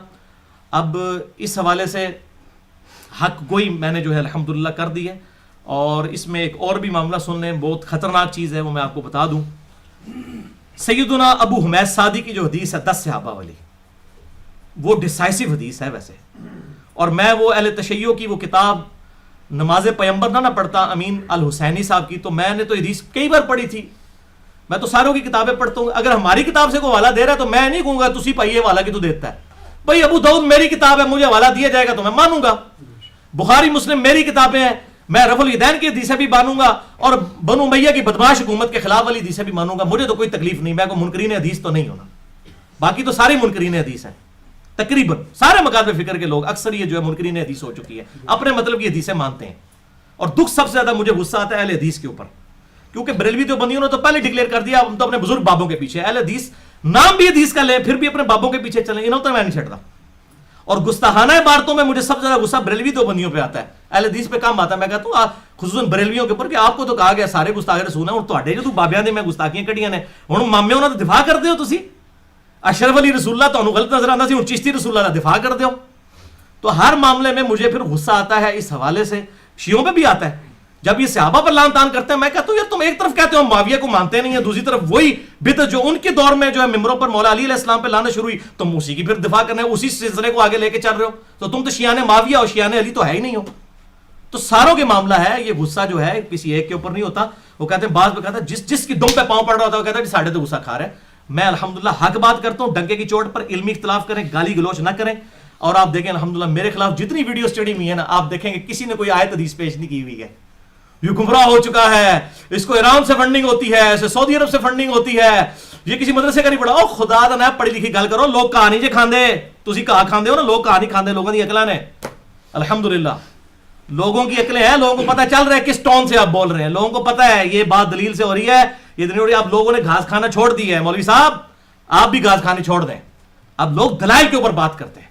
اب اس حوالے سے حق گوئی میں نے جو ہے الحمدللہ کر دی ہے. اور اس میں ایک اور بھی معاملہ سن لیں، بہت خطرناک چیز ہے، وہ میں آپ کو بتا دوں. سیدنا ابو حمید سعدی کی جو حدیث ہے 10 صحابہ والی، وہ ڈیسائسو حدیث ہے ویسے. اور میں وہ اہل تشیع کی وہ کتاب نماز پیمبر نہ پڑھتا امین الحسینی صاحب کی، تو میں نے تو حدیث کئی بار پڑھی تھی. میں تو ساروں کی کتابیں پڑھتا ہوں. اگر ہماری کتاب سے کوئی حوالہ دے رہا ہے تو میں نہیں کہوں گا تسی پائیے حوالہ کی تو دیتا ہے. بھائی ابو داؤد میری کتاب ہے، مجھے حوالہ دیا جائے گا تو میں مانوں گا. بخاری مسلم میری کتابیں ہیں، میں رفع الیدین کی حدیثیں بھی مانوں گا، اور بنو امیہ کی بدمعاش حکومت کے خلاف والی حدیثیں بھی مانوں گا. مجھے تو کوئی تکلیف نہیں، میں کوئی منکرین حدیث تو نہیں ہونا. باقی تو ساری منکرین حدیث ہیں، تقریباً سارے مکاتب فکر کے لوگ اکثر یہ جو ہے منکرین حدیث ہو چکی ہے، اپنے مطلب کی حدیثیں مانتے ہیں. اور دکھ سب سے زیادہ مجھے غصہ آتا ہے اہل حدیث کے اوپر، کیونکہ بریلوی دیوبندیوں نے تو پہلے ڈکلیئر کر دیا ہم تو اپنے بزرگ بابوں کے پیچھے. اہل حدیث نام بھی حدیث کا لیں پھر بھی اپنے بابوں کے پیچھے چلیں، انہوں تو میں نہیں چھڑتا. اور گستاخانہ عبارتوں میں مجھے سب سے زیادہ غصہ بریلوی دیوبندیوں پہ آتا ہے، اہل حدیث پہ کم آتا ہے. میں کہتا ہوں خصوصاً بریلویوں کے اوپر کہ آپ کو تو کہا گیا سارے گستاخ رسول ہیں، اور تواڈے جو بابیاں دے میں گستاخیاں کڑیاں نے، ہن مامے انہاں دا دفاع کردے ہو تسی. اشرف علی رسول اللہ تانوں غلط نظر آندا سی، ہن چشتی رسول اللہ دا دفاع کردے ہو. تو ہر معاملے میں مجھے پھر غصہ آتا ہے اس حوالے سے. شیعوں پہ بھی آتا ہے جب یہ صحابہ پر لعن طعن کرتے ہیں میں کہتا ہوں یار تم ایک طرف کہتے ہو معاویہ کو مانتے نہیں ہیں، دوسری طرف وہی بدعت جو ان کے دور میں جو ہے ممبروں پر مولا علی علیہ السلام پہ لعنت شروع ہوئی تم اسی کی پھر دفاع کرنے اسی سلسلے کو آگے لے کے چل رہے ہو، تو تم تو شیعان معاویہ اور شیعان علی تو ہے ہی نہیں ہو. تو ساروں کے معاملہ ہے، یہ غصہ جو ہے کسی ایک کے اوپر نہیں ہوتا. وہ کہتے ہیں بعض میں کہتا ہے جس کی دم پہ پاؤں پڑ رہا ہوتا ہے وہ کہتا ہے ساڑھے تو غصہ کھا رہا ہے. میں الحمدللہ حق بات کرتا ہوں، ڈنکے کی چوٹ پر علمی اختلاف کریں، گالی گلوچ نہ کریں. اور آپ دیکھیں الحمدللہ میرے خلاف جتنی ویڈیو اسٹڈی ہوئی ہے نا، آپ دیکھیں گے کسی نے کوئی آیت حدیث پیش نہیں کی ہوئی ہے. یہ گمراہ ہو چکا ہے، اس کو ایران سے فنڈنگ ہوتی ہے، اسے سعودی عرب سے فنڈنگ ہوتی ہے، یہ کسی مدرسے کا نہیں پڑھا. او خدا دا نہ پڑھی لکھی گل کرو، لوگ کہاں نہیں جے کھاندے، تسی کہاں کھاندے ہو نا، لوگ کہاں نہیں کھاندے، لوگوں دی عقلاں نے الحمدللہ لوگوں کی عقلیں ہیں، لوگوں کو پتہ چل رہا ہے کس ٹون سے آپ بول رہے ہیں، لوگوں کو پتہ ہے یہ بات دلیل سے ہو رہی ہے، یہ نہیں ہو رہی. آپ لوگوں نے گھاس کھانا چھوڑ دی ہے، مولوی صاحب آپ بھی گھاس کھانے چھوڑ دیں. اب لوگ دلائل کے اوپر بات کرتے ہیں.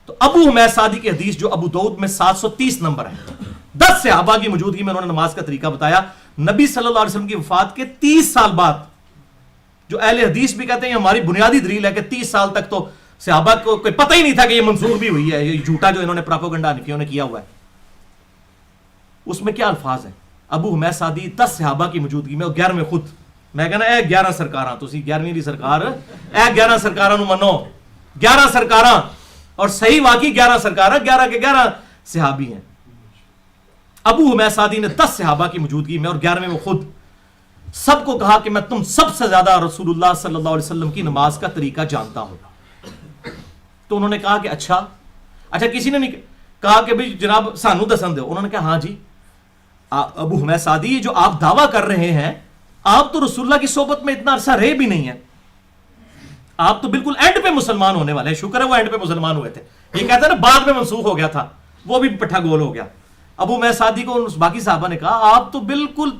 تو ابو حمید سعدی کی حدیث جو ابو داؤد میں 730 نمبر ہے، 10 صحابہ کی موجودگی میں انہوں نے نماز کا طریقہ بتایا. نبی صلی اللہ علیہ وسلم کی وفات کے 30 سال بعد، جو اہل حدیث بھی کہتے ہیں یہ ہماری بنیادی دلیل ہے کہ 30 سال تک تو صحابہ کو کوئی پتہ ہی نہیں تھا کہ یہ منسوخ بھی ہوئی ہے، یہ جھوٹا جو انہوں نے پراپوگنڈا حنفیوں نے کیا ہوا ہے. اس میں کیا الفاظ ہیں؟ ابو حمید سعدی 10 صحابہ کی موجودگی میں، اور 11 میں خود. میں کہنا اے 11 سرکاراں، تسی 11ویں دی سرکار، اے 11 سرکاراں نو منو، 11 سرکاراں، اور صحیح واقعی 11 سرکاراں، 11 کے 11 صحابی ہیں. ابو حمید سعدی نے 10 صحابہ کی موجودگی میں اور 11ویں میں خود سب کو کہا کہ میں تم سب سے زیادہ رسول اللہ صلی اللہ علیہ وسلم کی نماز کا طریقہ جانتا ہوں. تو انہوں نے کہا کہ اچھا کسی نے نہیں کہا کہ بھئی جناب سانو دسن دو. انہوں نے کہا ہاں جی ابو حمید سعدی جو آپ دعویٰ کر رہے ہیں، آپ تو رسول اللہ کی صحبت میں اتنا عرصہ رہے بھی نہیں ہیں، آپ تو بالکل اینڈ پہ مسلمان ہونے والے ہیں. شکر ہے وہ اینڈ پہ مسلمان ہوئے تھے، یہ کہتا ہے نا بعد میں منسوخ ہو گیا تھا، وہ بھی پٹھا گول ہو گیا. ابو حمید سعدی کو باقی صحابہ نے کہا آپ تو بالکل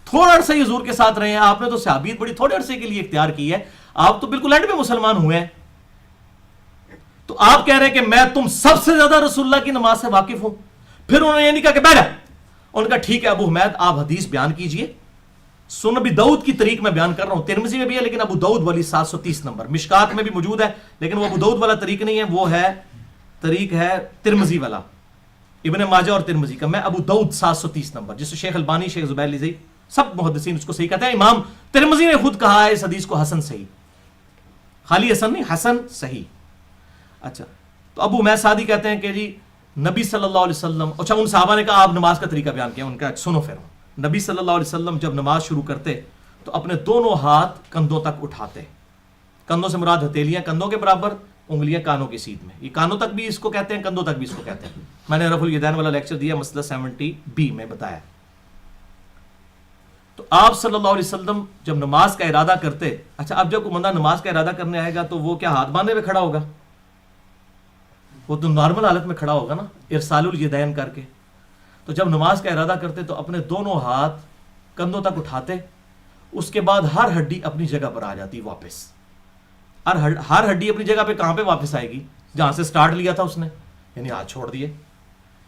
تھوڑا عرصہ ہی حضور کے ساتھ رہے ہیں، آپ نے تو صحابیت بڑی تھوڑے عرصے کے لیے اختیار کی ہے، آپ تو بالکل اینڈ پہ مسلمان ہوئے ہیں، تو آپ کہہ رہے ہیں کہ میں تم سب سے زیادہ رسول اللہ کی نماز سے واقف ہوں. پھر انہوں نے یہ نہیں کہا کہ بیٹھا، انہوں نے کہا ٹھیک ہے ابو حمید آپ حدیث بیان کیجئے. سنن ابی داؤد کی طریق میں بیان کر رہا ہوں، ترمذی میں بھی ہے لیکن ابو داؤد والی 730 نمبر، مشکات میں بھی موجود ہے لیکن وہ ابو داؤد والا طریق نہیں ہے، وہ ہے طریق ہے ترمذی والا، ابن ماجہ اور ترمذی کا. میں ابو داؤد 730 نمبر، جس سے شیخ البانی، شیخ زبیر لذی، سب محدثین اس کو صحیح کہتے ہیں. امام ترمذی نے خود کہا ہے اس حدیث کو حسن صحیح، خالی حسن نہیں، حسن صحیح. اچھا تو ابو حمید سعدی کہتے ہیں کہ جی نبی صلی اللہ علیہ وسلم، اچھا ان صحابہ نے کہا آپ نماز کا طریقہ بیان کیا، ان کا سنو پھر. نبی صلی اللہ علیہ وسلم جب نماز شروع کرتے تو اپنے دونوں ہاتھ کندھوں تک اٹھاتے، کندھوں سے مراد ہتھیلیاں کندھوں کے برابر، انگلیاں کانوں کی سیدھ میں. یہ کانوں تک بھی اس کو کہتے ہیں، کندھوں تک بھی اس کو کہتے ہیں. میں نے رفع الیدین والا لیکچر دیا مسئلہ 70B میں بتایا. تو آپ صلی اللہ علیہ وسلم جب نماز کا ارادہ کرتے، اچھا اب جب کوئی بندہ نماز کا ارادہ کرنے آئے گا تو وہ کیا ہاتھ باندھے ہوئے کھڑا ہوگا؟ وہ تو نارمل حالت میں کھڑا ہوگا نا، ارسال الیدین کر کے. تو جب نماز کا ارادہ کرتے تو اپنے دونوں ہاتھ کندھوں تک اٹھاتے، اس کے بعد ہر ہڈی اپنی جگہ پر آ جاتی واپس. ہر ہڈی اپنی جگہ پہ کہاں پہ واپس آئے گی؟ جہاں سے سٹارٹ لیا تھا اس نے، یعنی ہاتھ چھوڑ دیے،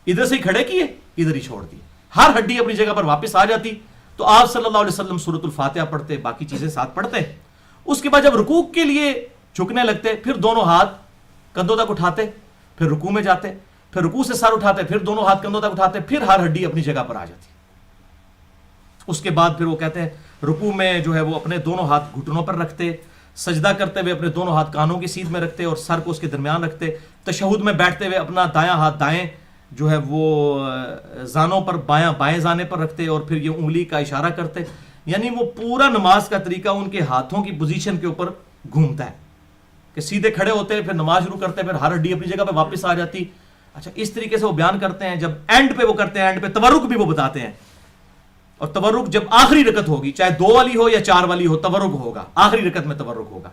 ادھر سے ہی کھڑے کیے ادھر ہی چھوڑ دیے، ہر ہڈی اپنی جگہ پر واپس آ جاتی. تو آپ صلی اللہ علیہ وسلم سورۃ الفاتحہ پڑھتے، باقی چیزیں ساتھ پڑھتے. اس کے بعد جب رکوع کے لیے جھکنے لگتے پھر دونوں ہاتھ کندھوں تک اٹھاتے، پھر رکوع میں جاتے، پھر رکوع سے سر اٹھاتے، پھر دونوں ہاتھ کندھوں تک اٹھاتے، پھر ہر ہڈی اپنی جگہ پر آ جاتی. اس کے بعد پھر وہ کہتے ہیں رکوع میں جو ہے وہ اپنے دونوں ہاتھ گھٹنوں پر رکھتے، سجدہ کرتے ہوئے اپنے دونوں ہاتھ کانوں کی سیدھ میں رکھتے اور سر کو اس کے درمیان رکھتے. تشہد میں بیٹھتے ہوئے اپنا دایاں ہاتھ دائیں جو ہے وہ زانوں پر بائیں زانے پر رکھتے اور پھر یہ انگلی کا اشارہ کرتے. یعنی وہ پورا نماز کا طریقہ ان کے ہاتھوں کی پوزیشن کے اوپر گھومتا ہے کہ سیدھے کھڑے ہوتے، پھر نماز شروع کرتے، پھر ہر ہڈی اپنی جگہ پہ واپس آ جاتی. اچھا اس طریقے سے وہ بیان کرتے ہیں. جب اینڈ پہ وہ کرتے ہیں، اینڈ پہ تورک بھی وہ بتاتے ہیں، اور تورک جب آخری رکعت ہوگی، چاہے 2 والی ہو یا 4 والی ہو، تورک ہوگا، آخری رکعت میں تورک ہوگا.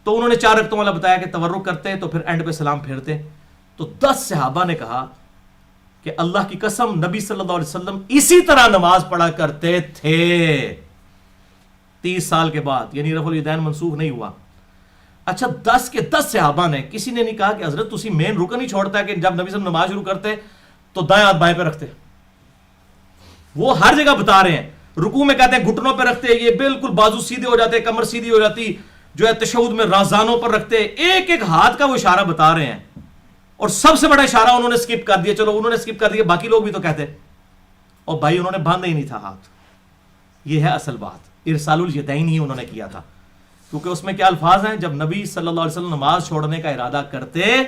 تو انہوں نے 4 رکعتوں والا بتایا کہ تورک کرتے تو پھر اینڈ پہ سلام پھیرتے. تو 10 صحابہ نے کہا کہ اللہ کی قسم نبی صلی اللہ علیہ وسلم اسی طرح نماز پڑھا کرتے تھے 30 سال کے بعد، یعنی رفع الیدین منسوخ نہیں ہوا. اچھا 10 کے 10 صحابہ نے، کسی نے نہیں کہا کہ حضرت تسی مین رکن ہی چھوڑتا ہے کہ جب نبی صلی اللہ علیہ وسلم نماز شروع کرتے تو دائیں ہاتھ بائیں پہ رکھتے. وہ ہر جگہ بتا رہے ہیں. رکوع میں کہتے ہیں گھٹنوں پہ رکھتے، یہ بالکل بازو سیدھے ہو جاتے، کمر سیدھی ہو جاتی، جو ہے تشہد میں رازانوں پر رکھتے. ایک ایک ہاتھ کا وہ اشارہ بتا رہے ہیں. اور سب سے بڑا اشارہ انہوں نے سکپ کر دیا. چلو انہوں نے سکپ کر دیا، باقی لوگ بھی تو کہتے. اور بھائی انہوں نے باندھا ہی نہیں تھا ہاتھ. یہ ہے اصل بات. ارسال الیدین ہی انہوں نے کیا تھا, کیونکہ اس میں کیا الفاظ ہیں, جب نبی صلی اللہ علیہ وسلم نماز چھوڑنے کا ارادہ کرتے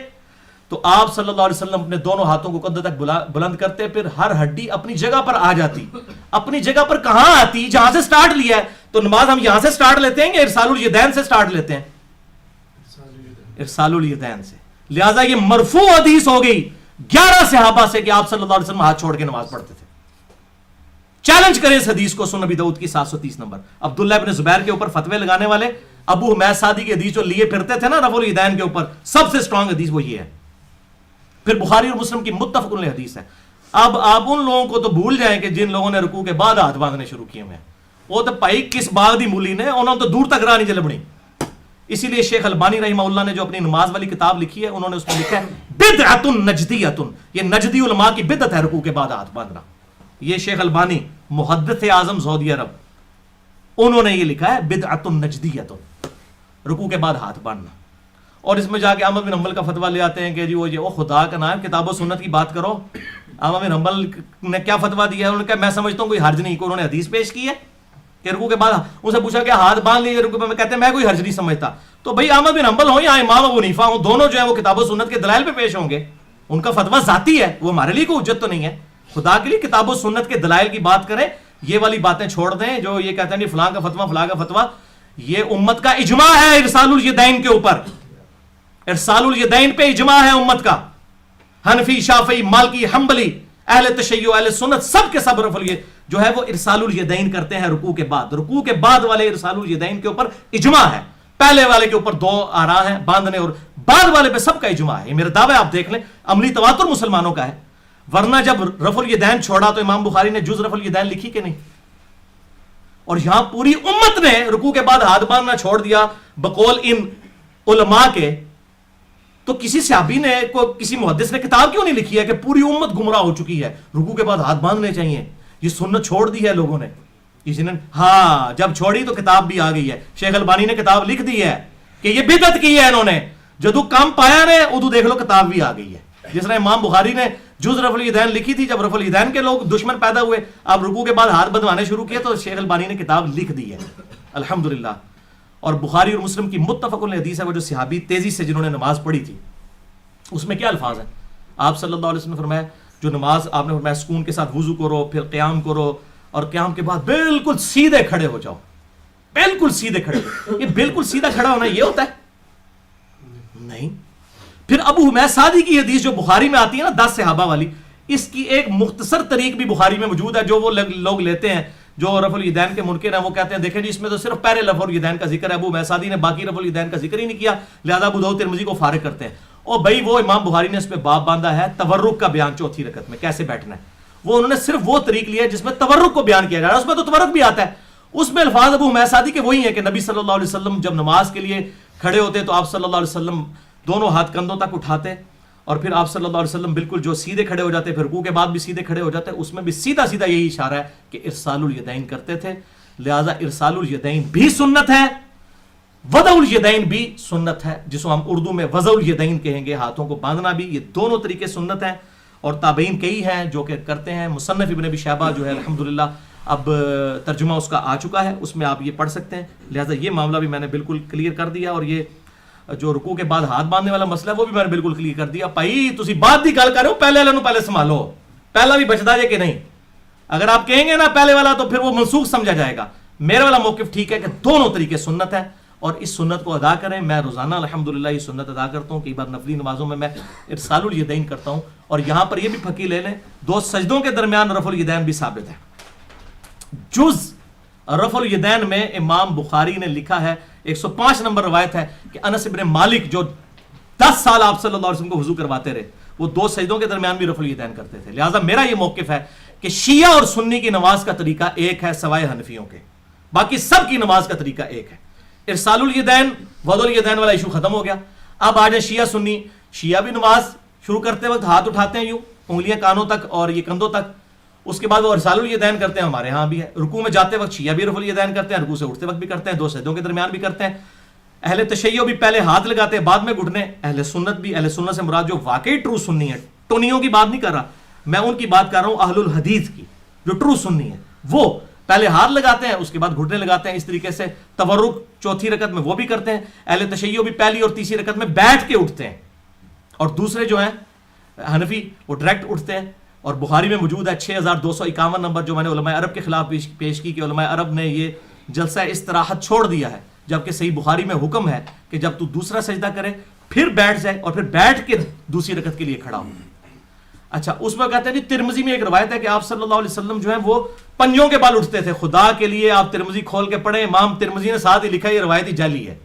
تو آپ صلی اللہ علیہ وسلم اپنے دونوں ہاتھوں کو قد تک بلند کرتے, پھر ہر ہڈی اپنی جگہ پر آ جاتی. اپنی جگہ پر کہاں آتی؟ جہاں سے سٹارٹ لیا ہے. تو نماز ہم یہاں سے سٹارٹ لیتے ہیں یا ارسال الیدین سے سٹارٹ لیتے ہیں؟ ارسال الیدین سے. لہٰذا یہ مرفوع حدیث ہو گئی 11 صحابہ سے کہ آپ صلی اللہ علیہ وسلم ہاتھ چھوڑ کے نماز پڑھتے تھے. چیلنج کریں اس حدیث کو, سنن ابی داؤد کی 730 نمبر. عبداللہ ابن زبیر کے اوپر فتوے لگانے والے ابو حمید سعدی کی حدیث جو لیے پھرتے تھے نا رفع الیدین کے اوپر, سب سے سٹرانگ حدیث وہ یہ ہے. پھر بخاری اور مسلم کی متفق علیہ حدیث ہے. اب آپ ان لوگوں کو تو بھول جائیں کہ جن لوگوں نے رکوع کے بعد ہاتھ باندھنے شروع کیے ہوئے ہیں. وہ تو بھائی کس باغ دی مولی نے, انہوں نے تو دور تک راہ نہیں چلے بڑی. اسی لیے شیخ البانی رحمہ اللہ نے جو اپنی نماز والی کتاب لکھی ہے, انہوں نے اس میں لکھا ہے بدعۃ نجدیۃ, یہ نجدی علماء کی بدعت ہے رکوع کے بعد ہاتھ باندھنا. یہ شیخ البانی محدث اعظم سعودی عرب, انہوں نے یہ لکھا ہے بدعۃ نجدیۃ, رکوع کے بعد ہاتھ باندھنا. اور اس میں جا کے احمد بن حنبل کا فتویٰ لے آتے ہیں کہ جی وہ خدا کا نام, کتاب و سنت کی بات کرو. احمد بن حنبل نے کیا فتویٰ دیا ہے, انہوں نے کہا میں سمجھتا ہوں کوئی حرج نہیں. انہوں نے حدیث پیش کی ہے کہ رکوع کے بعد ان سے پوچھا کہ ہاتھ باندھ لیجیے رکوع میں, کہتے ہیں میں کوئی حرج نہیں سمجھتا. تو بھائی احمد بن حنبل ہوں یا امام ابو حنیفہ ہوں, دونوں جو ہے وہ کتاب و سنت کے دلائل پہ پیش ہوں گے. ان کا فتویٰ ذاتی ہے, وہ ہمارے لیے کوئی حجت تو نہیں ہے. خدا کے لیے کتاب و سنت کے دلائل کی بات کریں, یہ والی باتیں چھوڑ دیں جو یہ کہتے ہیں فلاں کا فتویٰ فلاں کا فتویٰ. یہ امت کا اجماع ہے ارسال الیدین کے اوپر. ارسال الیدین پہ اجماع ہے امت کا. حنفی, شافعی, مالکی, حنبلی, اہل تشیع, اہل سنت, سب کے سب رفع جو ہے وہ ارسال الیدین کرتے ہیں رکوع کے بعد. رکوع کے بعد والے ارسال الیدین کے اوپر اجماع ہے. پہلے والے کے اوپر 2 آراء ہیں باندھنے, اور بعد والے پہ سب کا اجماع ہے. یہ میرا دعویٰ آپ دیکھ لیں, عملی تواتر مسلمانوں کا ہے. ورنہ جب رفع الیدین چھوڑا تو امام بخاری نے جز رفع الیدین لکھی کہ نہیں؟ اور یہاں پوری امت نے رکوع کے بعد ہاتھ باندھنا چھوڑ دیا بقول ان علماء کے. تو کسی صحابی نے کسی محدث نے کتاب کیوں نہیں لکھی ہے کہ پوری امت گمراہ ہو چکی ہے, رکوع کے بعد ہاتھ باندھنے چاہیے؟ یہ سنت چھوڑ دی ہے لوگوں نے. کسی نے ہاں جب چھوڑی تو کتاب بھی آ گئی ہے. شیخ البانی نے کتاب لکھ دی ہے کہ یہ بدعت کی ہے انہوں نے. جدو کام پایا نے ادو دیکھ لو کتاب بھی آ گئی ہے. جس طرح امام بخاری نے جز رفع الیدین لکھی تھی, جب رفع الیدین کے لوگ دشمن پیدا ہوئے, اب رکوع کے بعد ہاتھ بندھوانے شروع کیے, تو شیخ البانی نے کتاب لکھ دی ہے الحمدللہ. اور بخاری اور مسلم کی متفق علیہ حدیث ہے, وہ جو صحابی تیزی سے جنہوں نے نماز پڑھی تھی, اس میں کیا الفاظ ہیں. آپ صلی اللہ علیہ وسلم نے فرمایا جو نماز آپ نے فرمایا سکون کے ساتھ وضو کرو, پھر قیام کرو, اور قیام کے بعد بالکل سیدھے کھڑے ہو جاؤ. بالکل سیدھے کھڑے ہو. یہ بالکل سیدھا کھڑا ہونا یہ ہوتا ہے؟ نہیں. پھر ابو حمید سعدی کی حدیث جو بخاری میں آتی ہے نا 10 صحابہ والی, اس کی ایک مختصر طریق بھی بخاری میں موجود ہے, جو وہ لوگ لیتے ہیں جو رفع الیدین کے منکر ہیں. وہ کہتے ہیں دیکھیں جی اس میں تو صرف پہلے رفع الیدین کا ذکر ہے, ابو حمید سعدی نے باقی رفع الیدین کا ذکر ہی نہیں کیا, لہذا ابو داؤد ترمذی کو فارغ کرتے ہیں. اور بھائی وہ امام بخاری نے اس پہ باب باندھا ہے تورک کا بیان, چوتھی رکعت میں کیسے بیٹھنا ہے. وہ انہوں نے صرف وہ طریق لیا ہے جس میں تورک کو بیان کیا جا رہا ہے. اس میں تو تورک بھی آتا ہے, اس میں الفاظ ابو حمید سعدی کے وہی ہیں کہ نبی صلی اللہ علیہ وسلم جب نماز کے لیے کھڑے ہوتے تو آپ صلی اللہ علیہ وسلم دونوں ہاتھ کندھوں تک اٹھاتے, اور پھر آپ صلی اللہ علیہ وسلم بالکل جو سیدھے کھڑے ہو جاتے, پھر رکوع کے بعد بھی سیدھے کھڑے ہو جاتے. اس میں بھی سیدھا سیدھا یہی اشارہ ہے کہ ارسال الیدین کرتے تھے. لہذا ارسال الیدین بھی سنت ہے, وضع الیدین بھی سنت ہے, جس کو ہم اردو میں وضع الیدین کہیں گے, ہاتھوں کو باندھنا بھی. یہ دونوں طریقے سنت ہیں, اور تابعین کئی ہیں جو کہ کرتے ہیں. مصنف ابن ابی شیبہ جو ہے الحمدللہ اب ترجمہ اس کا آ چکا ہے, اس میں آپ یہ پڑھ سکتے ہیں. لہذا یہ معاملہ بھی میں نے بالکل کلیئر کر دیا, اور یہ جو رکوع کے بعد ہاتھ باندھنے والا مسئلہ ہے وہ بھی میں نے بالکل کلیئر کر دیا. بھائی تسی بات دی گل کر رہے ہو, پہلے والے نو پہلے سنبھالو, پہلا بھی بچتا ہے کہ نہیں. اگر آپ کہیں گے نا پہلے والا تو پھر وہ منسوخ سمجھا جائے گا. میرا والا موقف ٹھیک ہے کہ دونوں طریقے سنت ہے, اور اس سنت کو ادا کریں. میں روزانہ الحمدللہ یہ سنت ادا کرتا ہوں. کئی بار نفلی نمازوں میں ارسال الیدین کرتا ہوں. اور یہاں پر یہ بھی پھکی لے لیں, 2 سجدوں کے درمیان رفع الیدین بھی ثابت ہے. جز رفع الیدین میں امام بخاری نے لکھا ہے, 105 نمبر روایت ہے کہ انس ابن مالک جو 10 سال آپ صلی اللہ علیہ وسلم کو وضو کرواتے رہے, وہ 2 سجدوں کے درمیان بھی رفع الیدین کرتے تھے. لہٰذا میرا یہ موقف ہے کہ شیعہ اور سنی کی نماز کا طریقہ ایک ہے سوائے حنفیوں کے, باقی سب کی نماز کا طریقہ ایک ہے. ارسال الیدین وضع الیدین والا ایشو ختم ہو گیا. اب آ جائیں شیعہ سنی. شیعہ بھی نماز شروع کرتے وقت ہاتھ اٹھاتے ہیں یوں, انگلیاں کانوں تک اور یہ کندھوں تک, اس کے بعد وہ ارسال الیدین کرتے ہیں. ہمارے ہاں بھی ہے. رکوع میں جاتے وقت شیعہ بھی رفع الیدین کرتے ہیں, رکوع سے اٹھتے وقت بھی کرتے ہیں, 2 سجدوں کے درمیان بھی کرتے ہیں. اہل تشیع بھی پہلے ہاتھ لگاتے ہیں بعد میں گھٹنے. اہل سنت بھی, اہل سنت سے مراد جو واقعی ٹرو سنی ہے, ٹونیوں کی بات نہیں کر رہا میں, ان کی بات کر رہا ہوں اہل الحدیث کی. جو ٹرو سنی ہے وہ پہلے ہاتھ لگاتے ہیں، اس کے بعد گھٹنے لگاتے ہیں، اس طریقے سے تورک چوتھی رکعت میں وہ بھی کرتے ہیں، اہل تشیع بھی پہلی اور تیسری رکعت میں بیٹھ کے اٹھتے ہیں، اور دوسرے جو ہیں حنفی وہ ڈائریکٹ اٹھتے ہیں. اور بخاری میں موجود ہے 6251 نمبر جو میں نے علماء عرب کے خلاف پیش کی کہ علماء عرب نے یہ جلسہ استراحت چھوڑ دیا ہے، جبکہ صحیح بخاری میں حکم ہے کہ جب تو دوسرا سجدہ کرے پھر بیٹھ جائے اور پھر بیٹھ کے دوسری رکعت کے لیے کھڑا ہو. اچھا اس میں کہتے ہیں جی ترمذی میں ایک روایت ہے کہ آپ صلی اللہ علیہ وسلم جو ہے وہ پنجوں کے بال اٹھتے تھے. خدا کے لیے آپ ترمذی کھول کے پڑھیں، امام ترمذی نے ساتھ ہی لکھا یہ روایت ہی جعلی ہے.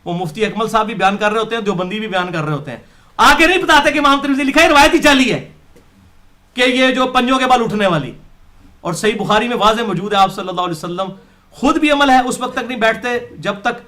وہ مفتی اکمل صاحب بھی بیان کر رہے ہوتے ہیں، دیوبندی بھی بیان کر رہے ہوتے ہیں، آگے نہیں بتاتے کہ امام ترمذی لکھا ہے روایت ہی جعلی ہے کہ یہ جو پنجوں کے بال اٹھنے والی. اور صحیح بخاری میں واضح موجود ہے آپ صلی اللہ علیہ وسلم خود بھی عمل ہے اس وقت تک نہیں بیٹھتے جب تک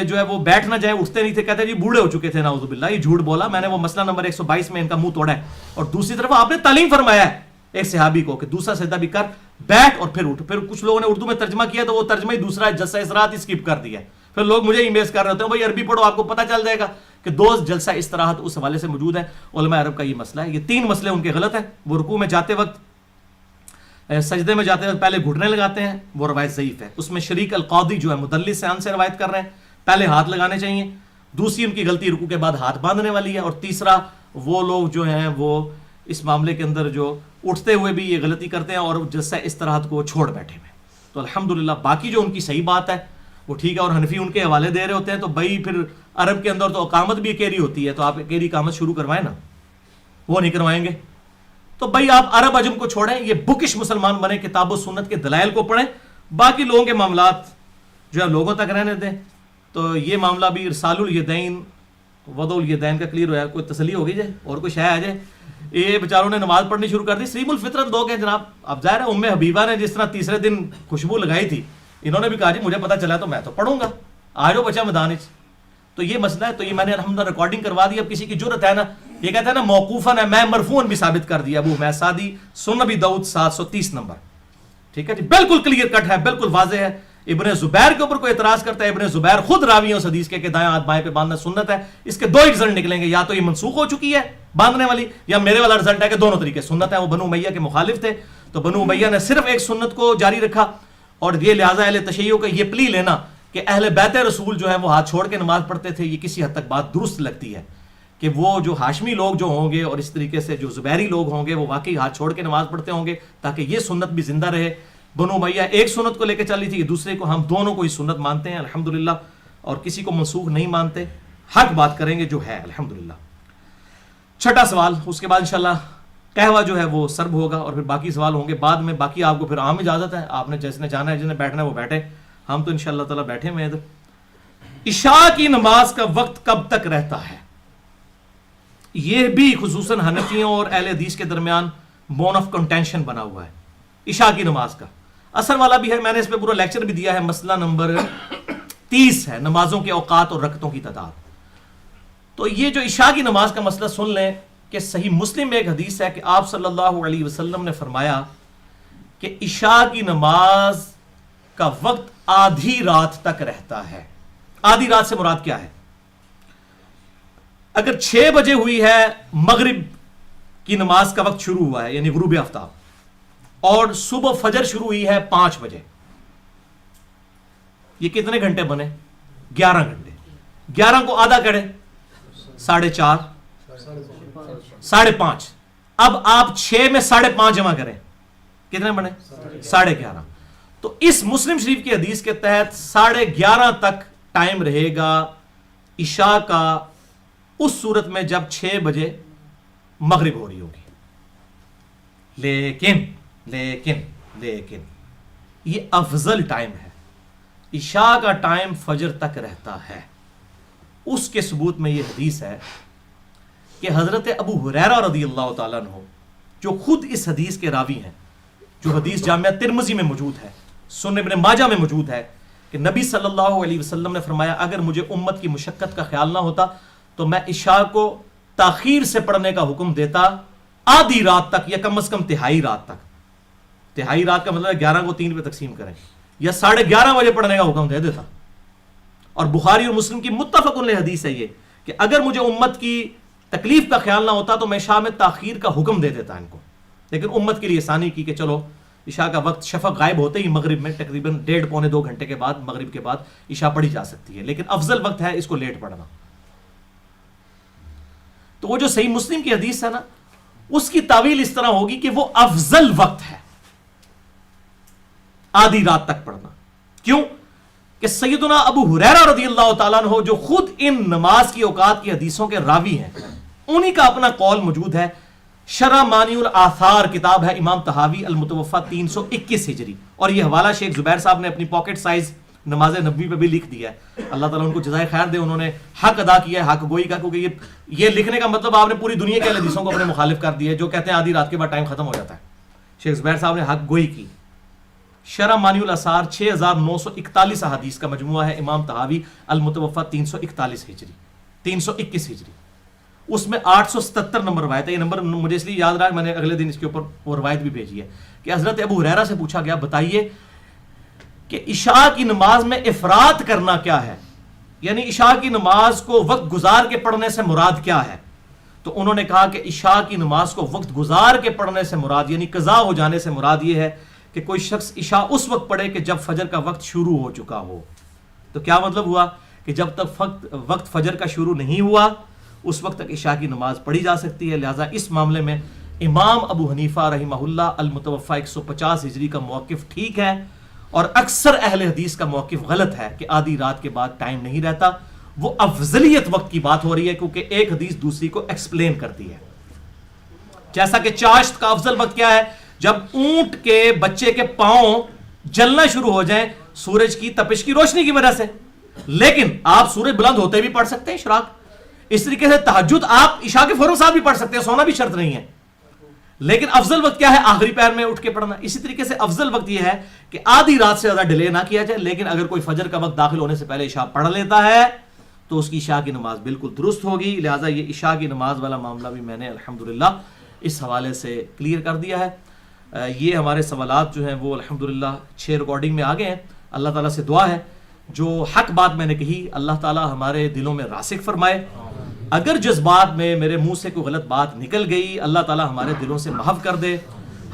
جو ہے وہ بیٹھ نہ جائیں، اٹھتے نہیں تھے. کہتے ہیں جی بوڑھے ہو چکے تھے، نعوذ باللہ یہ جھوٹ بولا، میں نے وہ مسئلہ نمبر 122 میں ان کا منہ توڑا ہے. اور دوسری طرف آپ نے تعلیم فرمایا ہے ایک صحابی کو کہ دوسرا سجدہ بھی کر، بیٹھ اور پھر اٹھ. پھر کچھ لوگوں نے اردو میں ترجمہ کیا تو وہ ترجمہ ہی دوسرا جلسہ استراحت ہی اسکپ کر دیا. پھر لوگ مجھے ای میل کر رہے ہوتے ہیں بھائی عربی پڑھو آپ کو پتہ چل جائے گا کہ دو جلسہ استراحت اس حوالے سے موجود ہے. علماء عرب کا یہ مسئلہ ہے. یہ تین مسئلے ان کے غلط ہیں. وہ رکوع میں جاتے وقت، سجدے میں جاتے وقت پہلے گھٹنے لگاتے ہیں، وہ روایت ضعیف ہے. اس میں شریک القاضی جو ہے مدلس سے ان سے روایت کر رہے ہیں، پہلے ہاتھ لگانے چاہیے. دوسری ان کی غلطی رکوع کے بعد ہاتھ باندھنے والی ہے. اور تیسرا وہ لوگ جو ہیں وہ اس معاملے کے اندر جو اٹھتے ہوئے بھی یہ غلطی کرتے ہیں اور جلسہ استراحت کو چھوڑ بیٹھے ہوئے. تو الحمدللہ باقی جو ان کی صحیح بات ہے وہ ٹھیک ہے. اور حنفی ان کے حوالے دے رہے ہوتے ہیں تو بھائی پھر عرب کے اندر تو اقامت بھی اکیلی ہوتی ہے، تو آپ اکیلی اقامت شروع کروائیں نا، وہ نہیں کروائیں گے. تو بھائی آپ عرب عجم کو چھوڑیں، یہ بکش مسلمان بنے، کتاب و سنت کے دلائل کو پڑھیں، باقی لوگوں کے معاملات جو ہے لوگوں تک رہنے دیں. تو یہ معاملہ بھی ارسال الیدین وضع الیدین کا کلیئر ہوا. کوئی تسلی ہوگی جائے اور کوئی شے آ جائے. یہ بیچاروں نے نماز پڑھنی شروع کر دی. سلیم الفطرت لوگ ہیں جناب. اب ظاہر ہے ام حبیبہ نے جس طرح تیسرے دن خوشبو لگائی تھی، انہوں نے بھی کہا جی مجھے پتا چلا تو میں تو پڑھوں گا، آ جاؤ بچہ میدان. تو یہ مسئلہ ہے. تو یہ میں نے الحمدللہ ریکارڈنگ کروا دی. اب کسی کی جرت ہے نا، یہ کہتا ہے نا موقوفاً ہے، میں مرفوعاً بھی ثابت کر دیا. ابو حمید سعدی سنن ابی داؤد 730 نمبر. ٹھیک ہے جی، بالکل کلیئر کٹ ہے، بالکل واضح ہے. ابن زبیر کے اوپر کوئی اعتراض کرتا ہے، ابن زبیر خود راوی ہیں اس حدیث کے کہ دائیں ہاتھ بائیں پہ باندھنا سنت ہے. اس کے دو ہی رزلٹ نکلیں گے، یا تو یہ منسوخ ہو چکی ہے باندھنے والی، یا میرے والا رزلٹ ہے کہ دونوں طریقے سنت ہے. وہ بنو امیہ کے مخالف تھے، تو بنو امیہ نے صرف ایک سنت کو جاری رکھا. اور یہ لہٰذا اہل تشیع کا یہ پلی لینا کہ اہل بیت رسول جو ہے وہ ہاتھ چھوڑ کے نماز پڑھتے تھے، یہ کسی حد تک بات درست لگتی ہے کہ وہ جو ہاشمی لوگ جو ہوں گے اور اس طریقے سے جو زبیری لوگ ہوں گے وہ واقعی ہاتھ چھوڑ کے نماز پڑھتے ہوں گے تاکہ یہ سنت بھی زندہ رہے. بنو امیہ ایک سنت کو لے کے چلی تھی، دوسرے کو ہم دونوں کو ہی سنت مانتے ہیں الحمدللہ، اور کسی کو منسوخ نہیں مانتے. حق بات کریں گے جو ہے الحمدللہ. چھٹا سوال، اس کے بعد انشاءاللہ قہوہ جو ہے وہ سرب ہوگا اور پھر باقی سوال ہوں گے بعد میں. باقی آپ کو پھر عام اجازت ہے، آپ نے جس نے جانا ہے جس نے بیٹھنا ہے وہ بیٹھے. ہم تو انشاءاللہ تعالی بیٹھے ہوئے ادھر. عشاء کی نماز کا وقت کب تک رہتا ہے؟ یہ بھی خصوصاً حنفیوں اور اہل حدیث کے درمیان بون آف کنٹینشن بنا ہوا ہے. عشاء کی نماز کا اثر والا بھی ہے، میں نے اس پہ پورا لیکچر بھی دیا ہے. مسئلہ نمبر 30 ہے نمازوں کے اوقات اور رکعتوں کی تعداد. تو یہ جو عشاء کی نماز کا مسئلہ سن لیں کہ صحیح مسلم میں ایک حدیث ہے کہ آپ صلی اللہ علیہ وسلم نے فرمایا کہ عشاء کی نماز کا وقت آدھی رات تک رہتا ہے. آدھی رات سے مراد کیا ہے؟ اگر 6 بجے ہوئی ہے مغرب کی نماز کا وقت شروع ہوا ہے یعنی غروب آفتاب، اور صبح فجر شروع ہوئی ہے 5 بجے، یہ کتنے گھنٹے بنے؟ 11 گھنٹے. 11 کو آدھا کرے 4.5 5.5. اب آپ 6 میں 5.5 جمع کریں کتنے بنے؟ 11.5. تو اس مسلم شریف کی حدیث کے تحت 11:30 تک ٹائم رہے گا عشاء کا، اس صورت میں جب 6 بجے مغرب ہو رہی ہوگی. لیکن یہ افضل ٹائم ہے. عشاء کا ٹائم فجر تک رہتا ہے. اس کے ثبوت میں یہ حدیث ہے کہ حضرت ابو ہریرہ رضی اللہ تعالیٰ عنہ جو خود اس حدیث کے راوی ہیں، جو حدیث جامعہ ترمذی میں موجود ہے، سنن ابن ماجہ میں موجود ہے، کہ نبی صلی اللہ علیہ وسلم نے فرمایا اگر مجھے امت کی مشقت کا خیال نہ ہوتا تو میں عشاء کو تاخیر سے پڑھنے کا حکم دیتا آدھی رات تک یا کم از کم تہائی رات تک. تہائی رات کا مطلب ہے 11 کو 3 پہ تقسیم کریں، یا 11:30 بجے پڑھنے کا حکم دے دیتا. اور بخاری اور مسلم کی متفق علیہ حدیث ہے یہ کہ اگر مجھے امت کی تکلیف کا خیال نہ ہوتا تو میں عشاء میں تاخیر کا حکم دے دیتا ان کو. لیکن امت کے لیے آسانی کی کہ چلو عشاء کا وقت شفق غائب ہوتے ہی مغرب میں تقریباً 1.5 پونے 2 گھنٹے کے بعد مغرب کے بعد عشاء پڑھی جا سکتی ہے، لیکن افضل وقت ہے اس کو لیٹ پڑھنا. تو وہ جو صحیح مسلم کی حدیث ہے نا، اس کی تعویل اس طرح ہوگی کہ وہ افضل وقت ہے آدھی رات تک پڑھنا. کیوں کہ سیدنا ابو ہریرہ رضی اللہ تعالیٰ عنہ جو خود ان نماز کی اوقات کی حدیثوں کے راوی ہیں، انہی کا اپنا قول موجود ہے. شرح مانی الآثار کتاب ہے امام طحاوی المتوفا 321 ہجری، اور یہ حوالہ شیخ زبیر صاحب نے اپنی پاکٹ سائز نماز نبوی پہ بھی لکھ دیا ہے. اللہ تعالیٰ ان کو جزائے خیر دے، انہوں نے حق ادا کیا ہے، حق گوئی کا. کیونکہ یہ لکھنے کا مطلب آپ نے پوری دنیا کے حدیثوں کو اپنے مخالف کر دیا ہے جو کہتے ہیں آدھی رات کے بعد ٹائم ختم ہو جاتا ہے. شیخ زبیر صاحب نے حق گوئی کی. شرح مانی الاثار 6941 احادیث کا مجموعہ ہے امام طحاوی المتوفا 341 ہجری 321 ہجری. اس میں 877 نمبر روایت ہے. یہ نمبر مجھے اس لیے یاد رہا، میں نے اگلے دن اس کے اوپر وہ روایت بھی بھیجی ہے کہ حضرت ابو ہریرہ سے پوچھا گیا بتائیے کہ عشاء کی نماز میں افراط کرنا کیا ہے، یعنی عشاء کی نماز کو وقت گزار کے پڑھنے سے مراد کیا ہے. تو انہوں نے کہا کہ عشاء کی نماز کو وقت گزار کے پڑھنے سے مراد یعنی قضا ہو جانے سے مراد یہ ہے کہ کوئی شخص عشاء اس وقت پڑھے کہ جب فجر کا وقت شروع ہو چکا ہو. تو کیا مطلب ہوا کہ جب تک وقت فجر کا شروع نہیں ہوا اس وقت تک عشاء کی نماز پڑھی جا سکتی ہے. لہٰذا اس معاملے میں امام ابو حنیفہ رحمہ اللہ المتوفا 150 ہجری کا موقف ٹھیک ہے، اور اکثر اہل حدیث کا موقف غلط ہے کہ آدھی رات کے بعد ٹائم نہیں رہتا. وہ افضلیت وقت کی بات ہو رہی ہے کیونکہ ایک حدیث دوسری کو ایکسپلین کرتی ہے. جیسا کہ چاشت کا افضل وقت کیا ہے، جب اونٹ کے بچے کے پاؤں جلنا شروع ہو جائیں سورج کی تپش کی روشنی کی وجہ سے. لیکن آپ سورج بلند ہوتے بھی پڑھ سکتے ہیں اشراق. اس طریقے سے تہجد آپ عشاء کے فوراً ساتھ بھی پڑھ سکتے ہیں، سونا بھی شرط نہیں ہے. لیکن افضل وقت کیا ہے، آخری پہر میں اٹھ کے پڑھنا. اسی طریقے سے افضل وقت یہ ہے کہ آدھی رات سے زیادہ ڈیلے نہ کیا جائے. لیکن اگر کوئی فجر کا وقت داخل ہونے سے پہلے عشاء پڑھ لیتا ہے تو اس کی عشاء کی نماز بالکل درست ہوگی. لہٰذا یہ عشاء کی نماز والا معاملہ بھی میں نے الحمدللہ اس حوالے سے کلیئر کر دیا ہے. یہ ہمارے سوالات جو ہیں وہ الحمدللہ 6 ریکارڈنگ میں آ گئے ہیں. اللہ تعالیٰ سے دعا ہے جو حق بات میں نے کہی اللہ تعالیٰ ہمارے دلوں میں راسخ فرمائے. اگر جذبات میں میرے منہ سے کوئی غلط بات نکل گئی اللہ تعالیٰ ہمارے دلوں سے محو کر دے.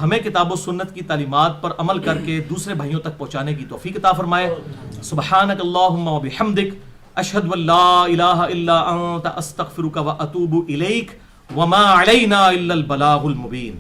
ہمیں کتاب و سنت کی تعلیمات پر عمل کر کے دوسرے بھائیوں تک پہنچانے کی توفیق عطا فرمائے. سبحانک اللہم و بحمدک اشہد ان لا الہ الا انت استغفرک و اتوب الیک وما علینا الا البلاغ المبین.